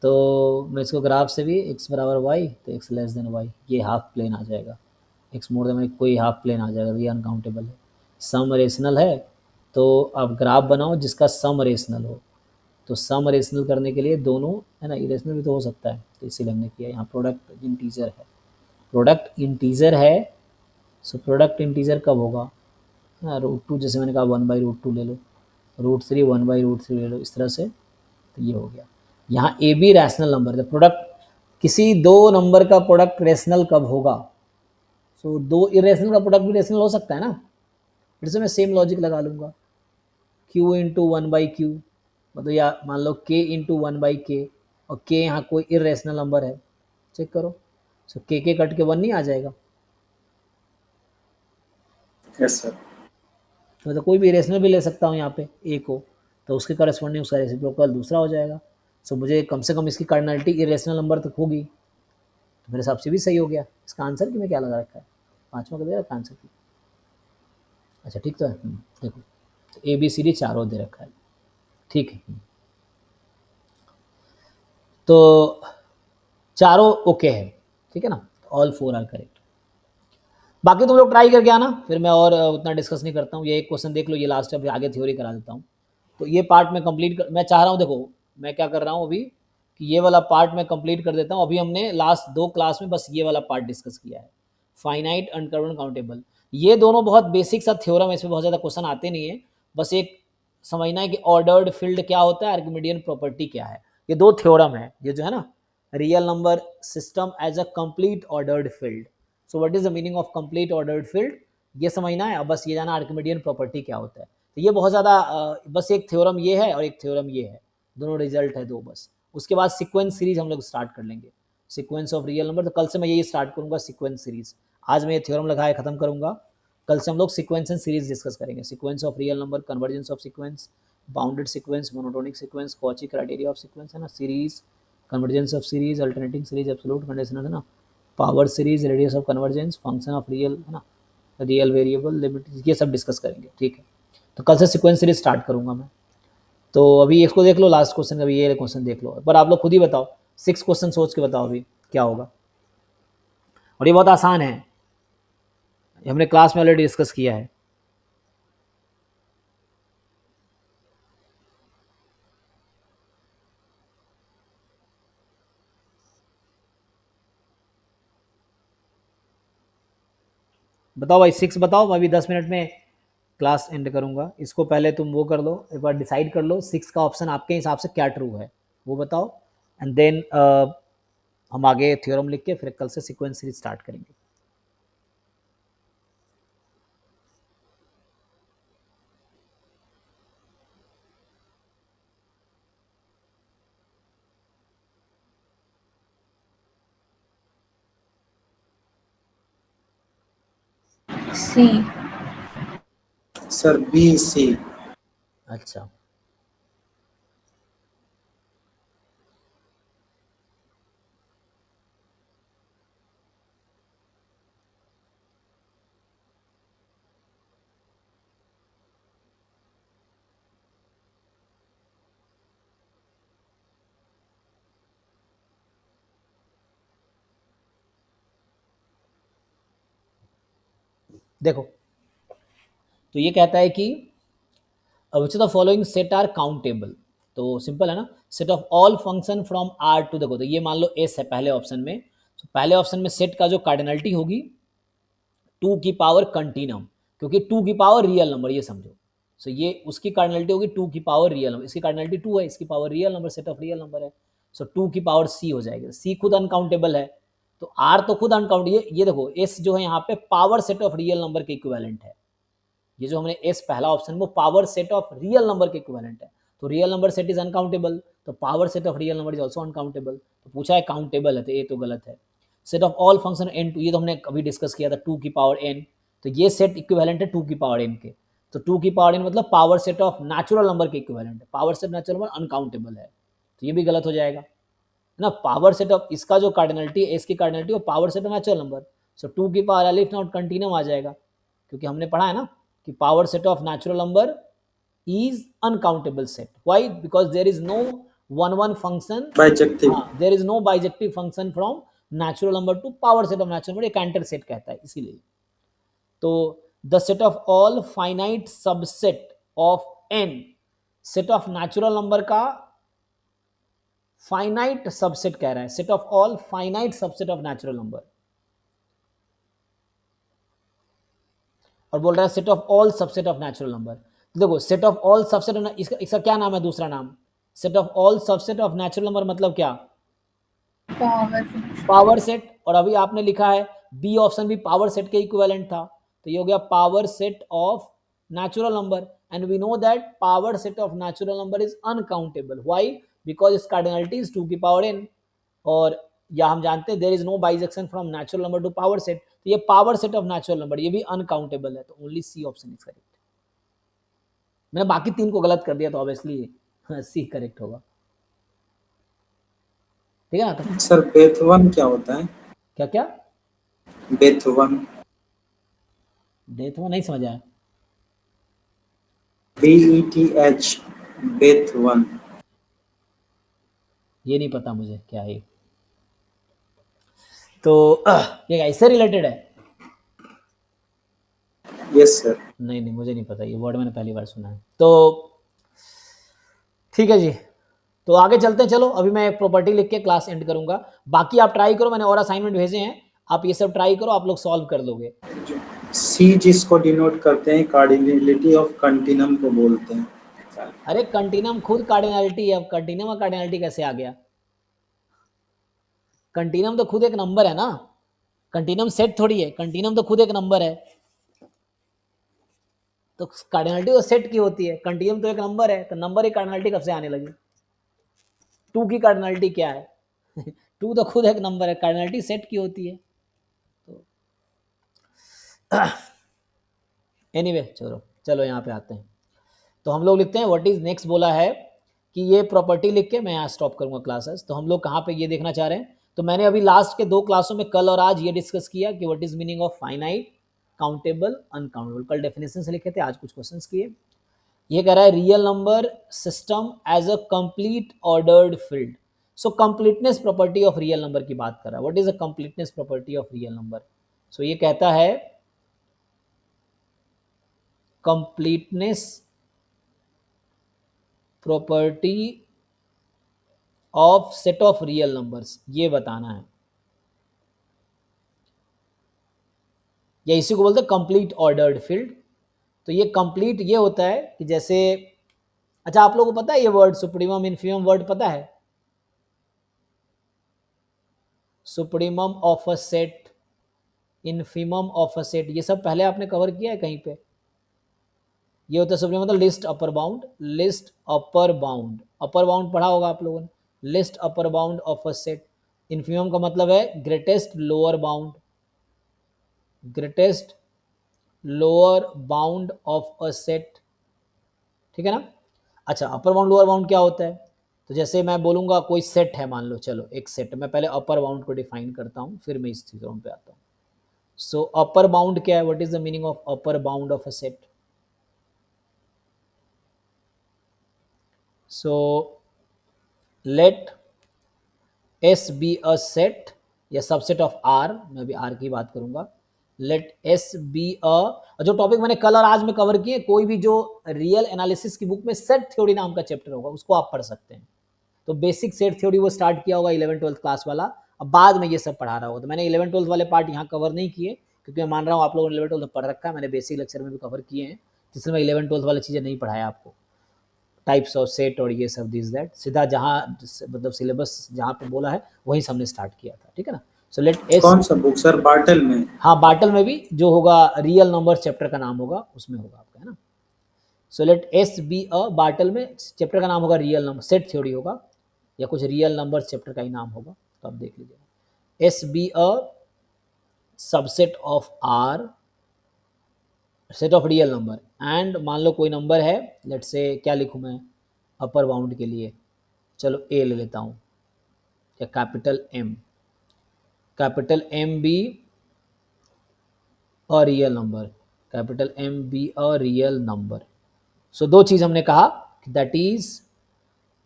तो मैं इसको ग्राफ से भी x बराबर वाई, तो x लेस देन वाई, ये हाफ प्लेन आ जाएगा। x मोर देन कोई हाफ प्लेन आ जाएगा, ये अनकाउंटेबल है। सम रेशनल है, तो आप ग्राफ बनाओ जिसका सम रेशनल हो। तो सम रेशनल करने के लिए दोनों, है ना, इरेशनल भी तो हो सकता है, तो इसीलिए हमने किया। यहाँ प्रोडक्ट इंटीजर है, प्रोडक्ट इंटीजर है, सो प्रोडक्ट इंटीजर कब होगा? हाँ, √2, जैसे मैंने कहा 1/√2 ले लो, √3 1/√3 ले लो, इस तरह से। तो ये हो गया। यहाँ ए बी रैशनल नंबर है, प्रोडक्ट किसी दो नंबर का प्रोडक्ट रेशनल कब होगा? सो दो इरेशनल का प्रोडक्ट भी रेशनल हो सकता है ना, फिर से मैं सेम लॉजिक लगा लूँगा, q इंटू 1/q, मतलब या मान लो k इंटू 1/k, और k यहाँ कोई इरेशनल नंबर है, चेक करो। सो k कट के 1 नहीं आ जाएगा? Yes sir. मतलब कोई भी इरेशनल भी ले सकता हूँ यहाँ पे a को, तो उसके करस्पॉन्डिंग उसका रेसिप्रोकल दूसरा हो जाएगा। सो मुझे कम से कम इसकी कार्डिनलिटी इरेशनल नंबर तक होगी, तो मेरे हिसाब से भी सही हो गया। इसका आंसर कि मैं क्या लगा रखा है, 5वां का दे रखा आंसर की। अच्छा ठीक तो है। देखो, तो ए बी सी डी चारों दे रखा है, ठीक है। तो चारों ओके है, ठीक है ना, ऑल 4 आर करेक्ट। बाकी तुम लोग ट्राई करके आना, फिर मैं और उतना डिस्कस नहीं करता हूँ। ये एक क्वेश्चन देख लो, ये लास्ट है, फिर आगे थ्योरी करा देता हूँ। तो ये पार्ट मैं कंप्लीट कर, मैं चाह रहा हूँ, देखो मैं क्या कर रहा हूँ अभी, कि ये वाला पार्ट मैं कंप्लीट कर देता हूँ। अभी हमने लास्ट 2 क्लास में बस ये वाला पार्ट डिस्कस किया है, फाइनाइट, अनकर्व्ड, काउंटेबल। ये दोनों बहुत बेसिक सा थ्योरम है, इसमें बहुत ज़्यादा क्वेश्चन आते नहीं है। बस एक समझना है कि ऑर्डर्ड फील्ड क्या होता है, आर्किमिडियन प्रॉपर्टी क्या है। ये 2 थ्योरम है, ये जो है ना, real number system as a complete ordered field. So what is the meaning of complete ordered field, ये समझना है। अब बस ये जाना आर्किमिडियन प्रॉपर्टी क्या होता है। तो ये बहुत ज़्यादा बस एक थ्योरम ये है और एक थ्योरम ये है, दोनों रिजल्ट है 2 बस। उसके बाद सीक्वेंस सीरीज हम लोग स्टार्ट कर लेंगे, सीक्वेंस ऑफ रियल नंबर। तो कल से मैं यही स्टार्ट करूंगा, सीक्वेंस सीरीज। आज मैं ये थ्योरम लगाया खत्म करूंगा, कल से हम लोग सीक्वेंस एंड सीरीज डिस्कस करेंगे। Sequence of real number, convergence of sequence, bounded sequence, monotonic sequence, Cauchy criteria of sequence, है ना, series, convergence of series, alternating series, absolute conditional, है ना, power series, radius of convergence, function of real, है ना, real variable, limit, ये सब discuss करेंगे, ठीक है। तो कल से सीक्वेंस सीरीज स्टार्ट करूंगा मैं। तो अभी इसको देख लो, लास्ट क्वेश्चन, अभी ये क्वेश्चन देख लो, पर आप लोग खुद ही बताओ, 6 क्वेश्चन सोच के बताओ अभी क्या होगा। और ये बहुत आसान है, हमने क्लास में ऑलरेडी डिस्कस किया है। बताओ भाई, 6 बताओ, मैं अभी 10 मिनट में क्लास एंड करूंगा। इसको पहले तुम वो कर लो, एक बार डिसाइड कर लो 6 का ऑप्शन आपके हिसाब से क्या ट्रू है, वो बताओ। एंड देन हम आगे थ्योरम लिख के फिर कल से सीक्वेंस सीरीज स्टार्ट करेंगे। C. Sir B C. अच्छा, देखो, तो ये कहता है कि which of the following set are countable. तो सिंपल है ना, set of all function from R to, देखो तो ये मान लो एस है पहले ऑप्शन में, तो पहले ऑप्शन में सेट का जो कार्डिनलिटी होगी 2 की पावर कंटिन्यूम, क्योंकि 2 की पावर रियल नंबर, ये समझो। सो ये उसकी कार्डिनलिटी होगी 2 की पावर रियल नंबर, इसकी कार्डिनलिटी 2 है, इसकी power real number, set of real number है। सो 2 की पावर सी हो जाएगी, सी खुद अनकाउंटेबल है, तो आर तो खुद अनकाउंट, ये देखो एस जो है यहाँ पे power set of real number के इक्विवेलेंट है। ये जो हमने एस पहला ऑप्शन वो power set of real number के इक्विवेलेंट है, तो real number set is uncountable, तो power set of real number is also uncountable. तो पूछा है काउंटेबल है, तो ये तो गलत है। Set of all function n to, ये तो हमने कभी डिस्कस किया था, 2 की पावर एन, तो ये सेट इक्विवेलेंट है 2 की पावर एन के। तो 2 की पावर एन मतलब power set of natural number के इक्विवेलेंट है, power set natural number uncountable है, तो ये भी गलत हो जाएगा, है ना। पावर सेट ऑफ इसका जो कार्डिनलिटी है, इसकी कार्डिनलिटी वो power set of natural number, so 2 की पावर एलिफ नॉट कंटिन्यूम आ जाएगा, क्योंकि हमने पढ़ा है ना कि power set of natural number is uncountable set. Why? Because there is no one function. Bijective. there is no bijective function from natural number to power set of natural number, ये Cantor set कहता है इसीलिए। तो the set of all finite subset of n, set of natural number का finite subset कह रहा है, set of all finite subset of natural number, और बोल रहा है set of all subset of natural number. देखो सेट ऑफ ऑल सबसेट, इसका क्या नाम है, दूसरा नाम set of all subset of natural number, मतलब क्या, पावर सेट। और अभी आपने लिखा है बी ऑप्शन भी पावर सेट के इक्विवेलेंट था, तो ये हो गया power set of natural number. And we know that power set of natural number is uncountable. Why? Because its cardinality is 2 की पावर n, और या हम जानते हैं there is no bijection from natural number to power set, तो ये power set of natural number, ये भी अनकाउंटेबल है, तो only C option is correct. मैंने बाकी 3 को गलत कर दिया, तो ऑब्वियसली सी करेक्ट होगा, ठीक है ना। तो सर बेथ वन क्या होता है? क्या क्या बेथ वन, डेथ में नहीं समझ आया। BETH, Beth one. ये नहीं पता मुझे क्या है। तो ये इससे रिलेटेड है? Yes sir. नहीं नहीं, मुझे नहीं पता, ये वर्ड मैंने पहली बार सुना है। तो ठीक है जी, तो आगे चलते हैं। चलो अभी मैं एक प्रॉपर्टी लिख के क्लास एंड करूंगा, बाकी आप ट्राई करो, मैंने और असाइनमेंट भेजे हैं, आप ये सब ट्राई करो, आप लोग सॉल्व कर दोगे। सी जिसको डिनोट करते हैं कार्डिनलिटी ऑफ कंटिन्यूम को बोलते हैं। अरे कंटिन्यूम खुद कार्डिनलिटी है, अब कंटिन्यूम और कार्डिनलिटी कैसे आ गया? कंटिन्यूम तो खुद एक नंबर है ना, कंटिन्यूम सेट थोड़ी है, कंटिन्यूम तो खुद एक नंबर है, तो कार्डिनलिटी तो सेट की होती है, कंटिन्यूम तो एक नंबर है, तो नंबर की कार्डिनलिटी कब से आने लगी? 2 की कार्डिनलिटी क्या है? 2 तो खुद एक नंबर है, कार्डिनलिटी सेट की होती है। तो एनीवे चलो चलो यहाँ पे आते हैं। तो हम लोग लिखते हैं व्हाट इज नेक्स्ट, बोला है कि ये प्रॉपर्टी लिख के मैं यहाँ स्टॉप करूंगा क्लासेस। तो हम लोग कहाँ पे ये देखना चाह रहे हैं, तो मैंने अभी लास्ट के 2 क्लासों में कल और आज ये डिस्कस किया कि what is meaning of finite, countable, uncountable. कल डेफिनेशन से लिखे थे, आज कुछ क्वेश्चंस किए। ये कह रहा है real number system as a complete ordered field. So completeness property of real number की बात कर रहा है। What is a completeness property of real number? So ये कहता है completeness property of set of real numbers, ये बताना है, या इसी को बोलते हैं कंप्लीट ऑर्डर्ड फील्ड। तो ये कंप्लीट ये होता है कि जैसे, अच्छा आप लोगों को पता है ये वर्ड सुप्रीमम इन्फीमम वर्ड पता है? Supremum of a set, infimum of a set, ये सब पहले आपने कवर किया है कहीं पे? ये होता है सुप्रीमम मतलब list upper bound, list upper bound, upper bound पढ़ा होगा आप लोगों ने, list upper bound of a set. Infimum का मतलब है greatest lower bound, greatest lower bound of a set, ठीक है ना। अच्छा अपर बाउंड लोअर बाउंड क्या होता है? तो जैसे मैं बोलूंगा कोई सेट है, मान लो, चलो एक सेट, मैं पहले अपर बाउंड को डिफाइन करता हूँ, फिर मैं इस चीजों पे आता हूँ। सो अपर बाउंड क्या है? What is the meaning of upper bound of a set? So let S be a set या सबसेट ऑफ आर, मैं अभी आर की बात करूंगा। लेट एस बी अ, जो टॉपिक मैंने कल और आज में कवर किए, कोई भी जो रियल एनालिसिस की बुक में सेट थ्योरी नाम का चैप्टर होगा उसको आप पढ़ सकते हैं। तो बेसिक सेट थ्योरी वो स्टार्ट किया होगा 11th-12th क्लास वाला, अब बाद में ये सब पढ़ा रहा होगा। तो मैंने 11th-12th वाले पार्ट यहाँ कवर नहीं किए, क्योंकि मैं मान रहा हूँ आप लोगों ने 11th-12th पढ़ रखा है, मैंने बेसिक लेक्चर में भी कवर किए हैं, जिसमें मैं 11th-12th वाली चीज़ें नहीं पढ़ाया आपको, टाइप्स ऑफ सेट और ये सब दिस दैट, सीधा जहाँ मतलब सिलेबस जहाँ पे बोला है वहीं से हमने स्टार्ट किया था, ठीक है ना। सो लेट एस, कौन सा बुक सर? बाटल में? हाँ बाटल में भी जो होगा रियल नंबर चैप्टर का नाम होगा उसमें होगा आपका, है ना। So let S be a, bottle में चैप्टर का नाम होगा रियल नंबर, सेट थ्योरी होगा, या कुछ रियल नंबर चैप्टर का ही नाम होगा, तो आप देख लीजिएगा। S be a subset of R, set of real number, and मान लो कोई नंबर है, लेट से क्या लिखूँ मैं अपर बाउंड के लिए, चलो ए ले लेता हूँ, या capital M be a real number, capital M be a real number, so दो चीज हमने कहा, दैट इज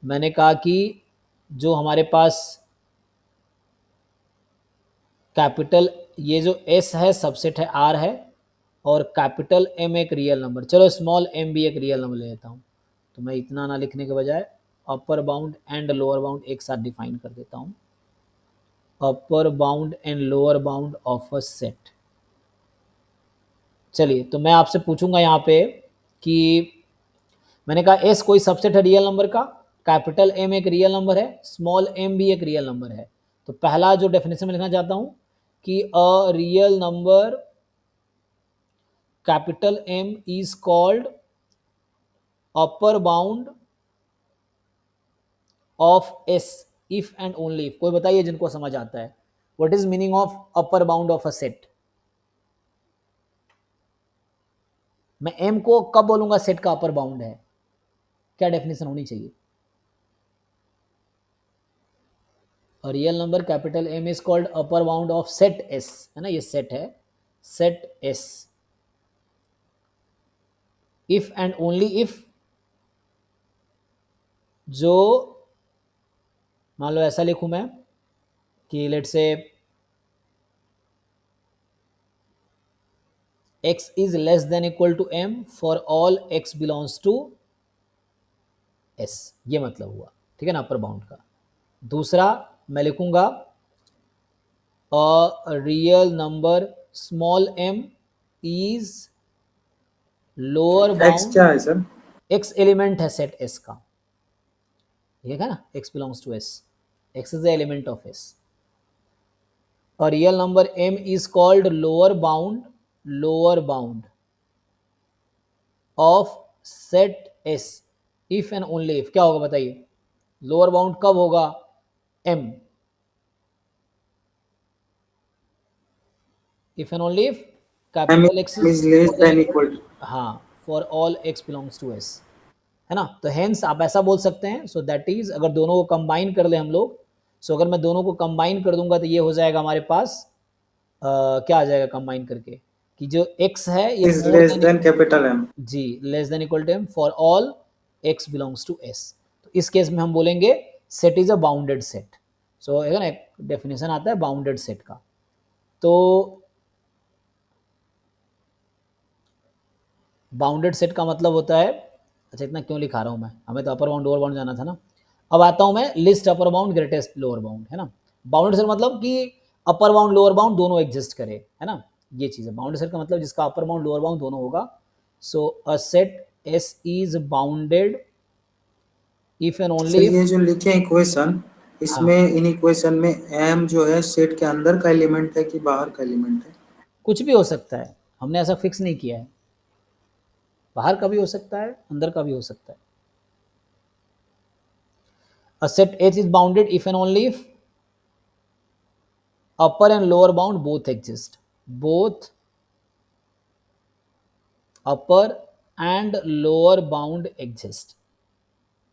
मैंने कहा कि जो हमारे पास कैपिटल ये जो एस है सबसेट है आर है, और कैपिटल एम एक रियल नंबर, चलो स्मॉल एम भी एक रियल नंबर ले लेता हूँ, तो मैं इतना ना लिखने के बजाय upper bound and lower bound एक साथ डिफाइन कर देता हूँ, upper bound and lower bound of a set. चलिए तो मैं आपसे पूछूंगा यहाँ पे कि मैंने कहा एस कोई सबसेट है रियल नंबर का, कैपिटल एम एक रियल नंबर है, स्मॉल एम भी एक रियल नंबर है, तो पहला जो डेफिनेशन में लिखना चाहता हूँ कि a real number capital M is called upper bound of S if and only if. कोई बताइए जिनको समझ आता है, what is meaning of upper bound of a set. मैं एम को कब बोलूंगा सेट का अपर बाउंड है, क्या डेफिनेशन होनी चाहिए। Real number capital M is called upper bound of set S, है ना, ये सेट है, set S if and only if जो, मान लो ऐसा लिखूं मैं कि लेट से x is less than equal to m for all x belongs to s, ये मतलब हुआ, ठीक है ना, अपर बाउंड का। दूसरा मैं लिखूंगा अ real number small m is lower x bound, क्या है सर? x एलिमेंट है सेट s का, ठीक है ना, x belongs to s, x is the element of s। a real number m is called lower bound of set s if and only if, क्या होगा बताइए, लोअर बाउंड कब होगा, m, if and only if M capital X is is less more than than equal, equal. हाँ, for all x belongs to s, है ना, तो hence आप ऐसा बोल सकते हैं। सो दैट इज अगर दोनों को कंबाइन कर ले हम लोग, सो अगर मैं दोनों को कंबाइन कर दूंगा तो ये हो जाएगा हमारे पास क्या आ जाएगा कंबाइन करके, कि जो x है ये is more less than, then capital M. जी, less than equal to m for all x belongs to s। तो इस केस में हम बोलेंगे set is a bounded set. So है ना, एक डेफिनेशन आता है बाउंडेड सेट का। तो बाउंडेड सेट का मतलब होता है, अच्छा इतना क्यों लिखा रहा हूँ मैं, हमें तो अपर बाउंड लोअर बाउंड जाना था ना। अब आता हूँ मैं list upper bound greatest lower bound, है ना। बाउंडेड सेट मतलब कि अपर बाउंड लोअर बाउंड दोनों एग्जिस्ट करे, है ना, ये चीज़ है बाउंडेड सेट का मतलब, जिसका अपर बाउंड लोअर बाउंड दोनों होगा। So a set S is bounded if and sir only if, ये जो लिखे इक्वेशन, हाँ, इसमें इन इक्वेशन में एम जो है सेट के अंदर का एलिमेंट है कि बाहर का एलिमेंट है? कुछ भी हो सकता है, हमने ऐसा फिक्स नहीं किया है, बाहर का भी हो सकता है अंदर का भी हो सकता है। A set H is bounded if and only if upper and lower bound both exist, both upper and lower bound exist,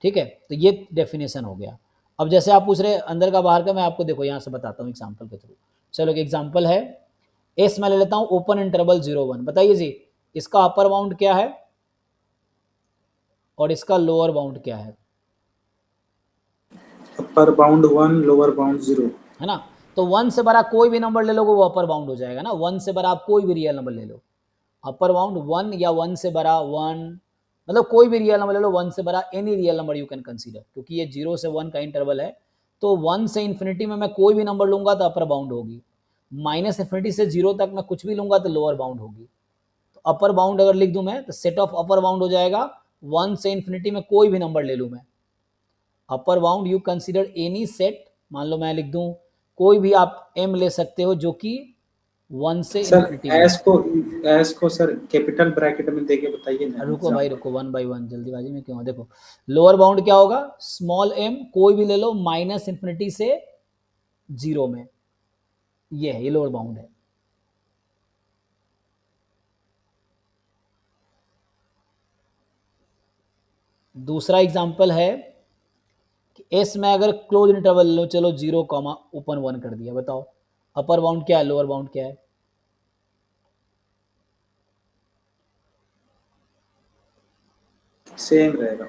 ठीक है। तो ये डेफिनेशन हो गया। अब जैसे आप पूछ रहे अंदर का बाहर का, मैं आपको देखो यहाँ से बताता हूँ एग्जांपल के थ्रू। चलो एक एग्जांपल है, एस मैं ले लेता हूँ ओपन इंटरवल 0 1, बताइए जी इसका अपर बाउंड क्या है और इसका लोअर बाउंड क्या है अपर बाउंड 1, लोअर बाउंड 0। है ना। तो 1 से बड़ा कोई भी नंबर ले लो वो अपर बाउंड हो जाएगा ना, 1 से बड़ा आप कोई भी रियल नंबर ले लो, अपर बाउंड 1 या 1 से बड़ा 1, मतलब कोई भी रियल नंबर ले लो 1 से बड़ा, any real number you can consider, क्योंकि ये 0 से 1 का इंटरवल है। तो 1 से इन्फिनिटी में मैं कोई भी नंबर लूंगा तो अपर बाउंड होगी, माइनस इन्फिनिटी से 0 तक मैं कुछ भी लूंगा तो लोअर बाउंड होगी। तो अपर बाउंड अगर लिख दूं मैं तो सेट ऑफ अपर बाउंड हो जाएगा 1 से इन्फिनिटी में कोई भी नंबर ले लूं मैं, upper bound you consider any set, मान लो मैं लिख दूं कोई भी आप m ले सकते हो जो कि 1 से सर इन्फिनिटी में, एस को सर कैपिटल ब्रैकेट में देके बताइए ना रुको भाई एग्जांपल। रुको, 1 बाई 1 जल्दीबाजी में क्यों, देखो लोअर बाउंड क्या होगा, स्मॉल m कोई भी ले लो माइनस इन्फिनिटी से 0 में, ये है, ये लोअर बाउंड है। दूसरा एग्जांपल है कि एस में अगर क्लोज इंटरवल लो, चलो 0 कॉमा ओपन 1 कर दिया, बताओ अपर बाउंड क्या है लोअर बाउंड क्या है। सेम रहेगा।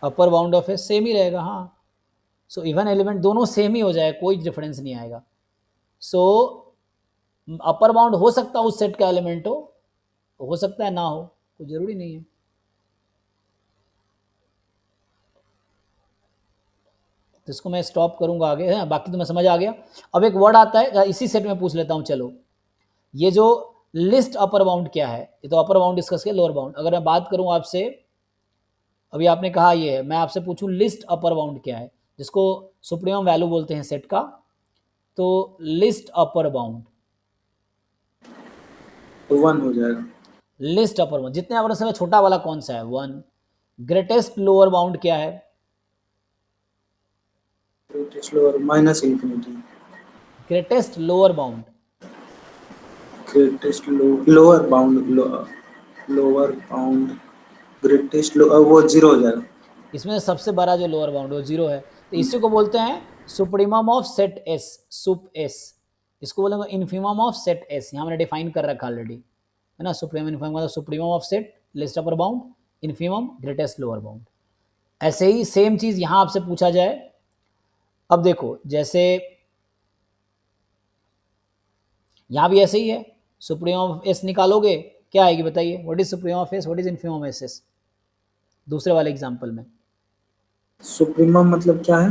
Upper bound of S same ही रहेगा, हाँ। सो इवन एलिमेंट दोनों सेम ही हो जाएगा, कोई डिफरेंस नहीं आएगा। सो अपर बाउंड हो सकता है उस सेट का एलिमेंट हो सकता है ना हो, कोई जरूरी नहीं है। तो इसको मैं स्टॉप करूंगा आगे, है बाकी तो मैं समझ आ गया। अब एक वर्ड आता है, इसी सेट में पूछ लेता हूं, चलो। ये जो लिस्ट अपर बाउंड क्या है, ये तो अपर बाउंड डिस्कस किया, लोअर बाउंड। अगर मैं बात करूं आपसे, अभी आपने कहा ये है, मैं आपसे पूछूं लिस्ट अपर बाउंड क्या है, जिसको सुप्रीमम वैल्यू बोलते हैं सेट का, तो लिस्ट अपर बाउंड, तो 1 हो जाएगा। लिस्ट अपर बाउंड जितने अपर से छोटा वाला कौन सा है, 1। ग्रेटेस्ट लोअर बाउंड क्या है, greatest lower minus infinity. Greatest lower bound, greatest lower bound, lower bound, greatest वो 0 हो जाएगा। इसमें से सबसे बड़ा जो लोअर बाउंड है वो 0 है, तो इसी को बोलते हैं supremum of set S, soup S. इसको बोलेंगे इन्फीमम ऑफ सेट एस, यहाँ मैंने डिफाइन कर रखा ऑलरेडी, है ना। सुप्रीमम इन्फीमम मतलब supremum of set, list upper bound, infimum greatest lower bound. ऐसे ही सेम चीज यहां आपसे पूछा जाए। अब देखो, जैसे यहां भी ऐसे ही है, सुप्रीमम ऑफ एस निकालोगे क्या आएगी बताइए, what is supremum of S, what is infimum S S, दूसरे वाले एग्जांपल में। सुप्रीमम मतलब क्या है?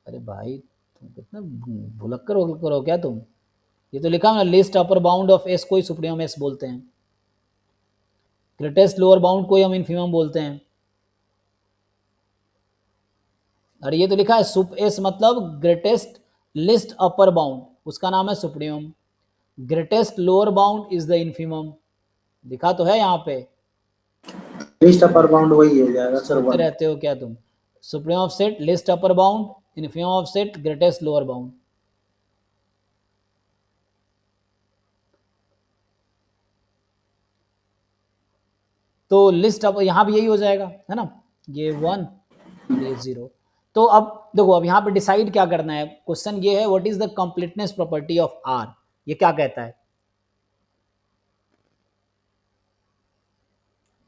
अरे भाई तुम कितना भुलक्कर हो क्या तुम, ये तो लिखा है ना, list upper bound of S कोई सुप्रीमम एस बोलते हैं, ग्रेटेस्ट लोअर बाउंड कोई हम इन्फीमम बोलते हैं। और ये तो लिखा है सुप एस मतलब ग्रेटेस्ट लिस्ट अपर बाउंड, उसका नाम है supremum. Greatest lower bound is the infimum, लिखा तो है यहाँ पे। लिस्ट अपर बाउंड वही हो जाएगा सर, सोते 1। रहते हो क्या तुम, supremum of set list upper bound, infimum of set greatest lower bound. तो लिस्ट अब यहाँ भी यही हो जाएगा, है ना, ये 1 और ये 0। तो अब देखो, अब यहाँ पे डिसाइड क्या करना है, क्वेश्चन ये है what is the completeness property of R, ये क्या कहता है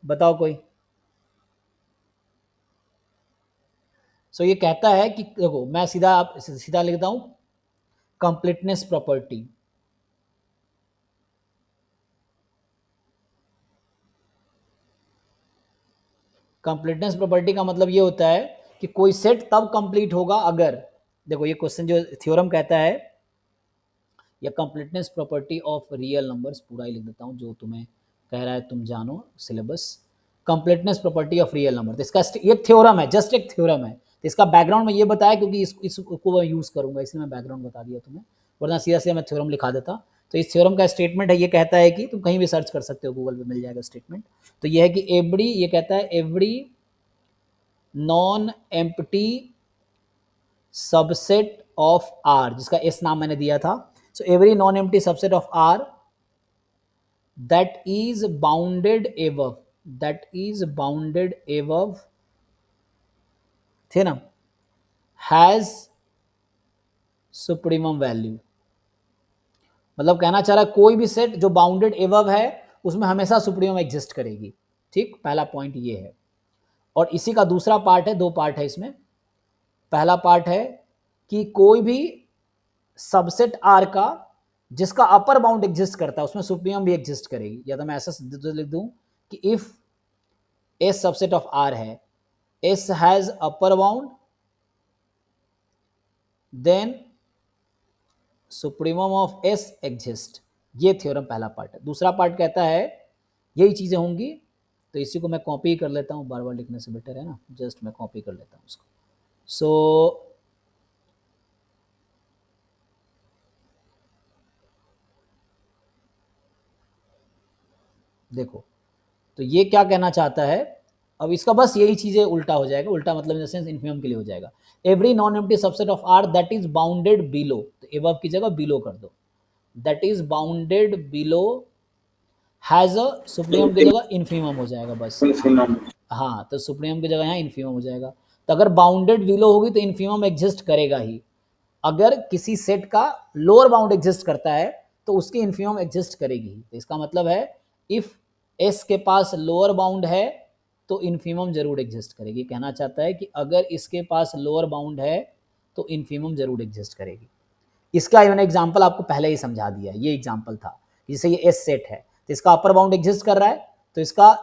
बताओ कोई। सो ये कहता है कि देखो, मैं सीधा लिखता हूं, कंप्लीटनेस प्रॉपर्टी, कंप्लीटनेस प्रॉपर्टी का मतलब ये होता है कि कोई सेट तब कंप्लीट होगा अगर, देखो ये क्वेश्चन जो थ्योरम कहता है, या completeness property of real numbers, पूरा ही लिख देता हूँ जो तुम्हें कह रहा है तुम जानो syllabus. Completeness property of real number, तो इसका ये थ्योरम है, जस्ट एक थ्योरम है। तो इसका बैकग्राउंड में ये बताया क्योंकि इसको मैं यूज़ करूंगा, इसलिए मैं बैकग्राउंड बता दिया तुम्हें, वरना सीधा सीधा मैं थ्योरम लिखा देता। तो इस थ्योरम का स्टेटमेंट है, ये कहता है कि तुम कहीं भी सर्च कर सकते हो, गूगल पे मिल जाएगा स्टेटमेंट। तो ये है कि एवरी, ये कहता है every non empty subset of R, जिसका एस नाम मैंने दिया था। So every non empty subset of R that is bounded above, that is bounded above, थे ना, has supremum value। मतलब कहना चाह रहा है कोई भी सेट जो बाउंडेड एवव है उसमें हमेशा सुप्रीमम एग्जिस्ट करेगी, ठीक, पहला पॉइंट ये है। और इसी का दूसरा पार्ट है, दो पार्ट है इसमें। पहला पार्ट है कि कोई भी सबसेट आर का जिसका अपर बाउंड एग्जिस्ट करता है उसमें सुप्रीमम भी एग्जिस्ट करेगी। या तो मैं ऐसा लिख दूं कि if S subset of R है, S has upper bound, then supremum of S exist. ये थ्योरम पहला पार्ट है। दूसरा पार्ट कहता है यही चीजें होंगी, तो इसी को मैं कॉपी कर लेता हूं, बार बार लिखने से बेटर है ना, जस्ट मैं कॉपी कर लेता हूं उसको। सो देखो, तो ये क्या कहना चाहता है, अब इसका बस यही चीजें उल्टा हो जाएगा, उल्टा मतलब इन द सेंस इन्फीमम के लिए हो जाएगा। Every non empty subset of R that is bounded below, तो एबव की जगह बिलो कर दो, that is bounded below has a, supremum की जगह इन्फीमम हो जाएगा बस। इन्फिनम। हाँ, तो सुप्रीमम की जगह यहाँ इन्फीमम हो जाएगा। तो अगर बाउंडेड बिलो होगी तो इन्फीमम एग्जिस्ट करेगा ही। अगर किसी सेट का लोअर बाउंड एग्जिस्ट करता है तो उसकी इन्फीमम एग्जिस्ट करेगी ही। तो इसका मतलब है इफ एस के पास लोअर बाउंड है तो इन्फीमम जरूर एग्जिस्ट करेगी। कहना चाहता है कि अगर इसके पास लोअर बाउंड है तो इन्फीमम जरूर एग्जिस्ट करेगी। इसका मैंने एग्जाम्पल आपको पहले ही समझा दिया, ये एग्जाम्पल था। जैसे ये एस सेट है तो इसका अपर बाउंड एग्जिस्ट कर रहा है तो इसका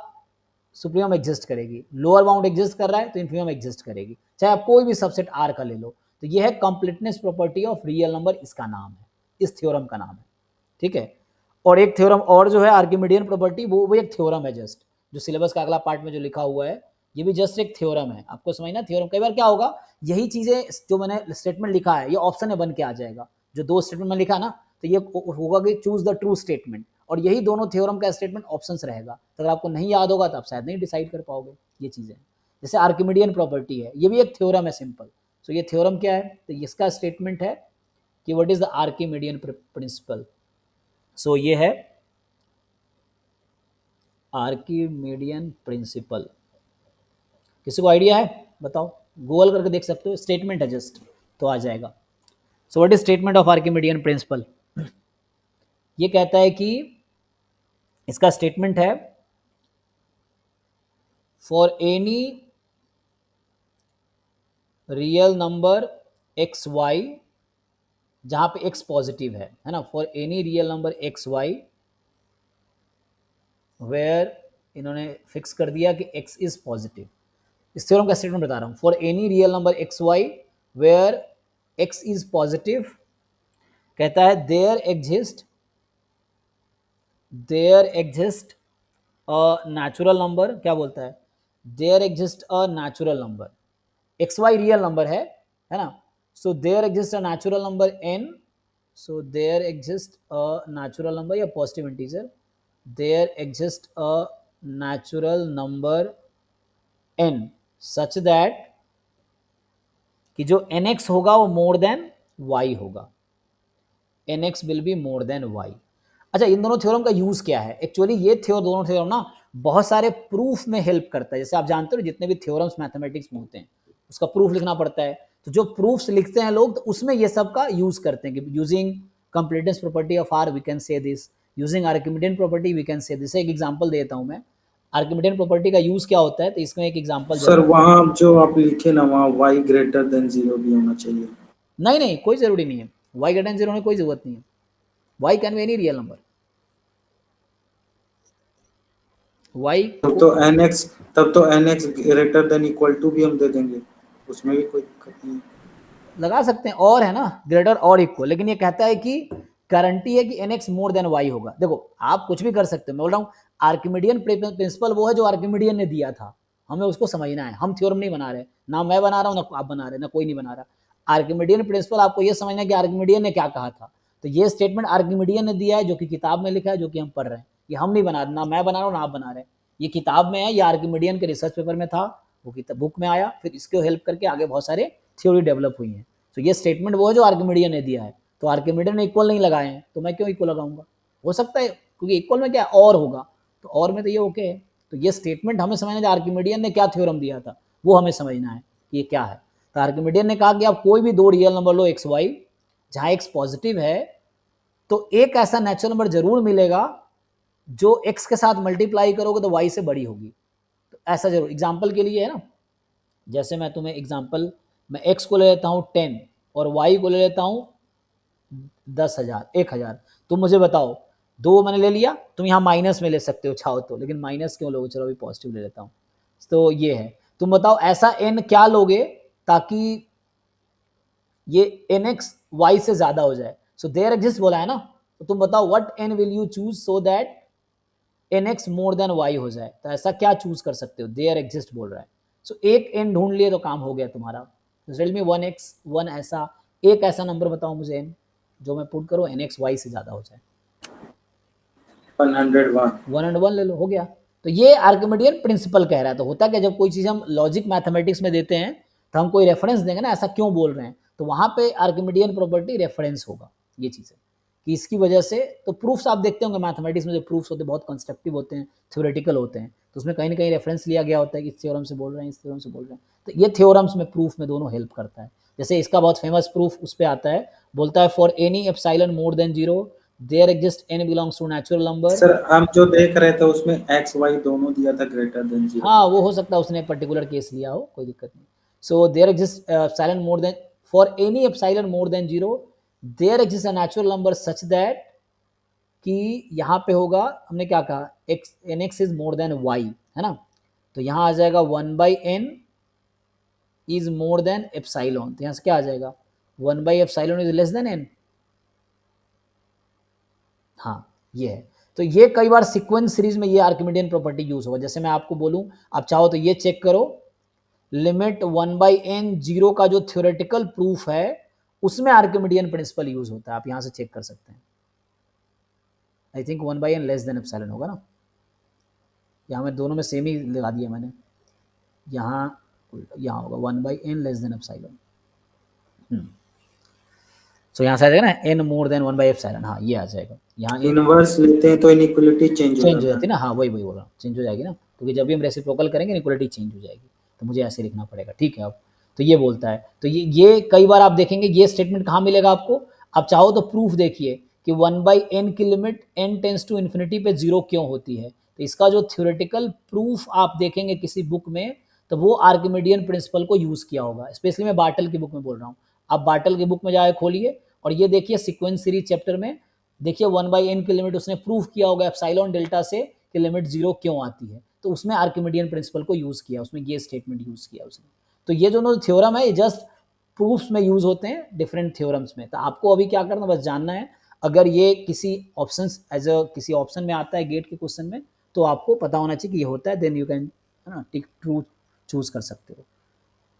सुप्रीमम एग्जिस्ट करेगी, लोअर बाउंड एग्जिस्ट कर रहा है तो इन्फीमम एग्जिस्ट करेगी, चाहे आप कोई भी सबसेट आर का ले लो। तो ये है completeness property of real number, इसका नाम है, इस थ्योरम का नाम है, ठीक है। और एक थ्योरम और जो है आर्किमिडियन प्रॉपर्टी, वो एक थ्योरम है जस्ट, जो सिलेबस का अगला पार्ट में जो लिखा हुआ है ये भी जस्ट एक थ्योरम है। आपको समझना थ्योरम, कई बार क्या होगा, यही चीजें जो मैंने स्टेटमेंट लिखा है ये ऑप्शन में बन के आ जाएगा, जो दो स्टेटमेंट में लिखा ना, तो ये होगा कि चूज द ट्रू स्टेटमेंट, और यही दोनों थ्योरम का स्टेटमेंट ऑप्शंस रहेगा। तो अगर आपको नहीं याद होगा तो आप शायद नहीं डिसाइड कर पाओगे ये चीजें। जैसे आर्किमिडियन प्रॉपर्टी है, ये भी एक थ्योरम है सिंपल। सो ये थ्योरम क्या है, तो इसका स्टेटमेंट है कि what is the Archimedean principal. सो ये है आर्किमिडियन प्रिंसिपल। किसी को आइडिया है बताओ, गूगल करके देख सकते हो, स्टेटमेंट है जस्ट तो आ जाएगा। So what is statement of Archimedean principle. ये कहता है कि इसका स्टेटमेंट है for any real number x Y, जहां पे x पॉजिटिव है ना, for any real number x Y where, इन्होंने फिक्स कर दिया कि x इज पॉजिटिव। इस थ्योरम का स्टेटमेंट बता रहा हूं, for any real number x Y where x is positive, कहता है there exist a natural number, क्या बोलता है, there exist a natural number, x y real number है ना, so there exist a natural number n, so there exists a natural number या positive integer, there exists a natural number n such that कि जो nx होगा वो more than y होगा, nx will be more than y। अच्छा, इन दोनों theorem का use क्या है, एक्चुअली ये दोनों थ्योरम ना बहुत सारे प्रूफ में हेल्प करता है। जैसे आप जानते हो जितने भी थ्योरम्स मैथमेटिक्स में होते हैं उसका प्रूफ लिखना पड़ता है, तो जो प्रूफ्स लिखते हैं लोग तो उसमें ये सब का यूज करते हैं कि using completeness property of R we can say this, using Archimedean property we can say this. एक एग्जांपल देता हूं मैं, आर्किमिडियन प्रॉपर्टी का यूज क्या होता है, तो इसमें एक एग्जांपल सर वहाँ जो आप लिखे ना, वहाँ y ग्रेटर देन 0 भी होना चाहिए। नहीं कोई जरूरी नहीं है, y ग्रेटर देन 0 होने कोई जरूरत नहीं है, y can be any real number, y तब तो nx greater than equal to भी हम दे देंगे, उसमें भी कोई दिक्कत नहीं। लगा सकते हैं, और है ना ग्रेटर और इक्वल, लेकिन ये कहता है कि गारंटी है कि nx मोर देन y होगा। देखो आप कुछ भी कर सकते हो, मैं बोल रहा हूँ आर्किमिडियन प्रिंसिपल वो है जो आर्किमिडियन ने दिया था, हमें उसको समझना है, हम थ्योरम नहीं बना रहे, ना मैं बना रहा हूँ ना आप बना रहे, ना कोई नहीं बना रहा। आर्किमिडियन प्रिंसिपल आपको ये समझना है कि आर्किमिडियन ने क्या कहा था, तो ये स्टेटमेंट आर्किमिडियन ने दिया है जो कि किताब में लिखा है, जो कि हम पढ़ रहे हैं, ये हम नहीं बना रहे, ना मैं बना रहा हूँ ना आप बना रहे, ये किताब में है, ये आर्किमिडियन के रिसर्च पेपर में था, वो किताब बुक में आया, फिर इसको हेल्प करके आगे बहुत सारे थ्योरी डेवलप हुई हैं। तो ये स्टेटमेंट वो है जो आर्किमिडियन ने दिया है, तो आर्किमिडियन ने इक्वल नहीं लगाए हैं तो मैं क्यों इक्वल लगाऊंगा, हो सकता है क्योंकि इक्वल में क्या और होगा, तो और में तो ये ओके है। तो ये स्टेटमेंट हमें समझना है आर्किमिडियन ने क्या थ्योरम दिया था, वो हमें समझना है कि ये क्या है। तो आर्किमिडियन ने कहा कि आप कोई भी दो रियल नंबर लो एक्स वाई, जहां एक्स पॉजिटिव है तो एक ऐसा नेचुरल नंबर जरूर मिलेगा जो एक्स के साथ मल्टीप्लाई करोगे तो वाई से बड़ी होगी। तो ऐसा जरूर, एग्जाम्पल के लिए है ना, जैसे मैं तुम्हें एग्जाम्पल, मैं x को ले लेता हूँ 10 और y को ले लेता हूँ 10,000 1,000, तुम मुझे बताओ, दो मैंने ले लिया, तुम यहाँ माइनस में ले सकते हो चाहो तो, लेकिन माइनस क्यों लोगे, चलो अभी पॉजिटिव ले लेता हूँ। तो ये है, तुम बताओ ऐसा n क्या लोगे ताकि ये nx y से ज्यादा हो जाए। सो देयर एग्जिस्ट बोला है ना, तो तुम बताओ what n will you choose so that nx more than y हो जाए, तो ऐसा क्या चूज कर सकते हो, देयर एग्जिस्ट बोल रहा है। सो एक n ढूंढ लिए तो काम हो गया तुम्हारा। तो टेल मी 1x 1 ऐसा एक ऐसा नंबर बताओ मुझे n जो मैं पुट करूं nx y से ज्यादा हो जाए। 101 ले लो, हो गया। तो ये आर्किमिडियन प्रिंसिपल कह रहा है। तो होता क्या, जब कोई चीज हम लॉजिक मैथमेटिक्स में देते हैं तो हम कोई रेफरेंस देंगे ना, ऐसा क्यों बोल रहे हैं, तो वहां पे आर्किमिडियन प्रॉपर्टी रेफरेंस होगा। ये चीज है कि इसकी वजह से, तो प्रूफ्स आप देखते होंगे मैथमेटिक्स में, जो प्रूफ्स होते हैं बहुत कंस्ट्रक्टिव होते हैं, थ्योरेटिकल होते हैं, तो उसमें कहीं ना कहीं रेफरेंस लिया गया होता है कि इस थ्योरम से बोल रहे हैं, इस थ्योरम से बोल रहे हैं। तो ये थ्योरम्स में प्रूफ में दोनों हेल्प करता है। जैसे इसका बहुत फेमस प्रूफ उस पर आता है, बोलता है for any epsilon more than 0 there exist n belongs to natural number. Sir हम जो देख रहे थे उसमें एक्स वाई दोनों दिया था ग्रेटर देन 0। हाँ वो हो सकता है उसने पर्टिकुलर केस लिया हो, कोई दिक्कत नहीं। So there exist epsilon more than, for any epsilon more than 0 there exist a natural number such that कि यहाँ पे होगा, हमने क्या कहा, x n x is more than y, है ना, तो यहाँ आ जाएगा 1/n is more then epsilon, तो यहाँ से क्या आ जाएगा 1/एप्सिलॉन इज लेस देन n। हाँ ये है, तो ये कई बार सीक्वेंस सीरीज में ये आर्किमिडियन प्रॉपर्टी यूज होगा। जैसे मैं आपको बोलूं, आप चाहो तो ये चेक करो, लिमिट 1/n 0 का जो थ्योरेटिकल प्रूफ है उसमें आर्किमिडियन प्रिंसिपल यूज होता है, आप यहां से चेक कर सकते हैं। I think 1/n less than epsilon होगा ना, यहाँ में दोनों में सेम ही लगा दिया मैंने, यहाँ यहाँ होगा 1/n लेस देन एप्सिलॉन। सो यहाँ से आ जाएगा ना n मोर देन 1/एप्सिलॉन, हाँ ये आ जाएगा। यहाँ इनवर्स लेते हैं तो इनइक्वालिटी चेंज हो चेंज हो जाता जाती है ना, हाँ वही बोल रहा हूँ, चेंज हो जाएगी ना, क्योंकि जब भी हम रेसिप्रोकल करेंगे इक्वलिटी चेंज हो जाएगी, तो मुझे ऐसे लिखना पड़ेगा, ठीक है। अब तो ये बोलता है, तो ये कई बार आप देखेंगे ये स्टेटमेंट कहाँ मिलेगा आपको, आप चाहो तो प्रूफ देखिए कि 1/n की limit n tends to infinity पे 0 क्यों होती है, तो इसका जो थ्योरेटिकल प्रूफ आप देखेंगे किसी बुक में, तो वो आर्किमिडियन प्रिंसिपल को यूज किया होगा। स्पेशली मैं बार्टल की बुक में बोल रहा हूँ, आप बार्टल की बुक में जाए खोलिए और ये देखिए सीक्वेंस सीरीज चैप्टर में, देखिए 1/n की लिमिट उसने प्रूफ किया होगा एप्सिलॉन डेल्टा से कि लिमिट 0 क्यों आती है, तो उसमें आर्किमिडियन प्रिंसिपल को यूज किया, उसमें ये स्टेटमेंट यूज किया उसने। तो ये जो थ्योरम है ये जस्ट प्रूफ्स में यूज होते हैं डिफरेंट थ्योरम्स में। तो आपको अभी क्या करना, बस जानना है, अगर ये किसी ऑप्शन एज अ किसी ऑप्शन में आता है गेट के क्वेश्चन में, तो आपको पता होना चाहिए कि ये होता है, then you can tick true choose कर सकते हो।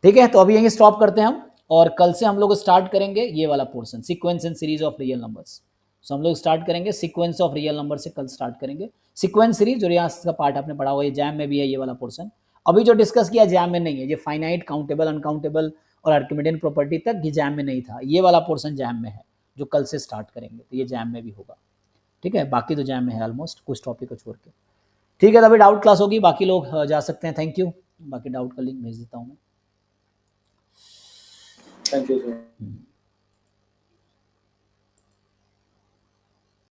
ठीक है, तो अभी यहीं स्टॉप करते हैं हम, और कल से हम लोग स्टार्ट करेंगे ये वाला portion, sequence and series of real numbers. So हम लोग स्टार्ट करेंगे सीक्वेंस ऑफ रियल नंबर से, कल स्टार्ट करेंगे सीक्वेंस सीरीज, जो यहाँ का पार्ट आपने पढ़ा हुआ, ये जैम में भी है ये वाला पोर्शन। अभी जो डिस्कस किया जैम में नहीं है, ये फाइनाइट, काउंटेबल, अनकाउंटेबल और आर्किमिडियन प्रॉपर्टी तक ये जैम में नहीं था, ये वाला पोर्शन जैम में है जो कल से स्टार्ट करेंगे, तो ये जैम में भी होगा। ठीक है, बाकी तो जैम में है ऑलमोस्ट, कुछ टॉपिक को छोड़ के। ठीक है, तो अभी डाउट क्लास होगी, बाकी लोग जा सकते हैं। थैंक यू, बाकी डाउट का लिंक भेज देता हूँ मैं। Thank you sir.